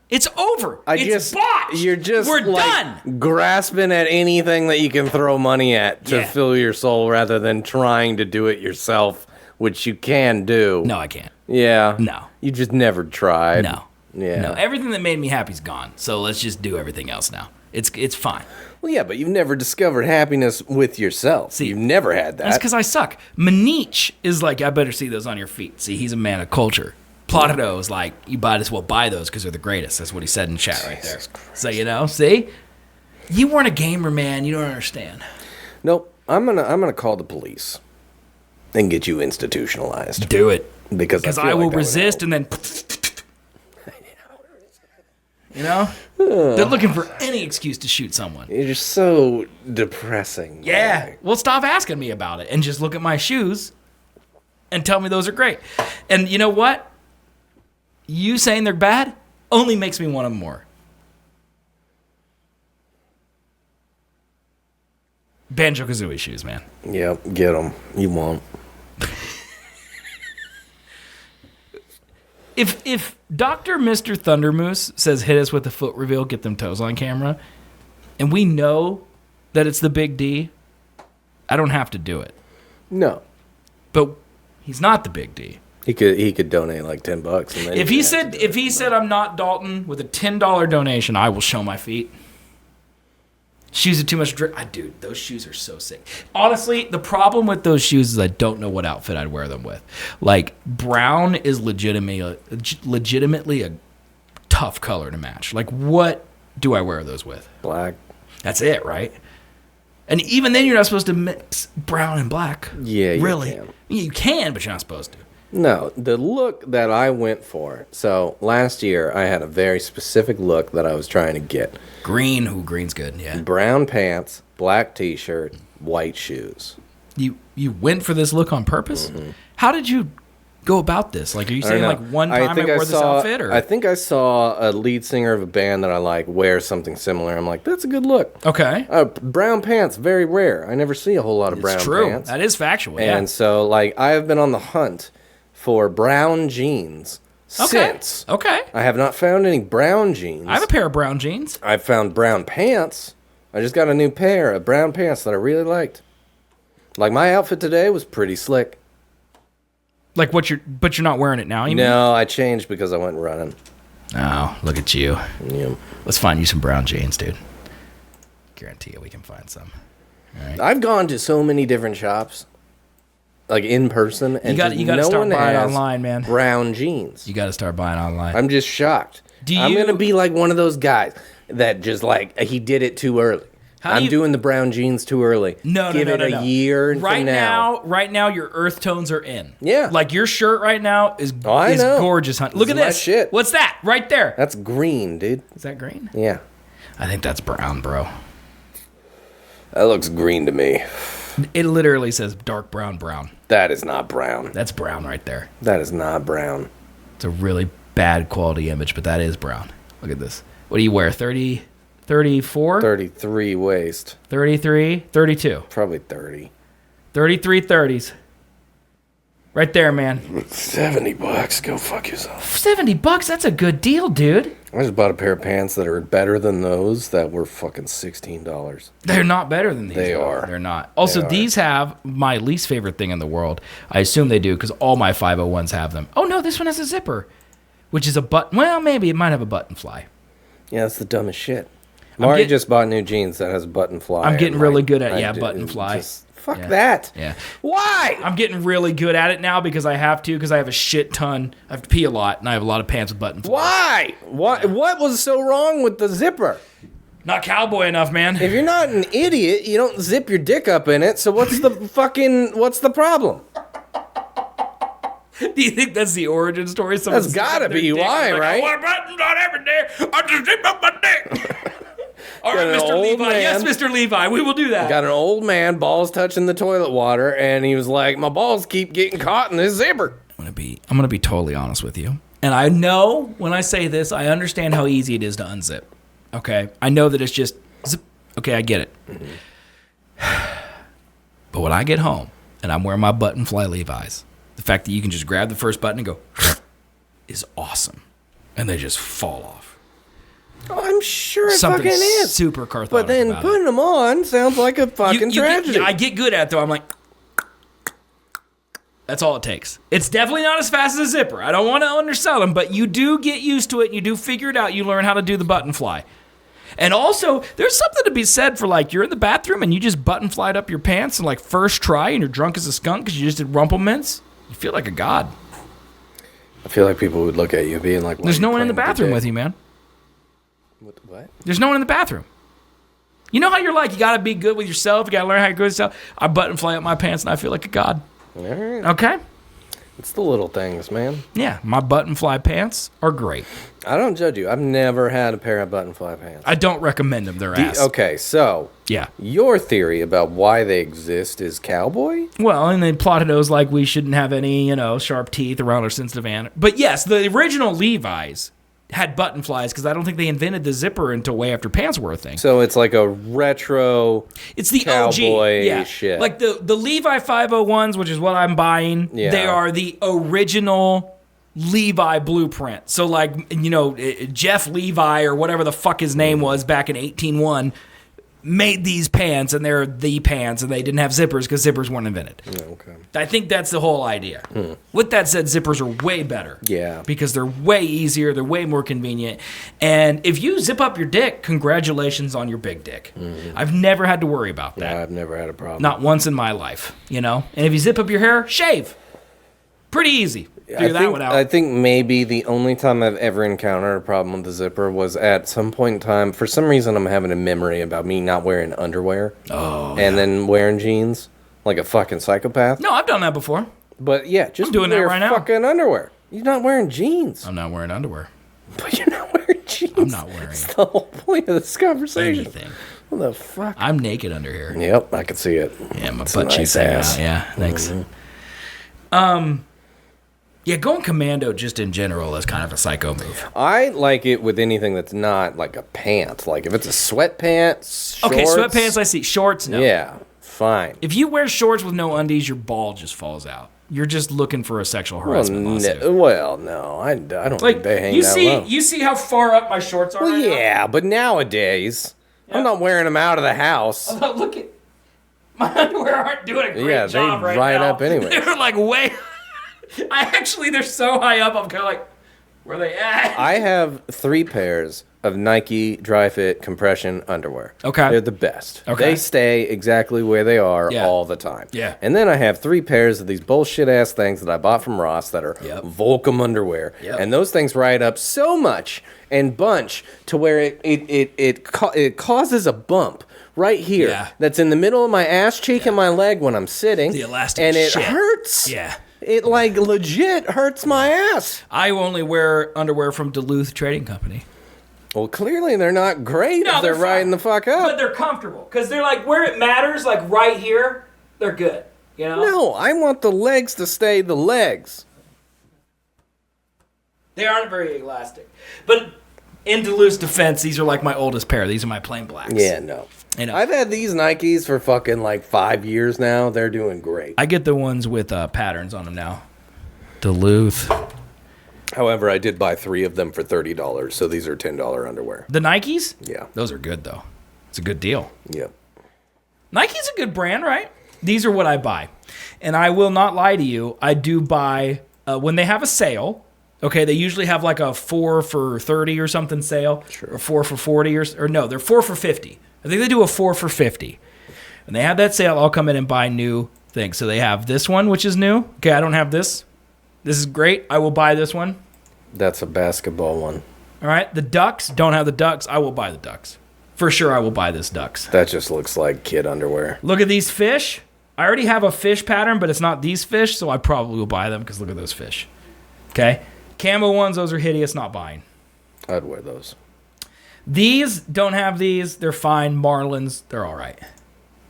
It's over. It's botched. We're done. Grasping at anything that you can throw money at to Yeah. fill your soul rather than trying to do it yourself, which you can do. No, I can't. Yeah. No. You just never tried. No. Yeah. No. Everything that made me happy is gone. So let's just do everything else now. It's fine. Well, yeah, but you've never discovered happiness with yourself. See, you've never had that. That's because I suck. Maniche is like, I better see those on your feet. See, he's a man of culture. Plotado is like, you might as well buy those because they're the greatest. That's what he said in chat right there. So, see? You weren't a gamer, man. You don't understand. Nope. I'm gonna call the police and get you institutionalized. Do it. Because I will resist and then... You know? They're looking for any excuse to shoot someone. You're just so depressing. Yeah. Guy. Well, stop asking me about it and just look at my shoes and tell me those are great. And you know what? You saying they're bad only makes me want them more. Banjo-Kazooie shoes, man. Yep, get them. You won't. If Dr. Mr. Thundermoose says hit us with the foot reveal, get them toes on camera, and we know that it's the Big D, I don't have to do it. No. But he's not the Big D. He could donate like $10 and then If he said I'm not Dalton with a $10 donation, I will show my feet. Shoes are too much drip. Dude, those shoes are so sick. Honestly, the problem with those shoes is I don't know what outfit I'd wear them with. Like, brown is legitimately a tough color to match. Like, what do I wear those with? Black. That's it, right? And even then, you're not supposed to mix brown and black. Yeah, you really. can. You can, but you're not supposed to. No, the look that I went for. So last year I had a very specific look that I was trying to get. Green. Ooh, green's good. Yeah. Brown pants, black t-shirt, white shoes. You went for this look on purpose? Mm-hmm. How did you go about this? Like, are you saying like one time I wore this outfit? Or? I think I saw a lead singer of a band that I like wear something similar. I'm like, that's a good look. Okay. Brown pants, very rare. I never see a whole lot of brown pants. That is factual. Yeah. And so, like, I have been on the hunt for brown jeans since. Okay. I have not found any brown jeans. I have a pair of brown jeans. I've found brown pants. I just got a new pair of brown pants that I really liked. Like, my outfit today was pretty slick. Like but you're not wearing it now, you mean? No, I changed because I went running. Oh, look at you. Yeah. Let's find you some brown jeans, dude. Guarantee you we can find some. All right. I've gone to so many different shops, like in person, and you gotta no start one buying has online, man. brown jeans. You got to start buying online. I'm just shocked. I'm going to be like one of those guys that just like, he did it too early. I'm doing the brown jeans too early. No. Give it a year from now. Right now, your earth tones are in. Yeah. Like your shirt right now is gorgeous, honey. Look at this. Shit. What's that right there? That's green, dude. Is that green? Yeah. I think that's brown, bro. That looks green to me. It literally says dark brown. That is not brown. That's brown right there. That is not brown. It's a really bad quality image, but that is brown. Look at this. What do you wear? 30, 34? 33 waist. 33, 32. Probably 30. 33 30s. Right there, man. $70. Go fuck yourself. $70? That's a good deal, dude. I just bought a pair of pants that are better than those that were fucking $16. They're not better than these. They though. are. They're not. Also, these have my least favorite thing in the world. I assume they do because all my 501s have them. Oh, no, this one has a zipper, which is a button. Well, maybe it might have a button fly. Yeah, that's the dumbest shit. Mari just bought new jeans that has button fly. I'm getting really good at, button fly. Fuck that. Yeah. Why? I'm getting really good at it now because I have to, because I have a shit ton. I have to pee a lot, and I have a lot of pants with button flies. Why? What was so wrong with the zipper? Not cowboy enough, man. If you're not an idiot, you don't zip your dick up in it, so what's the problem? Do you think that's the origin story? That's gotta be why, right? I want buttons on every day. I just zip up my dick. All right, Got an Mr. old Levi. man. Yes, Mr. Levi. We will do that. Got an old man, balls touching the toilet water, and he was like, "My balls keep getting caught in this zipper." I'm gonna be totally honest with you. And I know when I say this, I understand how easy it is to unzip. Okay, I know that it's just zip. Okay, I get it. But when I get home and I'm wearing my button fly Levi's, the fact that you can just grab the first button and go is awesome, and they just fall off. Oh, I'm sure it Something fucking is. super cathartic. But then about putting them on sounds like a fucking tragedy. I get good at it, though. I'm like, that's all it takes. It's definitely not as fast as a zipper. I don't want to undersell them, but you do get used to it. You do figure it out. You learn how to do the button fly. And also, there's something to be said for, like, you're in the bathroom and you just button flied up your pants and, like, first try and you're drunk as a skunk because you just did rumple mints. You feel like a god. I feel like people would look at you being like, There's no one in the bathroom with you, man. What? There's no one in the bathroom. You know how you're like, you got to be good with yourself. You got to learn how to go with yourself. I button fly up my pants and I feel like a god. All right. Okay? It's the little things, man. Yeah, my button fly pants are great. I don't judge you. I've never had a pair of button fly pants. I don't recommend them. They're ass. Okay, so Yeah. your theory about why they exist is cowboy? Well, and they plotted those like we shouldn't have any, sharp teeth around our sensitive animal. But yes, the original Levi's had button flies because I don't think they invented the zipper until way after pants were a thing. So it's like a retro It's the cowboy OG. Yeah. shit. Like the Levi 501s, which is what I'm buying, Yeah. they are the original Levi blueprint. So like, Jeff Levi or whatever the fuck his name was back in 1801 made these pants, and they're the pants, and they didn't have zippers because zippers weren't invented. Okay. I think that's the whole idea. With that said, zippers are way better. Yeah. Because they're way easier, they're way more convenient. And if you zip up your dick, congratulations on your big dick. I've never had to worry about that. Yeah, I've never had a problem. Not once in my life, And if you zip up your hair, shave. Pretty easy. Figure that one out. I think maybe the only time I've ever encountered a problem with the zipper was at some point in time. For some reason, I'm having a memory about me not wearing underwear. And then wearing jeans like a fucking psychopath. No, I've done that before. But yeah, just I'm doing that wear right now. fucking underwear. You're not wearing jeans. I'm not wearing underwear. But you're not wearing jeans. I'm not wearing That's the whole point of this conversation. anything. What the fuck? I'm naked under here. Yep, I can see it. Yeah, my It's a butt cheeks nice hanging ass. out. Yeah, thanks. Yeah, going commando just in general is kind of a psycho move. I like it with anything that's not like a pant. Like if it's a sweatpants, Okay, shorts, sweatpants I see. Shorts, no. Yeah, fine. If you wear shorts with no undies, your ball just falls out. You're just looking for a sexual harassment lawsuit. No, I don't think they hang you that see, low. you see how far up my shorts are. Well, right now? yeah, but nowadays, I'm not wearing them out of the house. Look at my underwear aren't doing a great Yeah, job they right ride now. up anyway. They're like way. They're so high up. I'm kind of like, where they at? I have 3 pairs of Nike Dry Fit compression underwear. Okay. They're the best. Okay. They stay exactly where they are Yeah. all the time. Yeah. And then I have 3 pairs of these bullshit ass things that I bought from Ross that are Yep. Volcom underwear. Yep. And those things ride up so much and bunch to where it causes a bump right here. Yeah. That's in the middle of my ass cheek and my leg when I'm sitting. The elastic and it shit. hurts. Yeah. It like legit hurts my ass. I only wear underwear from Duluth Trading Company. Well, clearly they're not great if they're fine. riding the fuck up. But they're comfortable because they're like where it matters, like right here. They're good. No, I want the legs to stay the legs. They aren't very elastic. But in Duluth's defense, these are like my oldest pair. These are my plain blacks. Yeah, no. I've had these Nikes for fucking like 5 years now. They're doing great. I get the ones with patterns on them now. Duluth. However, I did buy 3 of them for $30, so these are $10 underwear. The Nikes? Yeah. Those are good, though. It's a good deal. Yep. Nike's a good brand, right? These are what I buy. And I will not lie to you. I do buy, when they have a sale, okay, they usually have like a 4 for 30 or something sale. Sure. Or 4 for 40 or no, they're 4 for 50. I think they do a 4 for 50. When they have that sale, I'll come in and buy new things. So they have this one, which is new. Okay, I don't have this. This is great. I will buy this one. That's a basketball one. All right. The Ducks, don't have the Ducks. I will buy the Ducks. For sure, I will buy this Ducks. That just looks like kid underwear. Look at these fish. I already have a fish pattern, but it's not these fish, so I probably will buy them because look at those fish. Okay? Camo ones, those are hideous, not buying. I'd wear those. These don't have these. They're fine. Marlins, they're all right.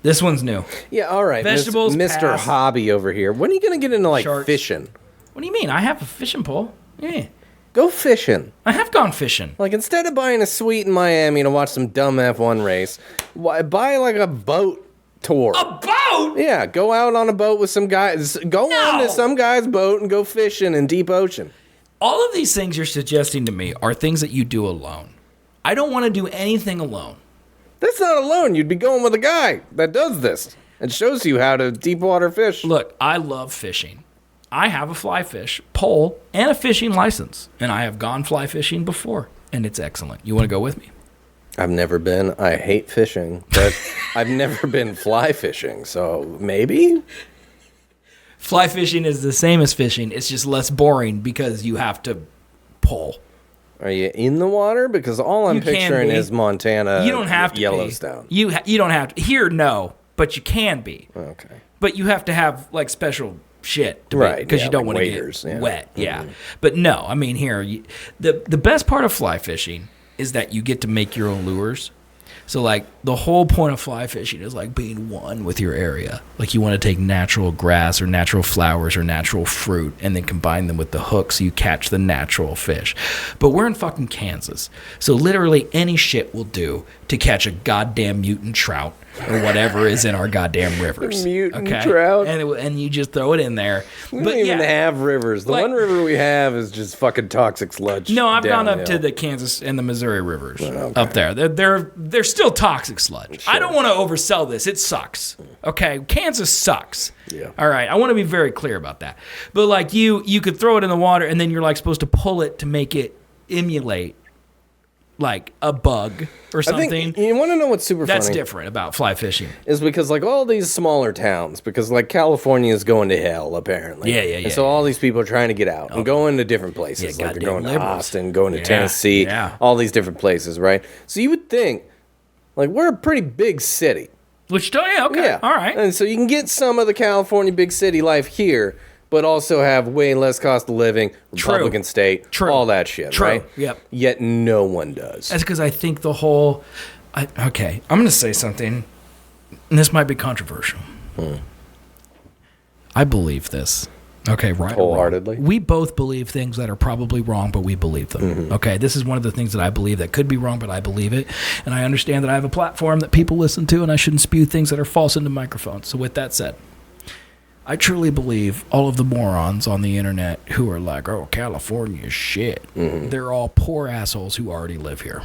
This one's new. Yeah, all right. Vegetables, Mr. pass. Hobby over here. When are you going to get into, like, Sharks. fishing? What do you mean? I have a fishing pole. Yeah. Go fishing. I have gone fishing. Like, instead of buying a suite in Miami to watch some dumb F1 race, buy, like, a boat tour. A boat? Yeah, go out on a boat with some guys. Go on to some guy's boat and go fishing in deep ocean. All of these things you're suggesting to me are things that you do alone. I don't want to do anything alone. That's not alone. You'd be going with a guy that does this and shows you how to deep water fish. Look, I love fishing. I have a fly fish pole and a fishing license, and I have gone fly fishing before, and it's excellent. You want to go with me? I've never been. I hate fishing, but I've never been fly fishing, so maybe? Fly fishing is the same as fishing. It's just less boring because you have to pull. Are you in the water? Because all I'm You can picturing be. is Montana, You don't have to Yellowstone. be. You don't have to. Here, no, but you can be. Okay. But you have to have like special shit to Right, because yeah, you don't like want to waders, get yeah. wet. Yeah. But no, I mean here, the best part of fly fishing is that you get to make your own lures. So like the whole point of fly fishing is like being one with your area. Like you want to take natural grass or natural flowers or natural fruit and then combine them with the hook so you catch the natural fish. But we're in fucking Kansas. So literally any shit will do to catch a goddamn mutant trout or whatever is in our goddamn rivers. Mutant trout? And you just throw it in there. We don't even have rivers. The Like- one river we have is just fucking toxic sludge. No, I've gone up downhill. to the Kansas and the Missouri rivers Okay. up there. They're still toxic sludge. I don't want to oversell this. It sucks. Okay, Kansas sucks. Yeah. All right, I want to be very clear about that. But like you could throw it in the water and then you're like supposed to pull it to make it emulate like a bug or I something. think you want to know what's super That's funny different about fly fishing. is because like all these smaller towns, because like California is going to hell apparently. Yeah. And so all these people are trying to get out and going to different places. Yeah, Like they're goddamn going to liberals. Austin, going to Yeah, Tennessee, yeah. all these different places, right? So you would think, like we're a pretty big city. Wichita, yeah, okay, Yeah. all right. And so you can get some of the California big city life here, but also have way less cost of living, True. Republican state, True. all that shit, True. right? Yep. Yet no one does. That's because I think the whole. Okay, I'm going to say something, and this might be controversial. I believe this. Okay, right. or wrong. Wholeheartedly? We both believe things that are probably wrong, but we believe them. Mm-hmm. Okay, this is one of the things that I believe that could be wrong, but I believe it. And I understand that I have a platform that people listen to, and I shouldn't spew things that are false into microphones. So, with that said, I truly believe all of the morons on the internet who are like, oh, California is shit. Mm-hmm. They're all poor assholes who already live here.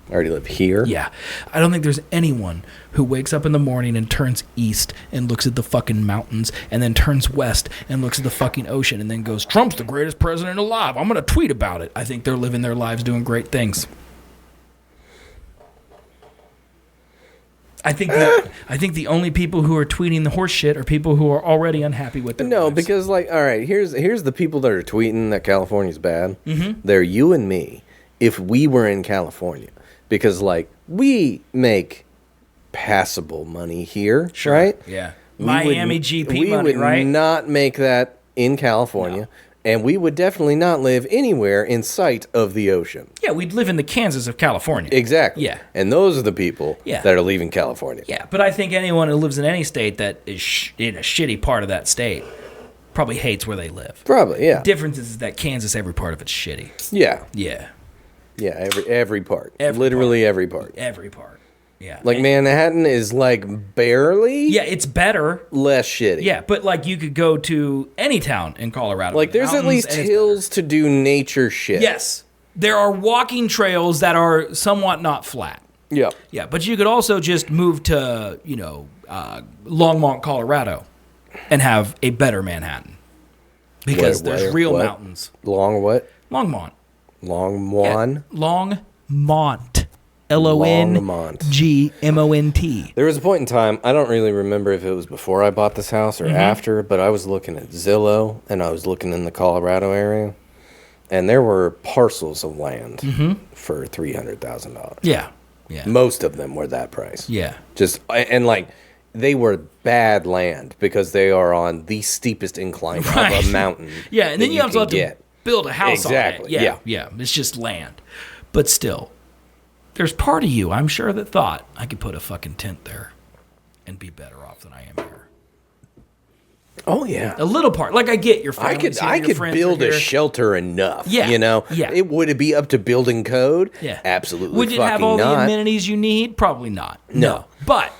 I already live here. Yeah. I don't think there's anyone who wakes up in the morning and turns east and looks at the fucking mountains and then turns west and looks at the fucking ocean and then goes, Trump's the greatest president alive. I'm going to tweet about it. I think they're living their lives doing great things. I think the only people who are tweeting the horse shit are people who are already unhappy with their No, lives. because like, all right, here's the people that are tweeting that California's bad. Mm-hmm. They're you and me. If we were in California, because like we make passable money here, right? Yeah. We Miami would- GP we money, would right? not make that in California, and we would definitely not live anywhere in sight of the ocean. Yeah, we'd live in the Kansas of California. Exactly. Yeah. And those are the people Yeah. that are leaving California. Yeah, but I think anyone who lives in any state that is in a shitty part of that state probably hates where they live. Probably, yeah. Difference is that Kansas, every part of it's shitty. Yeah. Yeah, Yeah, every part. Every Literally every part. every part. Yeah. Like Manhattan is like barely Yeah, it's better. less shitty. Yeah, but like you could go to any town in Colorado. Like in the there's at mountains, least and it's hills to do nature shit. better. Yes, there are walking trails that are somewhat not flat. Yep. Yeah, but you could also just move to Longmont, Colorado, and have a better Manhattan because Where- there's real what? mountains. Long what? Longmont. Longmont? Longmont. Longmont. There was a point in time, I don't really remember if it was before I bought this house or Mm-hmm. after, but I was looking at Zillow and I was looking in the Colorado area, and there were parcels of land for $300,000. Yeah. Yeah. Most of them were that price. Yeah. Just and like they were bad land because they are on the steepest incline of a mountain. Yeah, and then you also have to get. build a house Exactly, on it. yeah. Yeah, it's just land. But still, there's part of you, I'm sure, that thought I could put a fucking tent there and be better off than I am here. Oh yeah, A little part. Like, I get your family. I could build a shelter enough. Yeah, you know. yeah. Would it be up to building code? Yeah, absolutely. Would it fucking have all not. the amenities you need? Probably not. No. But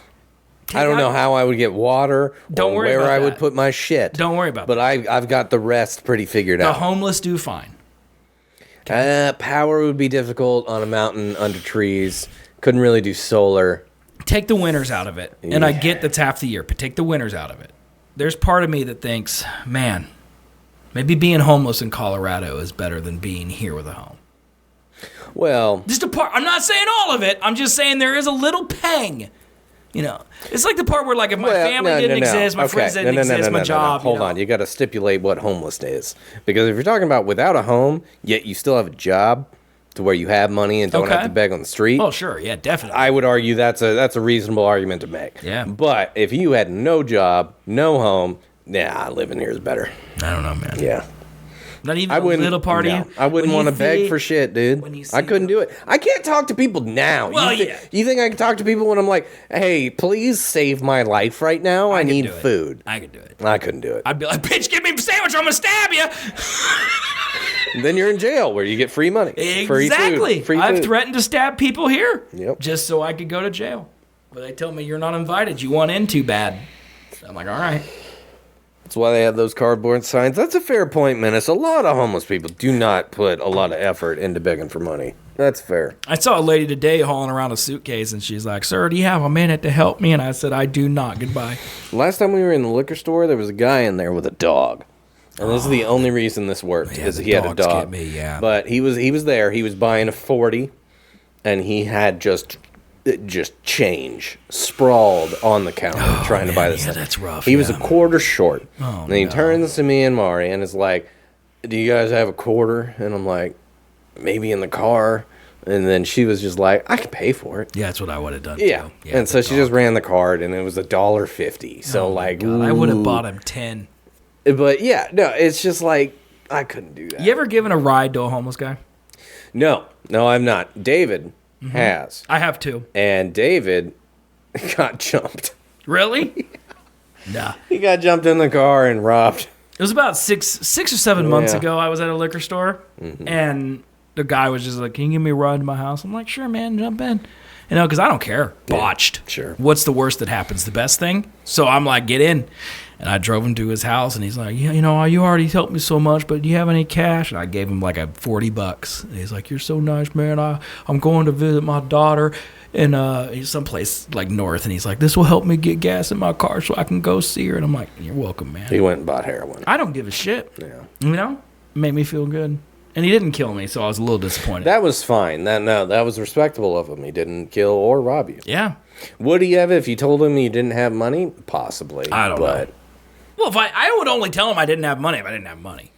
I don't know how I would get water. Don't or worry where about I would that. put my shit. Don't worry about but that. I've got the rest pretty figured The out. homeless do fine. Power would be difficult on a mountain under trees. Couldn't really do solar. Take the winters out of it. And I get that's half the year, but take the winters out of it. There's part of me that thinks, man, maybe being homeless in Colorado is better than being here with a home. Well, Just a part. I'm not saying all of it. I'm just saying there is a little pang. You know, it's like the part where, like, if my family didn't exist, my friends didn't exist, my job. Hold on, you got to stipulate what homeless is, because if you're talking about without a home, yet you still have a job to where you have money and don't have Okay. to beg on the street. Oh, sure, yeah, definitely. I would argue that's a reasonable argument to make. Yeah. But if you had no job, no home, living here is better. I don't know, man. Yeah. Not even I a wouldn't. little party. No, I wouldn't want to beg for shit, dude. when you I see couldn't do it. I can't talk to people now. Well, you, yeah. You think I can talk to people when I'm like, "Hey, please save my life right now. I could need do it. food." I could do it. I couldn't do it. I'd be like, bitch, give me a sandwich or I'm going to stab you. Then you're in jail where you get free money. Free Exactly. food. Free I've food. threatened to stab people here. Yep. Just so I could go to jail. But they tell me you're not invited. You want in too bad. So I'm like, all right. That's why they have those cardboard signs. That's a fair point, Menace. A lot of homeless people do not put a lot of effort into begging for money. That's fair. I saw a lady today hauling around a suitcase, and she's like, sir, do you have a minute to help me? And I said, I do not. Goodbye. Last time we were in the liquor store, there was a guy in there with a dog. And this is the only reason this worked, Yeah, is the he had a dogs dog. get me, yeah. But he was there. He was buying a 40, and he had just change sprawled on the counter trying to buy this yeah, thing. that's rough, He was yeah. a quarter short. Oh, and he no. turns to me and Mari and is like, do you guys have a quarter? And I'm like, maybe in the car. And then she was just like, I could pay for it. Yeah, that's what I would have done, Yeah. too. And so the she dog. just ran the card, and it was $1.50. So, Oh, my like, God, I would have ooh. bought him 10. But, yeah, no, it's just like, I couldn't do that. You ever given a ride to a homeless guy? No, I'm not. David has. I have too. And David got jumped. Really? Nah. He got jumped in the car and robbed. It was about six or 7 months Yeah. ago. I was at a liquor store, and the guy was just like, "Can you give me a ride to my house?" I'm like, "Sure, man, jump in." You know, because I don't care. Botched. Sure. What's the worst that happens? The best thing. So I'm like, "Get in," and I drove him to his house, and he's like, "Yeah, you know, you already helped me so much, but do you have any cash?" And I gave him like a $40. And he's like, "You're so nice, man. I'm going to visit my daughter." And he's someplace like north, and he's like, "This will help me get gas in my car so I can go see her." And I'm like, "You're welcome, man." He went and bought heroin. I don't give a shit. Yeah. You know, made me feel good, and he didn't kill me, so I was a little disappointed. That was fine. That was respectable of him. He didn't kill or rob you. Yeah. Would he have if you told him you didn't have money? Possibly. I don't but know. Well, if I would only tell him I didn't have money if I didn't have money.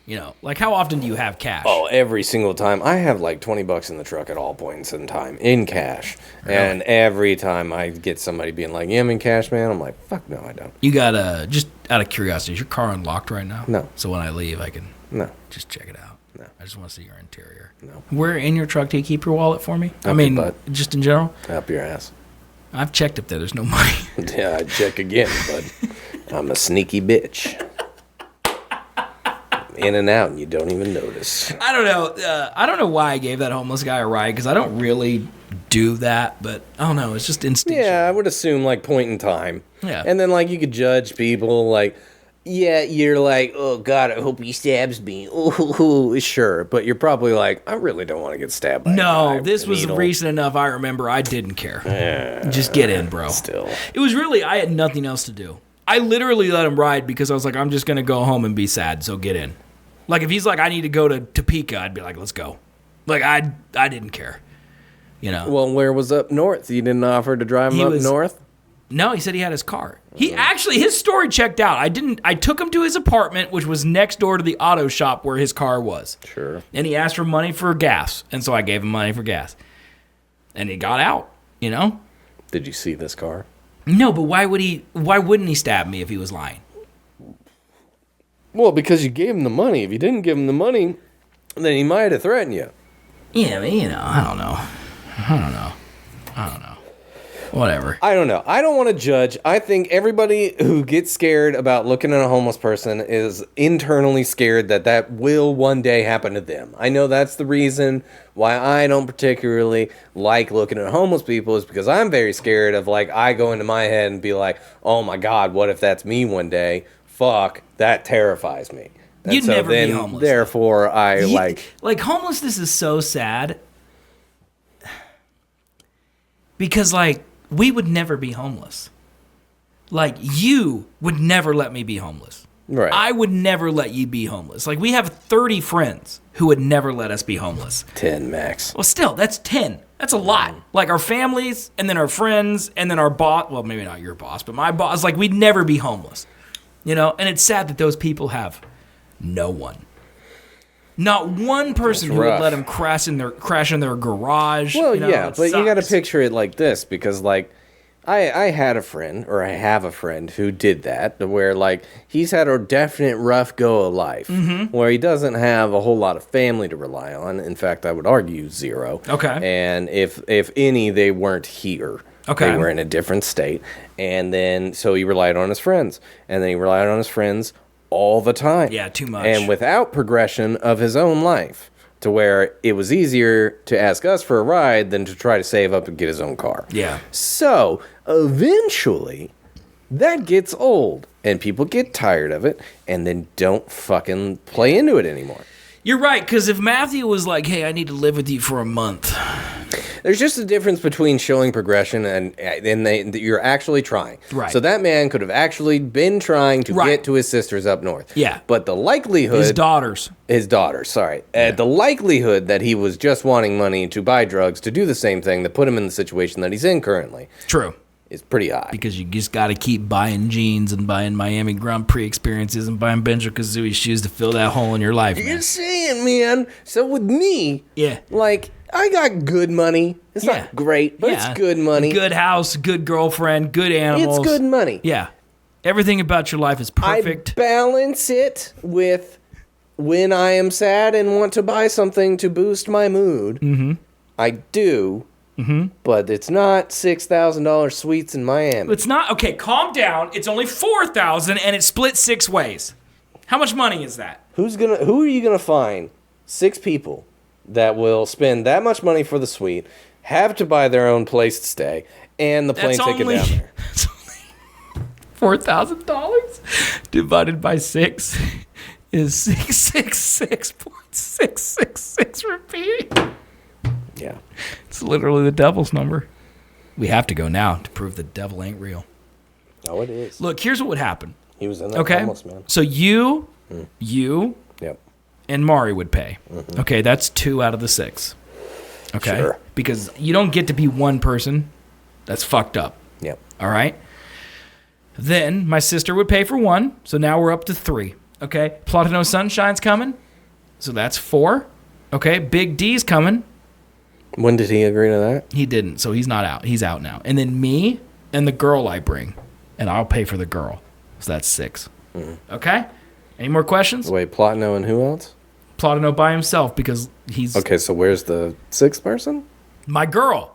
You know, like how often do you have cash? Oh, every single time. I have like $20 in the truck at all points in time, in cash. Really? And every time I get somebody being like, "Yeah, I'm in cash, man," I'm like, "Fuck no, I don't." You got just out of curiosity, is your car unlocked right now? No. So when I leave, I can No. just check it out. No. I just want to see your interior. No. Where in your truck do you keep your wallet for me? I Up mean, your butt. just in general. Up your ass. I've checked up there. There's no money. Yeah, I'd check again, but I'm a sneaky bitch. In and out, and you don't even notice. I don't know. I don't know why I gave that homeless guy a ride because I don't really do that. But I don't know. It's just instinctual. Yeah, I would assume like point in time. Yeah. And then like you could judge people like, yeah, you're like, "Oh God, I hope he stabs me." Ooh, sure, but you're probably like, I really don't want to get stabbed by a guy No, with this a was needle. recent enough. I remember I didn't care. Just get in, bro. Still. It was really, I had nothing else to do. I literally let him ride because I was like, I'm just going to go home and be sad, so get in. Like, if he's like, I need to go to Topeka, I'd be like, let's go. Like, I didn't care. You know? Well, where was up north? You didn't offer to drive him He up was- north? No, he said he had his car. He actually, his story checked out. I took him to his apartment, which was next door to the auto shop where his car was. Sure. And he asked for money for gas. And so I gave him money for gas. And he got out, you know? Did you see this car? No, but why wouldn't he stab me if he was lying? Well, because you gave him the money. If you didn't give him the money, then he might have threatened you. Yeah, but, I don't know. Whatever. I don't know. I don't want to judge. I think everybody who gets scared about looking at a homeless person is internally scared that will one day happen to them. I know that's the reason why I don't particularly like looking at homeless people, is because I'm very scared of, like, I go into my head and be like, oh my God, what if that's me one day? Fuck, that terrifies me. And You'd never be homeless. Therefore, Like, homelessness is so sad. Because, like, we would never be homeless. Like, you would never let me be homeless. Right. I would never let you be homeless. Like, we have 30 friends who would never let us be homeless. 10 max. Well, still, that's 10. That's a lot. Like, our families, and then our friends, and then our boss. Well, maybe not your boss, but my boss. Like, we'd never be homeless. And it's sad that those people have no one. Not one person who would let them crash in their garage. Well, yeah, but you got to picture it like this, because, like, I had a friend, or I have a friend who did that, where, like, he's had a definite rough go of life, where he doesn't have a whole lot of family to rely on. In fact, I would argue zero. Okay. And if any, they weren't here. Okay. They were in a different state. And then, so he relied on his friends. And then he relied on his friends all the time. Yeah, too much. And without progression of his own life, to where it was easier to ask us for a ride than to try to save up and get his own car. Yeah. So eventually that gets old and people get tired of it and then don't fucking play into it anymore. You're right, because if Matthew was like, hey, I need to live with you for a month. There's just a difference between showing progression and you're actually trying. Right. So that man could have actually been trying to get to his sisters up north. Yeah. But the likelihood... His daughters, sorry. The likelihood that he was just wanting money to buy drugs to do the same thing that put him in the situation that he's in currently. True. Is pretty high. Because you just got to keep buying jeans and buying Miami Grand Prix experiences and buying Banjo-Kazooie shoes to fill that hole in your life, man. You're saying, man. So with me... Yeah. Like... I got good money. It's not great, but it's good money. Good house, good girlfriend, good animals. It's good money. Yeah. Everything about your life is perfect. I balance it with when I am sad and want to buy something to boost my mood. Mm-hmm. I do. Mm-hmm. But it's not $6,000 suites in Miami. It's not. Okay, calm down. It's only $4,000 and it's split 6 ways. How much money is that? Who are you gonna find 6 people that will spend that much money for the suite, have to buy their own place to stay, and the plane ticket down there? That's only $4,000 divided by 6 is 666.666 repeat. Yeah. It's literally the devil's number. We have to go now to prove the devil ain't real. Oh, it is. Look, here's what would happen. He was in that Okay? homeless, man. So you, Yep. and Mari would pay. Mm-hmm. Okay, that's 2 out of the 6. Okay? Sure. Because you don't get to be one person. That's fucked up. Yep. All right? Then my sister would pay for 1, so now we're up to 3. Okay? Platano Sunshine's coming, so that's 4. Okay? Big D's coming. When did he agree to that? He didn't, so he's not out. He's out now. And then me and the girl I bring, and I'll pay for the girl. So that's 6. Mm-hmm. Okay? Any more questions? Wait, Platano and who else? Platano by himself because he's... Okay, so where's the 6th person? My girl.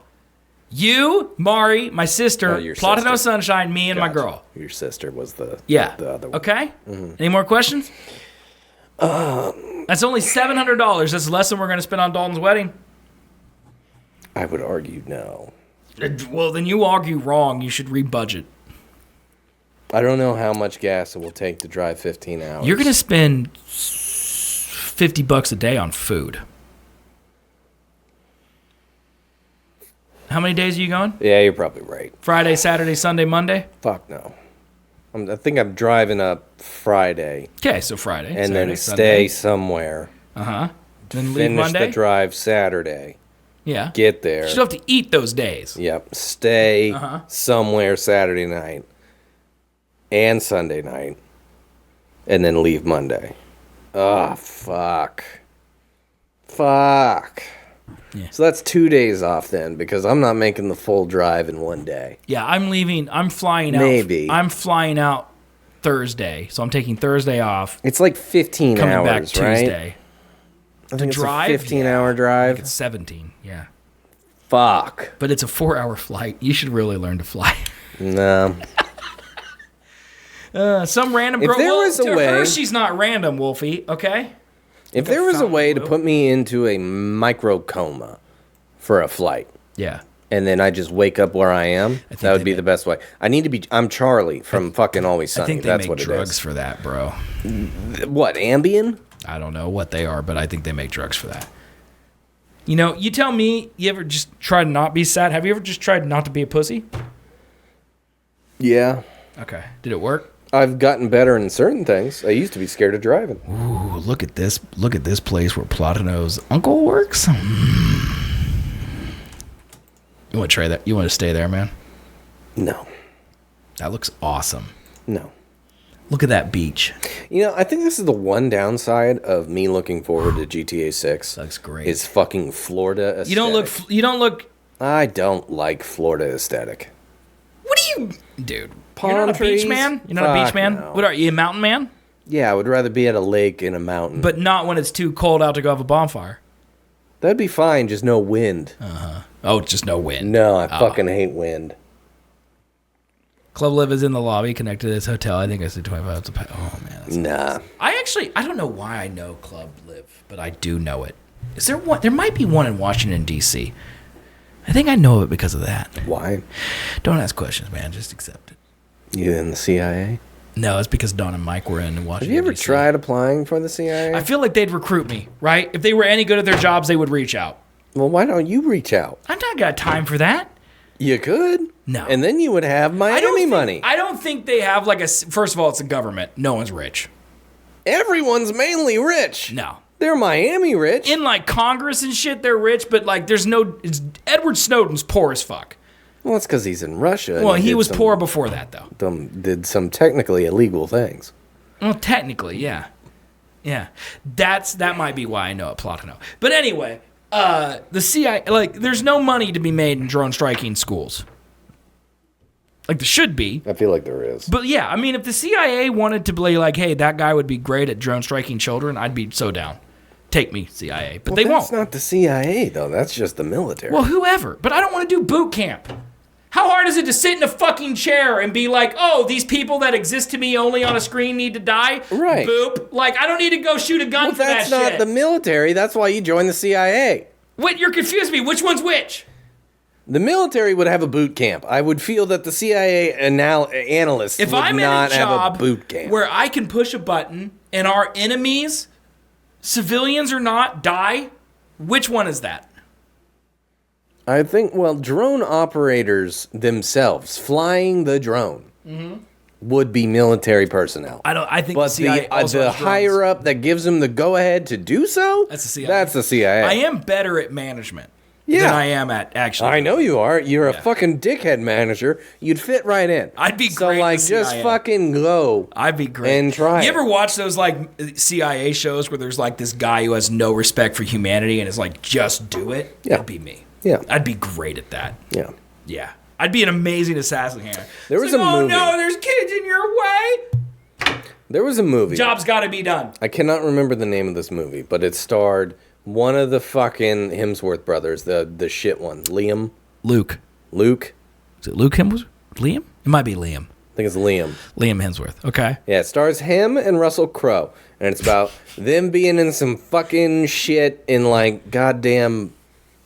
You, Mari, my sister, Platano Sunshine, me, and my girl. Your sister was the other one. Okay? Mm-hmm. Any more questions? That's only $700. That's less than we're going to spend on Dalton's wedding. I would argue no. Well, then you argue wrong. You should rebudget. I don't know how much gas it will take to drive 15 hours. You're going to spend $50 a day on food. How many days are you going? Yeah, you're probably right. Friday, Saturday, Sunday, Monday? Fuck no. I think I'm driving up Friday. Okay, so Friday. And Saturday, then Sunday. stay somewhere. Uh-huh. Then leave Finish Monday? the drive Saturday. Yeah. Get there. You still have to eat those days. Yep. Stay somewhere Saturday night and Sunday night. And then leave Monday. Oh, fuck. Fuck. Yeah. So that's 2 days off then, because I'm not making the full drive in one day. Yeah, I'm leaving. I'm flying out. Maybe. I'm flying out Thursday, so I'm taking Thursday off. It's like 15 Coming hours, back right? Tuesday. I think drive? it's a 15-hour drive. It's 17. Yeah, Fuck. but it's a 4-hour flight. You should really learn to fly. No. Some random If girl. there Well, was a to way- her, she's not random, Wolfie. Okay. If there was a fountain way to blue. put me into a micro coma for a flight, Yeah. and then I just wake up where I am, think that would they be make- the best way. I'm Charlie from fucking Always Sunny. I think they That's make what drugs it for that, bro. is. What, Ambien? I don't know what they are, but I think they make drugs for that. You know, you tell me, you ever just tried to not be sad? Have you ever just tried not to be a pussy? Yeah. Okay. Did it work? I've gotten better in certain things. I used to be scared of driving. Ooh, look at this. Look at this place where Platino's uncle works. You want to try that? You want to stay there, man? No. That looks awesome. No. Look at that beach. You know, I think this is the one downside of me looking forward to GTA 6. Looks great. Is fucking Florida aesthetic. You don't look. You don't look. I don't like Florida aesthetic. What do you, dude? Palm You're not a trees? beach man. You're not a beach Fuck man. no. What are you? A mountain man? Yeah, I would rather be at a lake in a mountain. But not when it's too cold out to go have a bonfire. That'd be fine, just no wind. Oh, just no wind. No, I fucking hate wind. Club Live is in the lobby, connected to this hotel. I think I said 25 to pay. Oh man, that's Nah. I don't know why I know Club Live, but I do know it. Is there one? There might be one in Washington D.C. I think I know it because of that. Why? Don't ask questions, man. Just accept it. You in the CIA? No, it's because Don and Mike were in Washington. Have you ever DC. tried applying for the CIA? I feel like they'd recruit me, right? If they were any good at their jobs, they would reach out. Well, why don't you reach out? I've not got time for that. You could. No. And then you would have Miami money. I don't think they have like a. First of all, it's a government. No one's rich. Everyone's mainly rich. No. They're Miami rich. In like Congress and shit, they're rich, but like there's no. Edward Snowden's poor as fuck. Well, it's because he's in Russia. and Well, he did was some- poor before that, though. Did some technically illegal things. Well, technically, yeah. Yeah. That might be why I know it, Platino. But anyway, the CIA, like, there's no money to be made in drone striking schools. Like, there should be. I feel like there is. But yeah, I mean, if the CIA wanted to be like, hey, that guy would be great at drone striking children, I'd be so down. Take me, CIA. But they That's won't. not the CIA, though. That's just the military. Well, whoever. But I don't want to do boot camp. How hard is it to sit in a fucking chair and be like, oh, these people that exist to me only on a screen need to die? Right. Boop. Like, I don't need to go shoot a gun Well, for that that's not shit. the military. That's why you join the CIA. What? You're confusing me. Which one's which? The military would have a boot camp. I would feel that the CIA analysts If would I'm in not a have job a boot camp. where I can push a button and our enemies, civilians or not, die, which one is that? I think, well, drone operators themselves, flying the drone, would be military personnel. I think But the CIA also the has drones. higher up that gives them the go-ahead to do so, That's the CIA. That's the CIA. I am better at management than Yeah. I am at actually. I know you are. You're a Yeah. fucking dickhead manager. You'd fit right in. I'd be so great in like the just CIA. fucking go. I'd be great. And try You it. ever watch those like CIA shows where there's like this guy who has no respect for humanity and is like, just do it? Yeah. That'd be me. Yeah. I'd be great at that. Yeah. Yeah. I'd be an amazing assassin here. There was a oh movie. no, there's kids in your way. There was a movie. Job's got to be done. I cannot remember the name of this movie, but it starred one of the fucking Hemsworth brothers, the shit one, Luke. Luke. Is it Luke Hemsworth? Liam? It might be Liam. I think it's Liam. Liam Hemsworth. Okay. Yeah, it stars him and Russell Crowe, and it's about them being in some fucking shit in like goddamn.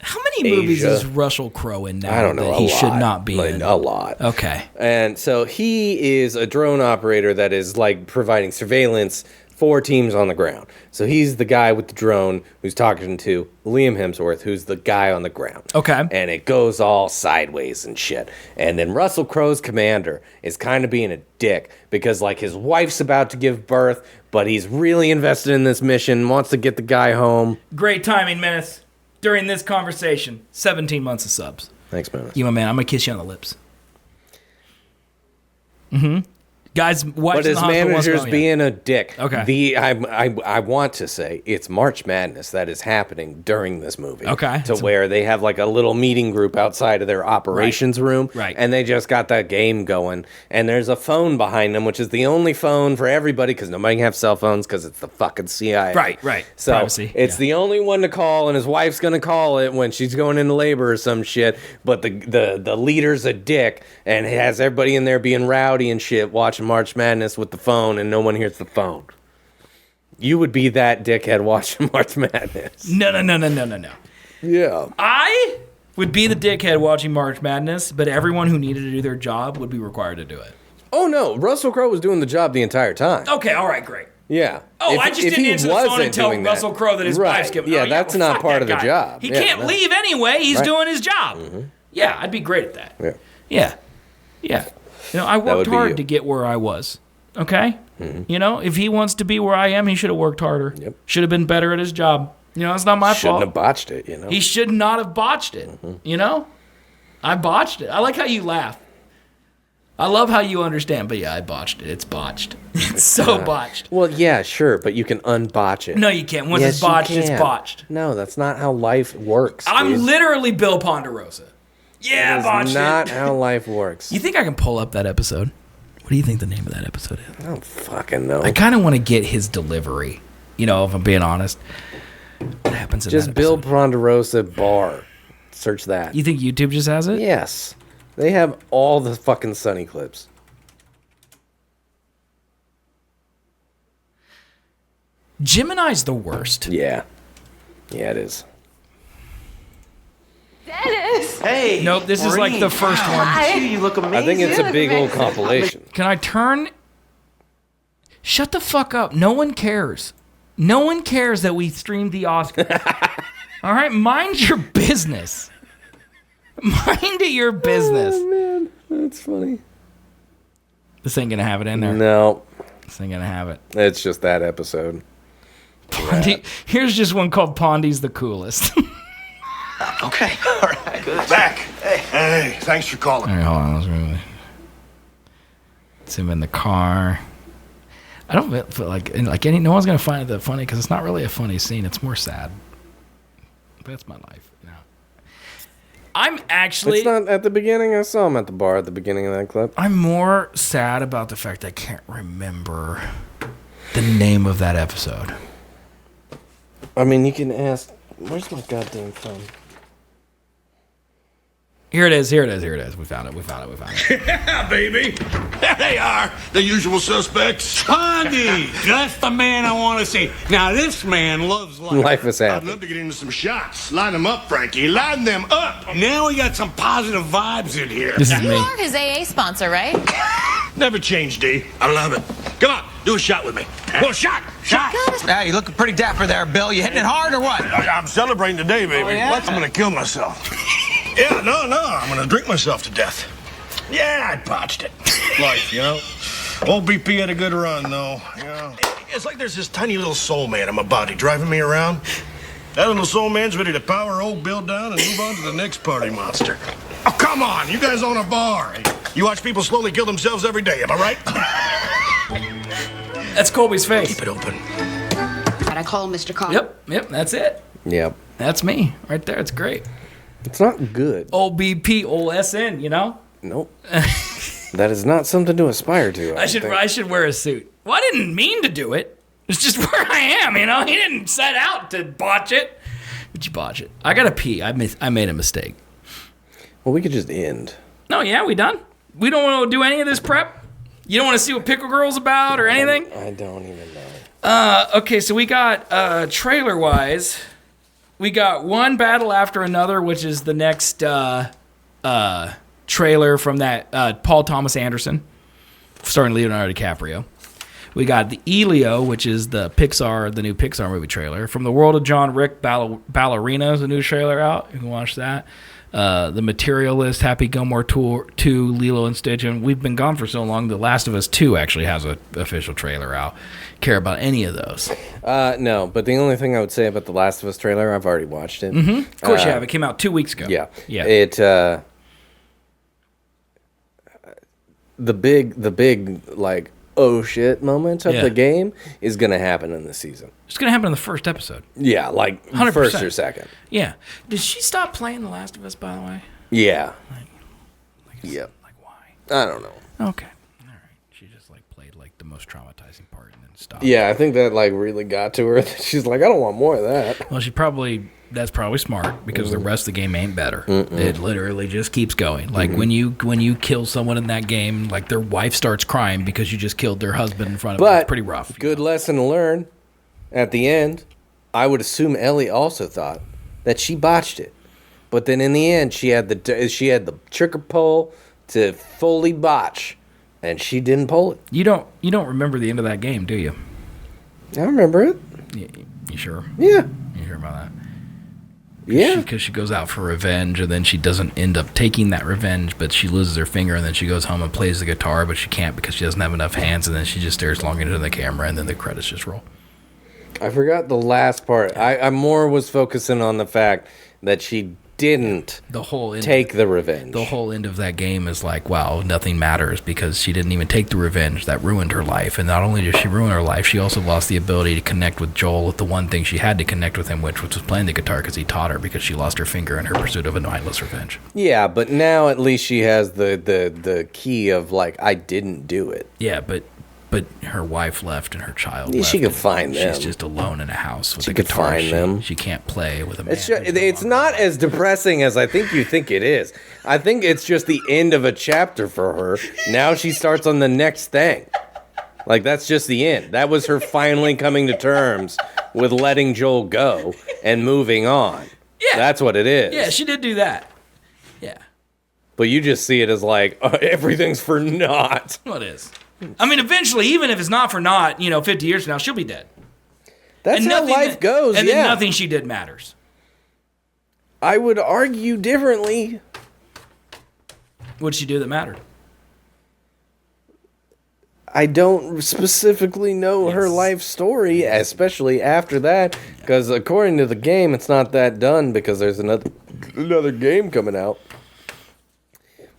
How many movies Asia. is Russell Crowe in now I don't know. that a he lot. should not be Like, in? a lot. Okay. And so he is a drone operator that is like providing surveillance for teams on the ground. So he's the guy with the drone who's talking to Liam Hemsworth, who's the guy on the ground. Okay. And it goes all sideways and shit. And then Russell Crowe's commander is kind of being a dick because like his wife's about to give birth, but he's really invested in this mission, wants to get the guy home. Great timing, Menace. During this conversation, 17 months of subs. Thanks, man. You, my man, I'm going to kiss you on the lips. Guy's wife's But in his the hospital. manager's being a dick. Okay. I want to say it's March Madness that is happening during this movie. Okay. To where they have like a little meeting group outside of their operations room. Right. And they just got that game going. And there's a phone behind them, which is the only phone for everybody because nobody can have cell phones because it's the fucking CIA. Right. So Privacy. it's the only one to call, and his wife's gonna call it when she's going into labor or some shit. But the leader's a dick and has everybody in there being rowdy and shit, watching March Madness with the phone, and no one hears the phone. You would be that dickhead watching March Madness. No. Yeah. I would be the dickhead watching March Madness, but everyone who needed to do their job would be required to do it. Oh no, Russell Crowe was doing the job the entire time. Okay, all right, great. Yeah. Oh, I just didn't answer the phone and tell Russell Crowe that his wife's giving. Yeah, oh, that's well, not fuck part that of the guy. job. He Yeah, can't no. leave anyway. He's Right. doing his job. Yeah, I'd be great at that. Yeah. You know, I worked would be hard you. to get where I was. Okay? You know, if he wants to be where I am, he should have worked harder. Yep. Should have been better at his job. You know, that's not my Shouldn't fault. have botched it, you know. He should not have botched it. You know? I botched it. I like how you laugh. I love how you understand, but yeah, I botched it. It's botched. It's so botched. Well, yeah, sure, but you can unbotch it. No, you can't. Once Yes, it's botched, you it's can. botched. No, that's not how life works. I'm dude. literally Bill Ponderosa. Yeah, That's botched not it. how life works. You think I can pull up that episode? What do you think the name of that episode is? I don't fucking know. I kind of want to get his delivery. You know, if I'm being honest. What happens in Just that Bill episode? Ponderosa bar. Search that. You think YouTube just has it? Yes. They have all the fucking Sunny clips. Gemini's the worst. Yeah. Yeah, it is. Dennis! Hey! Nope, this is like the first one. Hi. You look amazing. I think it's a big old compilation. Can I turn? Shut the fuck up. No one cares. No one cares that we streamed the Oscars. All right? Mind your business. Mind your business. Oh, man. That's funny. This ain't going to have it in there. No. This ain't going to have it. It's just that episode. Pondy, here's just one called Pondy's the Coolest. Okay. All right. Good. Back. Hey, thanks for calling. All right, hold on. Let's really... It's him in the car. I don't feel like no one's gonna find it that funny because it's not really a funny scene. It's more sad. But that's my life. You know. I'm actually. It's not at the beginning. I saw him at the bar at the beginning of that clip. I'm more sad about the fact I can't remember the name of that episode. I mean, you can ask. Where's my goddamn phone? Here it is. We found it. Yeah, baby. There they are. The usual suspects. Pondy, that's the man I want to see. Now, this man loves life. Life is I'd happy. love to get into some shots. Line them up, Frankie. Line them up. Now we got some positive vibes in here. This is You me. are his AA sponsor, right? Never change, D. I love it. Come on, do a shot with me. Well, shot. Hey, you looking pretty dapper there, Bill. You hitting it hard or what? I'm celebrating today, baby. yeah? I'm gonna kill myself. Yeah, no. I'm gonna drink myself to death. Yeah, I botched it. Life, you know. Old BP had a good run, though. You know. It's like there's this tiny little soul man in my body driving me around. That little soul man's ready to power old Bill down and move on to the next party monster. Oh, come on. You guys own a bar. You watch people slowly kill themselves every day, am I right? That's Colby's face. Keep it open. And I call Mr. Colby. Yep. That's it. Yep. That's me right there. It's great. It's not good. Old BP, old SN. You know. Nope. That is not something to aspire to. I should wear a suit. Well, I didn't mean to do it. It's just where I am, you know? He didn't set out to botch it. But you botch it. I gotta pee. I made a mistake. Well, we could just end. No, yeah, we done? We don't want to do any of this prep? You don't want to see what Pickle Girl's about or anything? I don't even know. Okay, so we got, trailer-wise, we got one battle after another, which is the next trailer from that Paul Thomas Anderson, starring Leonardo DiCaprio. We got the Elio, which is the new Pixar movie trailer. From the World of John Rick, Ballerina is a new trailer out. You can watch that. The Materialist, Happy Gilmore 2, Lilo and Stitch. And we've been gone for so long, The Last of Us 2 actually has an official trailer out. Care about any of those? No, but the only thing I would say about the Last of Us trailer, I've already watched it. Mm-hmm. Of course you have. It came out 2 weeks ago. Yeah. Yeah. It the big like oh shit moment of the game is gonna happen in the season. It's gonna happen in the first episode. Yeah, like 100%. first or second. Yeah. Did she stop playing The Last of Us, by the way? Yeah. Yep. Like why? I don't know. Okay. All right. She just like played like the most traumatizing part and then stopped. Yeah, I think that like really got to her. She's like, I don't want more of that. Well, that's probably smart because the rest of the game ain't better. It literally just keeps going. Like when you kill someone in that game, like their wife starts crying because you just killed their husband in front of them. It's pretty rough. Good lesson to learn. At the end, I would assume Ellie also thought that she botched it, but then in the end, she had the trigger pull to fully botch, and she didn't pull it. You don't remember the end of that game, do you? I remember it. You sure? Yeah. You sure about that? Yeah. Because she goes out for revenge, and then she doesn't end up taking that revenge, but she loses her finger, and then she goes home and plays the guitar, but she can't because she doesn't have enough hands, and then she just stares long into the camera, and then the credits just roll. I forgot the last part. I more was focusing on the fact that she didn't take the revenge. The whole end of that game is like, wow, nothing matters because she didn't even take the revenge. That ruined her life. And not only did she ruin her life, she also lost the ability to connect with Joel with the one thing she had to connect with him, which was playing the guitar because he taught her because she lost her finger in her pursuit of a mindless revenge. Yeah, but now at least she has the key of like, I didn't do it. Yeah, but her wife left and her child left. She could find them. She's just alone in a house with a could guitar. find them. She can't play with a man. It's not as depressing as I think you think it is. I think it's just the end of a chapter for her. Now she starts on the next thing. Like, that's just the end. That was her finally coming to terms with letting Joel go and moving on. Yeah. That's what it is. Yeah, she did do that. Yeah. But you just see it as like, everything's for naught. Well, it is. I mean, eventually, even if it's not for naught, 50 years from now, she'll be dead. That's how life goes, and then nothing she did matters. I would argue differently. What'd she do that mattered? I don't specifically know her life story, especially after that, because according to the game, it's not that done because there's another game coming out.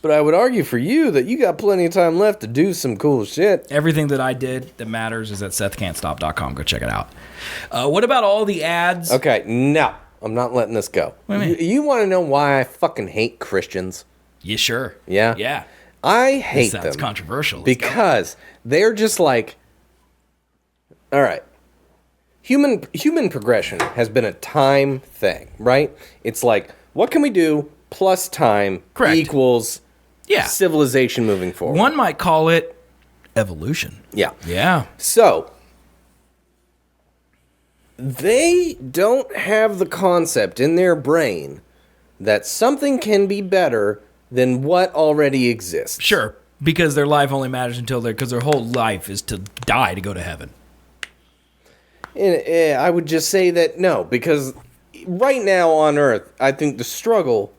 But I would argue for you that you got plenty of time left to do some cool shit. Everything that I did that matters is at SethCan'tStop.com. Go check it out. What about all the ads? Okay, no. I'm not letting this go. What do you mean? You want to know why I fucking hate Christians? Yeah, sure. Yeah? Yeah. I hate them. This sounds controversial. Because they're just like, all right. Human progression has been a time thing, right? It's like, what can we do plus time equals civilization moving forward. One might call it evolution. Yeah. Yeah. So, they don't have the concept in their brain that something can be better than what already exists. Sure. Because their life only matters because their whole life is to die to go to heaven. And I would just say that no, because right now on Earth, I think the struggle,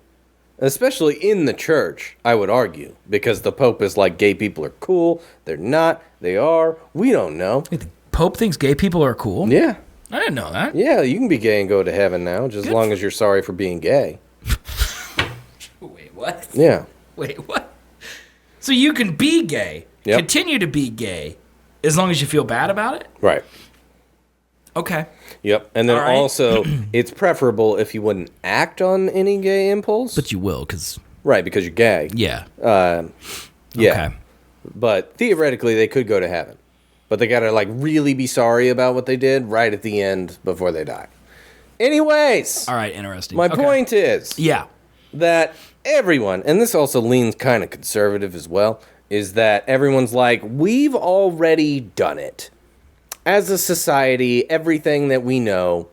especially in the church, I would argue, because the Pope is like, gay people are cool, they're not, they are, we don't know. Wait, the Pope thinks gay people are cool? Yeah. I didn't know that. Yeah, you can be gay and go to heaven now, just as long as you're sorry for being gay. Wait, what? Yeah. Wait, what? So you can be gay, continue to be gay, as long as you feel bad about it? Right. Okay. Yep. And then also, it's preferable if you wouldn't act on any gay impulse. But you will, because... Right, because you're gay. Yeah. Yeah. Okay. But theoretically, they could go to heaven. But they gotta, like, really be sorry about what they did right at the end before they die. Anyways. All right, interesting. My point is... Yeah. That everyone, and this also leans kind of conservative as well, is that everyone's like, we've already done it. As a society, everything that we know,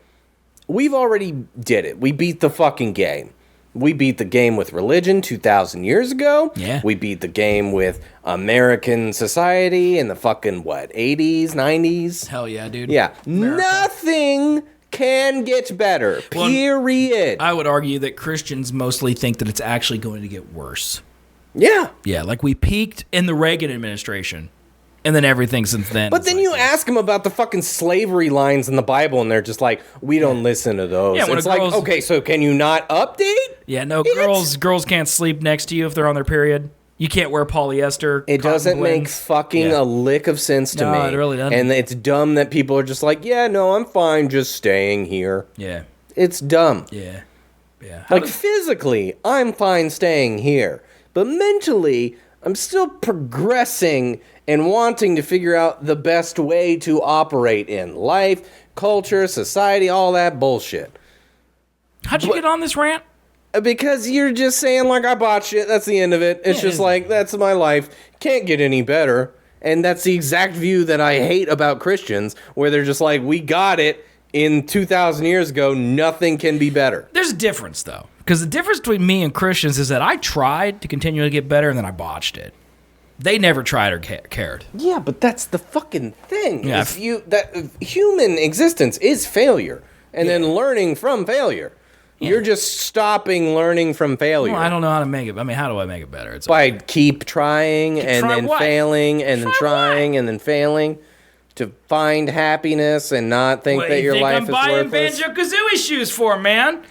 we've already did it. We beat the fucking game. We beat the game with religion 2,000 years ago. Yeah. We beat the game with American society in the fucking, 80s, 90s? Hell yeah, dude. Yeah. America. Nothing can get better. Period. I would argue that Christians mostly think that it's actually going to get worse. Yeah. Yeah, like we peaked in the Reagan administration. And then everything since then. But then you ask them about the fucking slavery lines in the Bible, and they're just like, we don't listen to those. Yeah, it's like, okay, so can you not update? Yeah, no, girls can't sleep next to you if they're on their period. You can't wear polyester. It doesn't make fucking a lick of sense to me. No, it really doesn't. And it's dumb that people are just like, yeah, no, I'm fine just staying here. Yeah. It's dumb. Yeah. Yeah. Like, physically, I'm fine staying here. But mentally, I'm still progressing and wanting to figure out the best way to operate in life, culture, society, all that bullshit. How'd you get on this rant? Because you're just saying, like, I botched it. That's the end of it. It's just like, that's my life. Can't get any better. And that's the exact view that I hate about Christians, where they're just like, we got it in 2,000 years ago. Nothing can be better. There's a difference, though. Because the difference between me and Christians is that I tried to continually get better, and then I botched it. They never tried or cared. Yeah, but that's the fucking thing. Yeah. That human existence is failure. And then learning from failure. Yeah. You're just stopping learning from failure. Well, I don't know how to make it. I mean, how do I make it better? It's by keep trying and then what? failing and then trying and then failing to find happiness and not think that your life is worthless. I'm buying Banjo-Kazooie shoes for, man.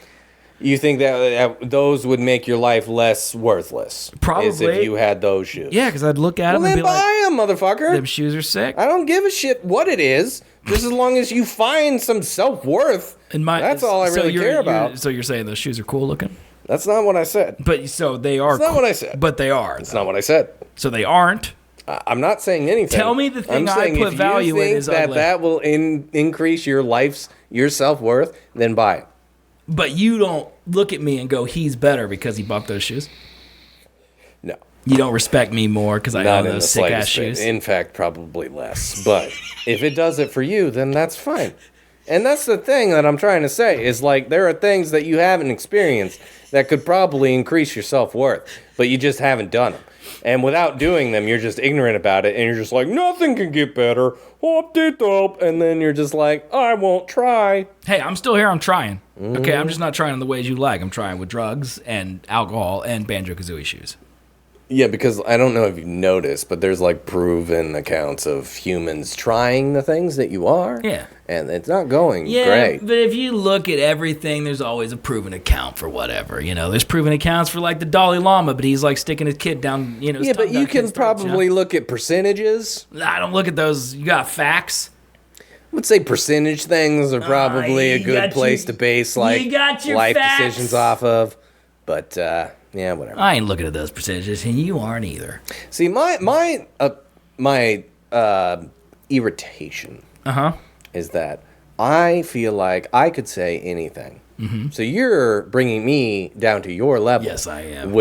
You think that those would make your life less worthless? Probably. As if you had those shoes. Yeah, because I'd look at them and be like, buy them, motherfucker. Them shoes are sick. I don't give a shit what it is. Just as long as you find some self-worth. That's all I really care about. So you're saying those shoes are cool looking? That's not what I said. But so they are. That's not what I said. But they are. That's not what I said. So they aren't. I'm not saying anything. Tell me the thing I put value in is ugly. That will increase your self-worth, then buy it. But you don't look at me and go, he's better because he bought those shoes? No. You don't respect me more because I own those sick-ass shoes? In fact, probably less. But if it does it for you, then that's fine. And that's the thing that I'm trying to say, is like, there are things that you haven't experienced that could probably increase your self-worth, but you just haven't done them. And without doing them, you're just ignorant about it, and you're just like, nothing can get better. And then you're just like, I won't try. Hey, I'm still here. I'm trying. Okay, I'm just not trying in the ways you like. I'm trying with drugs and alcohol and Banjo-Kazooie shoes. Yeah, because I don't know if you've noticed, but there's like proven accounts of humans trying the things that you are. Yeah. And it's not going great. Yeah, but if you look at everything, there's always a proven account for whatever. You know, there's proven accounts for like the Dalai Lama, but he's like sticking his kid down, you know. Yeah, but you can probably look at percentages. I don't look at those. You got facts. I would say percentage things are probably a good place to base like life decisions off of. But yeah, whatever. I ain't looking at those percentages, and you aren't either. See, my irritation is that I feel like I could say anything. Mm-hmm. So you're bringing me down to your level. Yes, I am.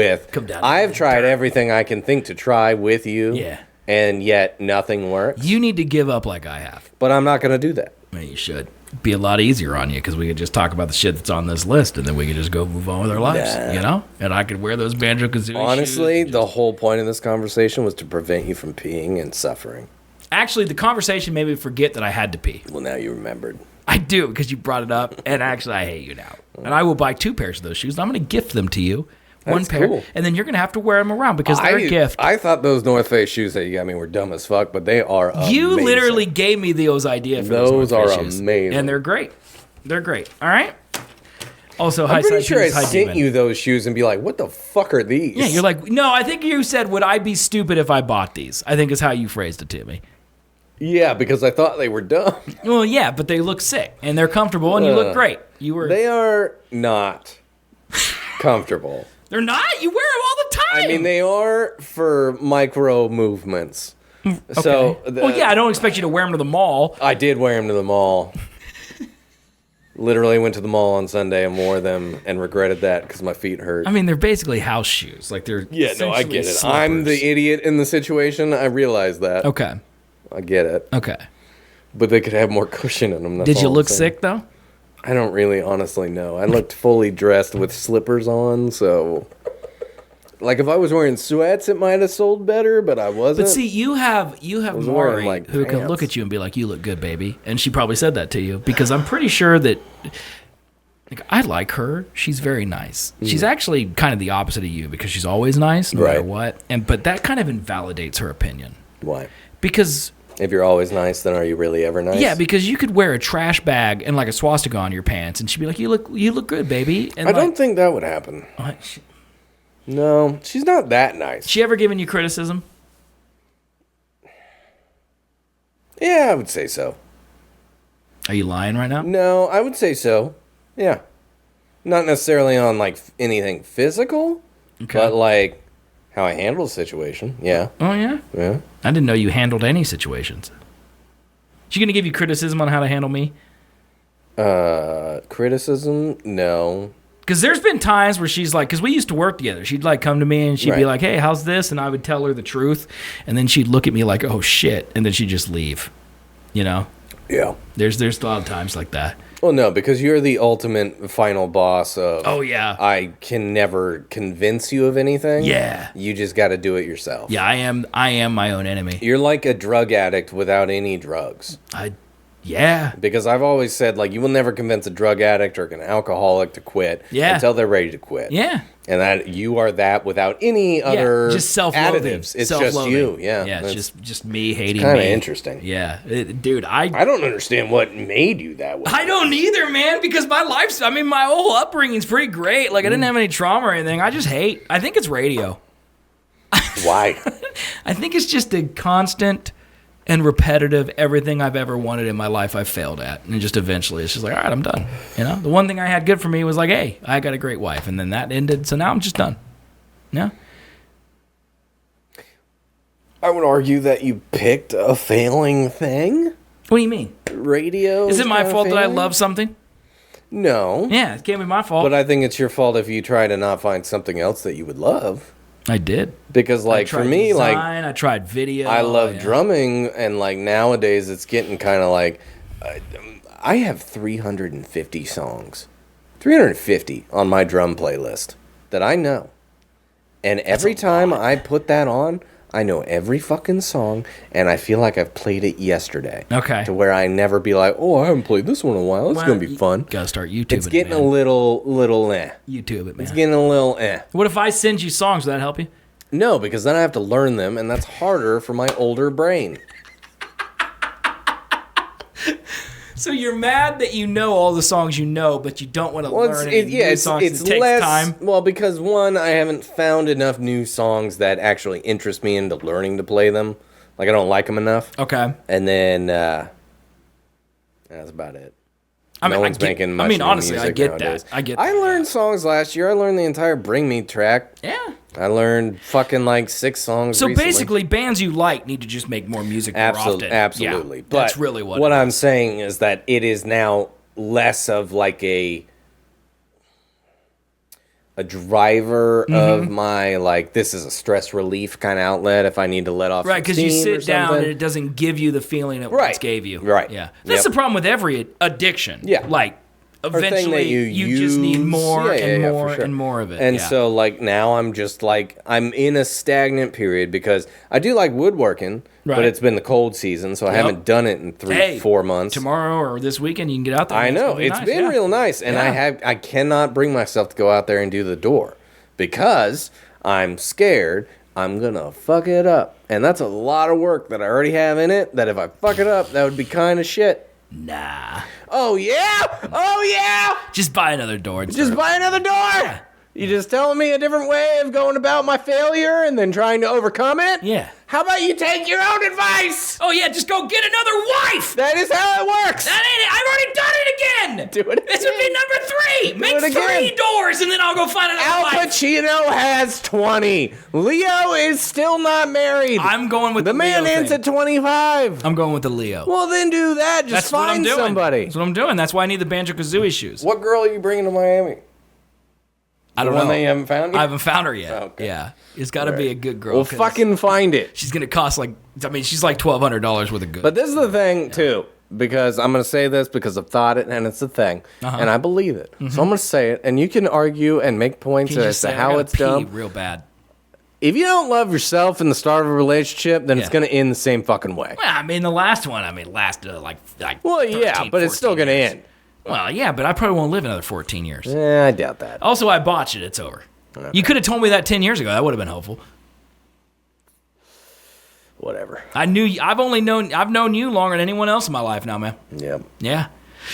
I've tried everything I can think to try with you. Yeah. And yet nothing works. You need to give up like I have. But I'm not going to do that. Well, you should. Be a lot easier on you because we could just talk about the shit that's on this list and then we could just go move on with our lives, you know? And I could wear those Banjo-Kazooie Honestly, shoes. The whole point of this conversation was to prevent you from peeing and suffering. Actually, the conversation made me forget that I had to pee. Well, now you remembered. I do because you brought it up, and actually I hate you now. And I will buy 2 pairs of those shoes. And I'm going to gift them to you. One pair, cool. And then you're going to have to wear them around because they're a gift. I thought those North Face shoes that you got me were dumb as fuck, but they are amazing. You literally gave me those ideas for those North Face are shoes. Amazing. And they're great. They're great. All right? Also, I'm pretty sure I sent you those shoes and be like, what the fuck are these? Yeah, you're like, no, I think you said, would I be stupid if I bought these? I think is how you phrased it to me. Yeah, because I thought they were dumb. Well, yeah, but they look sick, and they're comfortable, and you look great. They are not comfortable. They're not? You wear them all the time. I mean, they are for micro movements. Okay. So, well, yeah, I don't expect you to wear them to the mall. I did wear them to the mall. Literally went to the mall on Sunday and wore them and regretted that because my feet hurt. I mean, they're basically house shoes. Like they're I get it. Slippers. I'm the idiot in the situation. I realize that. Okay. I get it. Okay. But they could have more cushion in them. That's Did you all look I'm saying. sick, though? I don't really honestly know. I looked fully dressed with slippers on, so... Like, if I was wearing sweats, it might have sold better, but I wasn't. But see, you have Maury, like, who can look at you and be like, you look good, baby. And she probably said that to you, because I'm pretty sure that... Like, I like her. She's very nice. She's actually kind of the opposite of you, because she's always nice, no matter what. But that kind of invalidates her opinion. Why? Because... If you're always nice, then are you really ever nice? Yeah, because you could wear a trash bag and like a swastika on your pants, and she'd be like, "You look good, baby." And I don't think that would happen. No, she's not that nice. She ever given you criticism? Yeah, I would say so. Are you lying right now? No, I would say so. Yeah. Not necessarily on, like, anything physical, but, like, how I handle the situation. Yeah. Oh, yeah? Yeah. I didn't know you handled any situations. She going to give you criticism on how to handle me? Criticism? No. Because there's been times where she's like, because we used to work together. She'd like come to me and she'd be like, hey, how's this? And I would tell her the truth. And then she'd look at me like, oh, shit. And then she'd just leave. You know? Yeah. There's a lot of times like that. Well, no, because you're the ultimate final boss of, oh, yeah, I can never convince you of anything. Yeah. You just got to do it yourself. Yeah, I am my own enemy. You're like a drug addict without any drugs. Yeah. Because I've always said, like, you will never convince a drug addict or an alcoholic to quit until they're ready to quit. Yeah. And that you are that without any other just self-loathing. additives. It's just you. Yeah. Yeah, it's just me hating me. Kind of interesting. Yeah. Dude, I don't understand what made you that way. I don't either, man, because my whole upbringing's pretty great. Like, I didn't have any trauma or anything. I just hate. I think it's radio. Why? I think it's just a constant and repetitive everything I've ever wanted in my life I've failed at. And just eventually it's just like, all right, I'm done. You know? The one thing I had good for me was like, hey, I got a great wife. And then that ended, so now I'm just done. Yeah? I would argue that you picked a failing thing. What do you mean? Radio. Is it my fault that I love something? No. Yeah, it can't be my fault. But I think it's your fault if you try to not find something else that you would love. I did. Because, like, for me, design, like... I tried video. I love drumming, and, like, nowadays it's getting kind of like... I have 350 songs. 350 on my drum playlist that I know. And every time I put that on, I know every fucking song, and I feel like I've played it yesterday. Okay. To where I never be like, oh, I haven't played this one in a while. It's going to be fun. Gotta start YouTubing. It's getting it, man. a little YouTube it, man. It's getting a little What if I send you songs? Would that help you? No, because then I have to learn them, and that's harder for my older brain. So you're mad that you know all the songs you know, but you don't want to learn any new songs. It takes less time. Well, because one, I haven't found enough new songs that actually interest me into learning to play them. Like, I don't like them enough. Okay. And then that's about it. No one's making much new honestly, music I get nowadays. that. I get. I learned songs last year. I learned the entire "Bring Me" track. Yeah. I learned fucking like 6 songs. So recently. basically, bands you like need to just make more music more often. Absolutely. Yeah, but that's really what I'm saying is that it is now less of like a driver of my, like, this is a stress relief kind of outlet if I need to let off right, because you sit down and it doesn't give you the feeling it once gave you. Right. Yeah. That's the problem with every addiction. Yeah. Like, eventually you just need more and more of it. And so, like, now I'm just like, I'm in a stagnant period because I do like woodworking, but it's been the cold season, so I haven't done it in 3-4 months. Tomorrow or this weekend you can get out there. I know. It's been real nice, and I cannot bring myself to go out there and do the door because I'm scared I'm gonna fuck it up. And that's a lot of work that I already have in it, that if I fuck it up, that would be kind of shit. Nah. Oh, yeah? Oh, yeah? Just buy another door. Just buy another door? You just telling me a different way of going about my failure and then trying to overcome it? Yeah. How about you take your own advice? Oh, yeah, just go get another wife! That is how it works! That ain't it! I've already done it again! Do it again. This would be number 3! Make 3 doors and then I'll go find another Al wife! Pacino has 20. Leo is still not married. I'm going with the man Leo ends thing. at 25. I'm going with the Leo. Well, then do that. Just find somebody. That's what I'm doing. That's why I need the Banjo-Kazooie shoes. What girl are you bringing to Miami? I don't the one know. that you haven't found yet? I haven't found her yet. Oh, okay. Yeah. It's got to be a good girl. Well, fucking find it. She's going to cost she's like $1,200 worth of goods. But this is the thing, too, because I'm going to say this because I've thought it and it's a thing, and I believe it. So I'm going to say it, and you can argue and make points as to how it's done. Real bad. If you don't love yourself in the start of a relationship, then it's going to end the same fucking way. Well, I mean, the last one, lasted like well, yeah, but it's still going to end. Well, yeah, but I probably won't live another 14 years. Yeah, I doubt that. Also, I botched it. It's over. Okay. You could have told me that 10 years ago. That would have been helpful. Whatever. I've known you longer than anyone else in my life now, man. Yep. Yeah.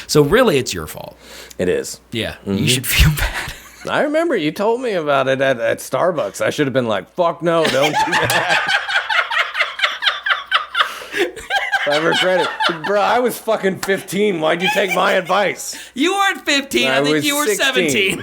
So really, it's your fault. It is. Yeah. You should feel bad. I remember you told me about it at Starbucks. I should have been like, fuck no, don't do that. I regret it. Bro, I was fucking 15. Why'd you take my advice? You weren't 15. I think you were 17.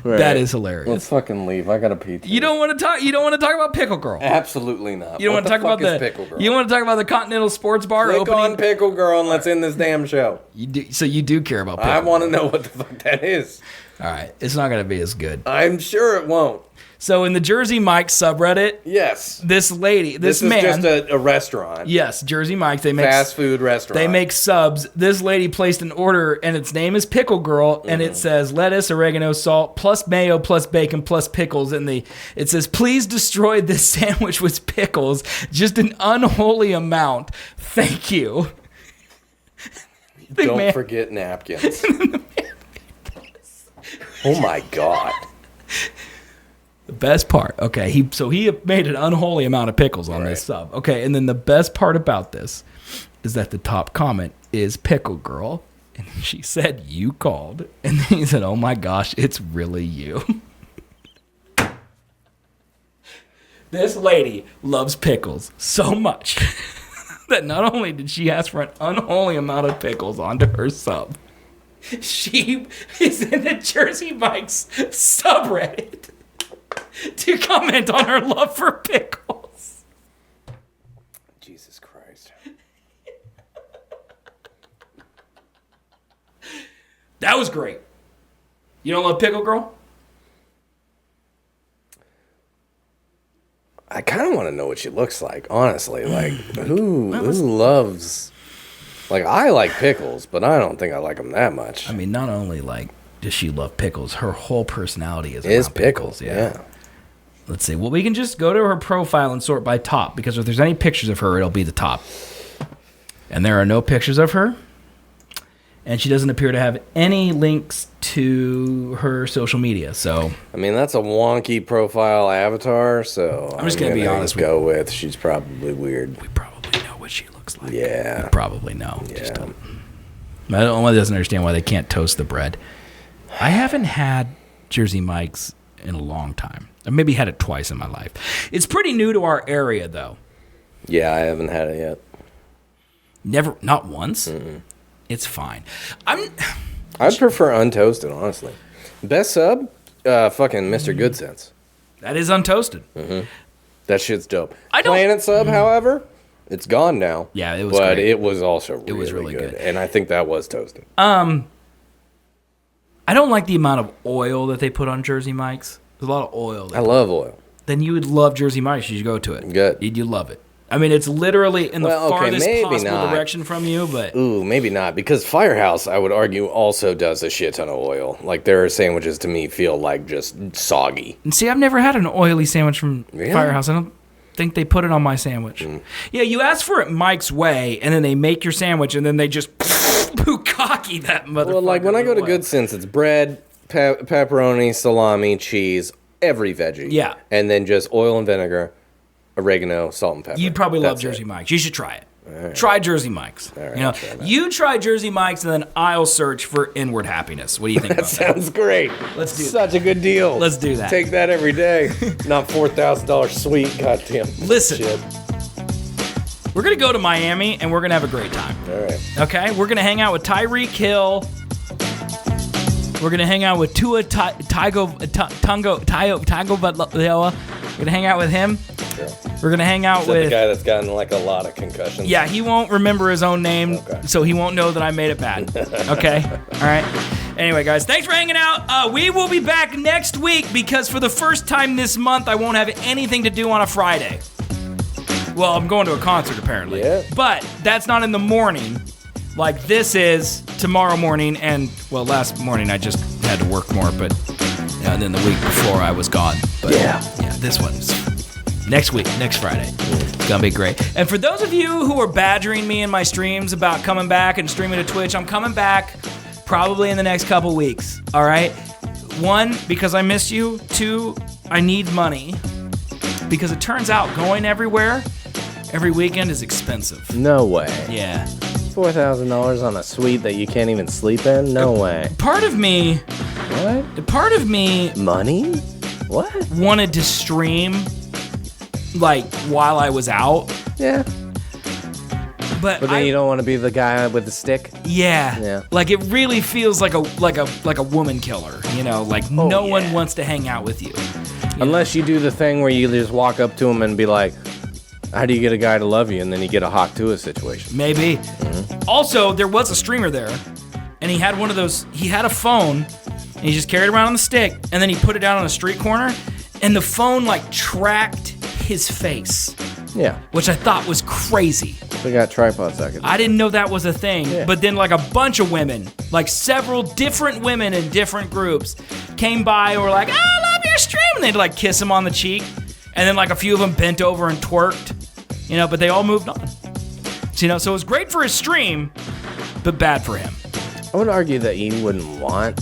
Right. That is hilarious. Let's fucking leave. I gotta pee. You don't want to talk. You don't want to talk about Pickle Girl. Absolutely not. You don't want to talk about the Pickle Girl? You want to talk about the Continental Sports Bar Click opening. on Pickle Girl and let's end this damn show. You do. So you do care about Pickle I want to know what the fuck that is. All right, it's not gonna be as good. I'm sure it won't. So in the Jersey Mike subreddit, yes, this lady, this man, is just a restaurant. Yes, Jersey Mike. They make fast food restaurant. They make subs. This lady placed an order, and its name is Pickle Girl, and it says lettuce, oregano, salt, plus mayo, plus bacon, plus pickles. And it says, please destroy this sandwich with pickles, just an unholy amount. Thank you. Don't forget napkins. Oh my god. The best part, okay, he made an unholy amount of pickles on this sub. Okay, and then the best part about this is that the top comment is Pickle Girl, and she said, you called. And then he said, oh my gosh, it's really you. This lady loves pickles so much that not only did she ask for an unholy amount of pickles onto her sub, she is in the Jersey Mike's subreddit to comment on her love for pickles. Jesus Christ. That was great. You don't love Pickle Girl? I kind of want to know what she looks like, honestly. Like, who loves... Like, I like pickles, but I don't think I like them that much. I mean, not only, like, does she love pickles, her whole personality is around pickles. Yeah. Let's see. Well, we can just go to her profile and sort by top, because if there's any pictures of her, it'll be the top. And there are no pictures of her. And she doesn't appear to have any links to her social media. So, I mean, that's a wonky profile avatar, so I'm just going to be honest with she's probably weird. We probably know what she looks like. Yeah. We probably know. Yeah. Just don't. I doesn't understand why they can't toast the bread. I haven't had Jersey Mike's in a long time. I maybe had it twice in my life. It's pretty new to our area, though. Yeah, I haven't had it yet. Never, not once. Mm-mm. It's fine. I'd prefer untoasted, honestly. Best sub, fucking Mr. Good Sense. That is untoasted. Mm-hmm. That shit's dope. Planet sub, however, it's gone now. Yeah, it was but great. It was also really good. And I think that was toasted. I don't like the amount of oil that they put on Jersey Mike's. There's a lot of oil. I love oil. Then you would love Jersey Mike's. You should go to it. Good. You love it. I mean, it's literally in the farthest possible direction from you, but... Ooh, maybe not. Because Firehouse, I would argue, also does a shit ton of oil. Like, their sandwiches, to me, feel like just soggy. And see, I've never had an oily sandwich from Firehouse. I don't think they put it on my sandwich. Yeah, you ask for it Mike's way, and then they make your sandwich, and then they just bukkake that motherfucker. Well, like, when I go to Good Sense, it's bread, pepperoni, salami, cheese, every veggie. Yeah. And then just oil and vinegar, oregano, salt, and pepper. You'd probably love Jersey Mike's. You should try it. Right. Try Jersey Mike's. Right, you try Jersey Mike's, and then I'll search for inward happiness. What do you think about that? Sounds great. Let's do Such a good deal. Let's do that. Take that every day. Not $4,000 sweet. Goddamn. Listen. Shit. We're going to go to Miami, and we're going to have a great time. All right. Okay? We're going to hang out with Tyreek Hill. We're going to hang out with Tua Tagovailoa. We're going to hang out with him. Sure. We're going to hang out with... the guy that's gotten like a lot of concussions? Yeah, he won't remember his own name, so he won't know that I made it bad. Okay? All right? Anyway, guys, thanks for hanging out. We will be back next week because for the first time this month, I won't have anything to do on a Friday. Well, I'm going to a concert, apparently. Yeah. But that's not in the morning. Like this is tomorrow morning, and well, last morning I just had to work more, but and then the week before I was gone. But yeah, this one's next week, next Friday. It's gonna be great. And for those of you who are badgering me in my streams about coming back and streaming to Twitch, I'm coming back probably in the next couple weeks. All right. 1, because I miss you. 2, I need money because it turns out going everywhere every weekend is expensive. No way. Yeah. $4,000 on a suite that you can't even sleep in? No way. Part of me... What? Part of me... Money? What? Wanted to stream, like, while I was out. Yeah. But then you don't want to be the guy with the stick? Yeah. Like, it really feels like a woman killer, you know? Like, no one wants to hang out with you. Unless you do the thing where you just walk up to him and be like, how do you get a guy to love you? And then you get a Hawk Tuah situation. Maybe. Also, there was a streamer there, and he had one of those, he had a phone, and he just carried it around on the stick, and then he put it down on a street corner, and the phone, like, tracked his face. Yeah. Which I thought was crazy. We got tripods I could do. I didn't know that was a thing. Yeah. But then, like, a bunch of women, like several different women in different groups, came by and were like, I love your stream. And they'd, like, kiss him on the cheek. And then, like, a few of them bent over and twerked. You know, but they all moved on. So, you know, so it was great for his stream, but bad for him. I would argue that you wouldn't want...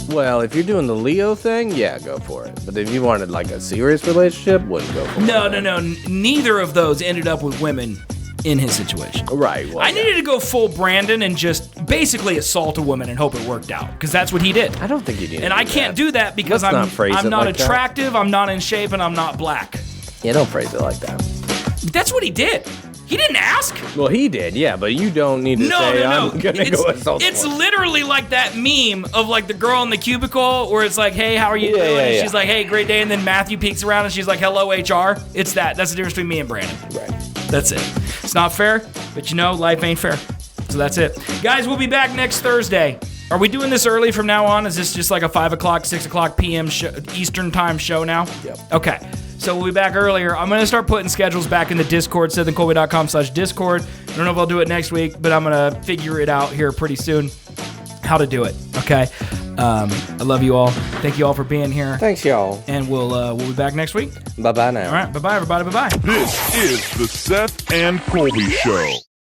Well, if you're doing the Leo thing, yeah, go for it. But if you wanted, like, a serious relationship, wouldn't go for it. No. Neither of those ended up with women in his situation. Right. Well, I needed to go full Brandon and just basically assault a woman and hope it worked out, because that's what he did. I don't think you did. And I can't do that because Let's I'm not phrase not it like that. attractive, I'm not in shape, and I'm not black. Yeah, don't phrase it like that. That's what he did. He didn't ask. Well, he did, yeah, but you don't need to say, I'm gonna go assault It's someone. literally like that meme of, like, the girl in the cubicle where it's like, hey, how are you doing? And she's like, hey, great day. And then Matthew peeks around and she's like, hello, HR. It's that. That's the difference between me and Brandon. Right. That's it. It's not fair, but you know, life ain't fair. So that's it. Guys, we'll be back next Thursday. Are we doing this early from now on? Is this just like a 5 o'clock, 6 o'clock p.m. Eastern time show now? Yep. Okay. So we'll be back earlier. I'm going to start putting schedules back in the Discord, SethandColby.com/Discord. I don't know if I'll do it next week, but I'm going to figure it out here pretty soon how to do it, okay? I love you all. Thank you all for being here. Thanks, y'all. And we'll be back next week. Bye-bye now. All right. Bye-bye, everybody. Bye-bye. This is the Seth and Colby Show.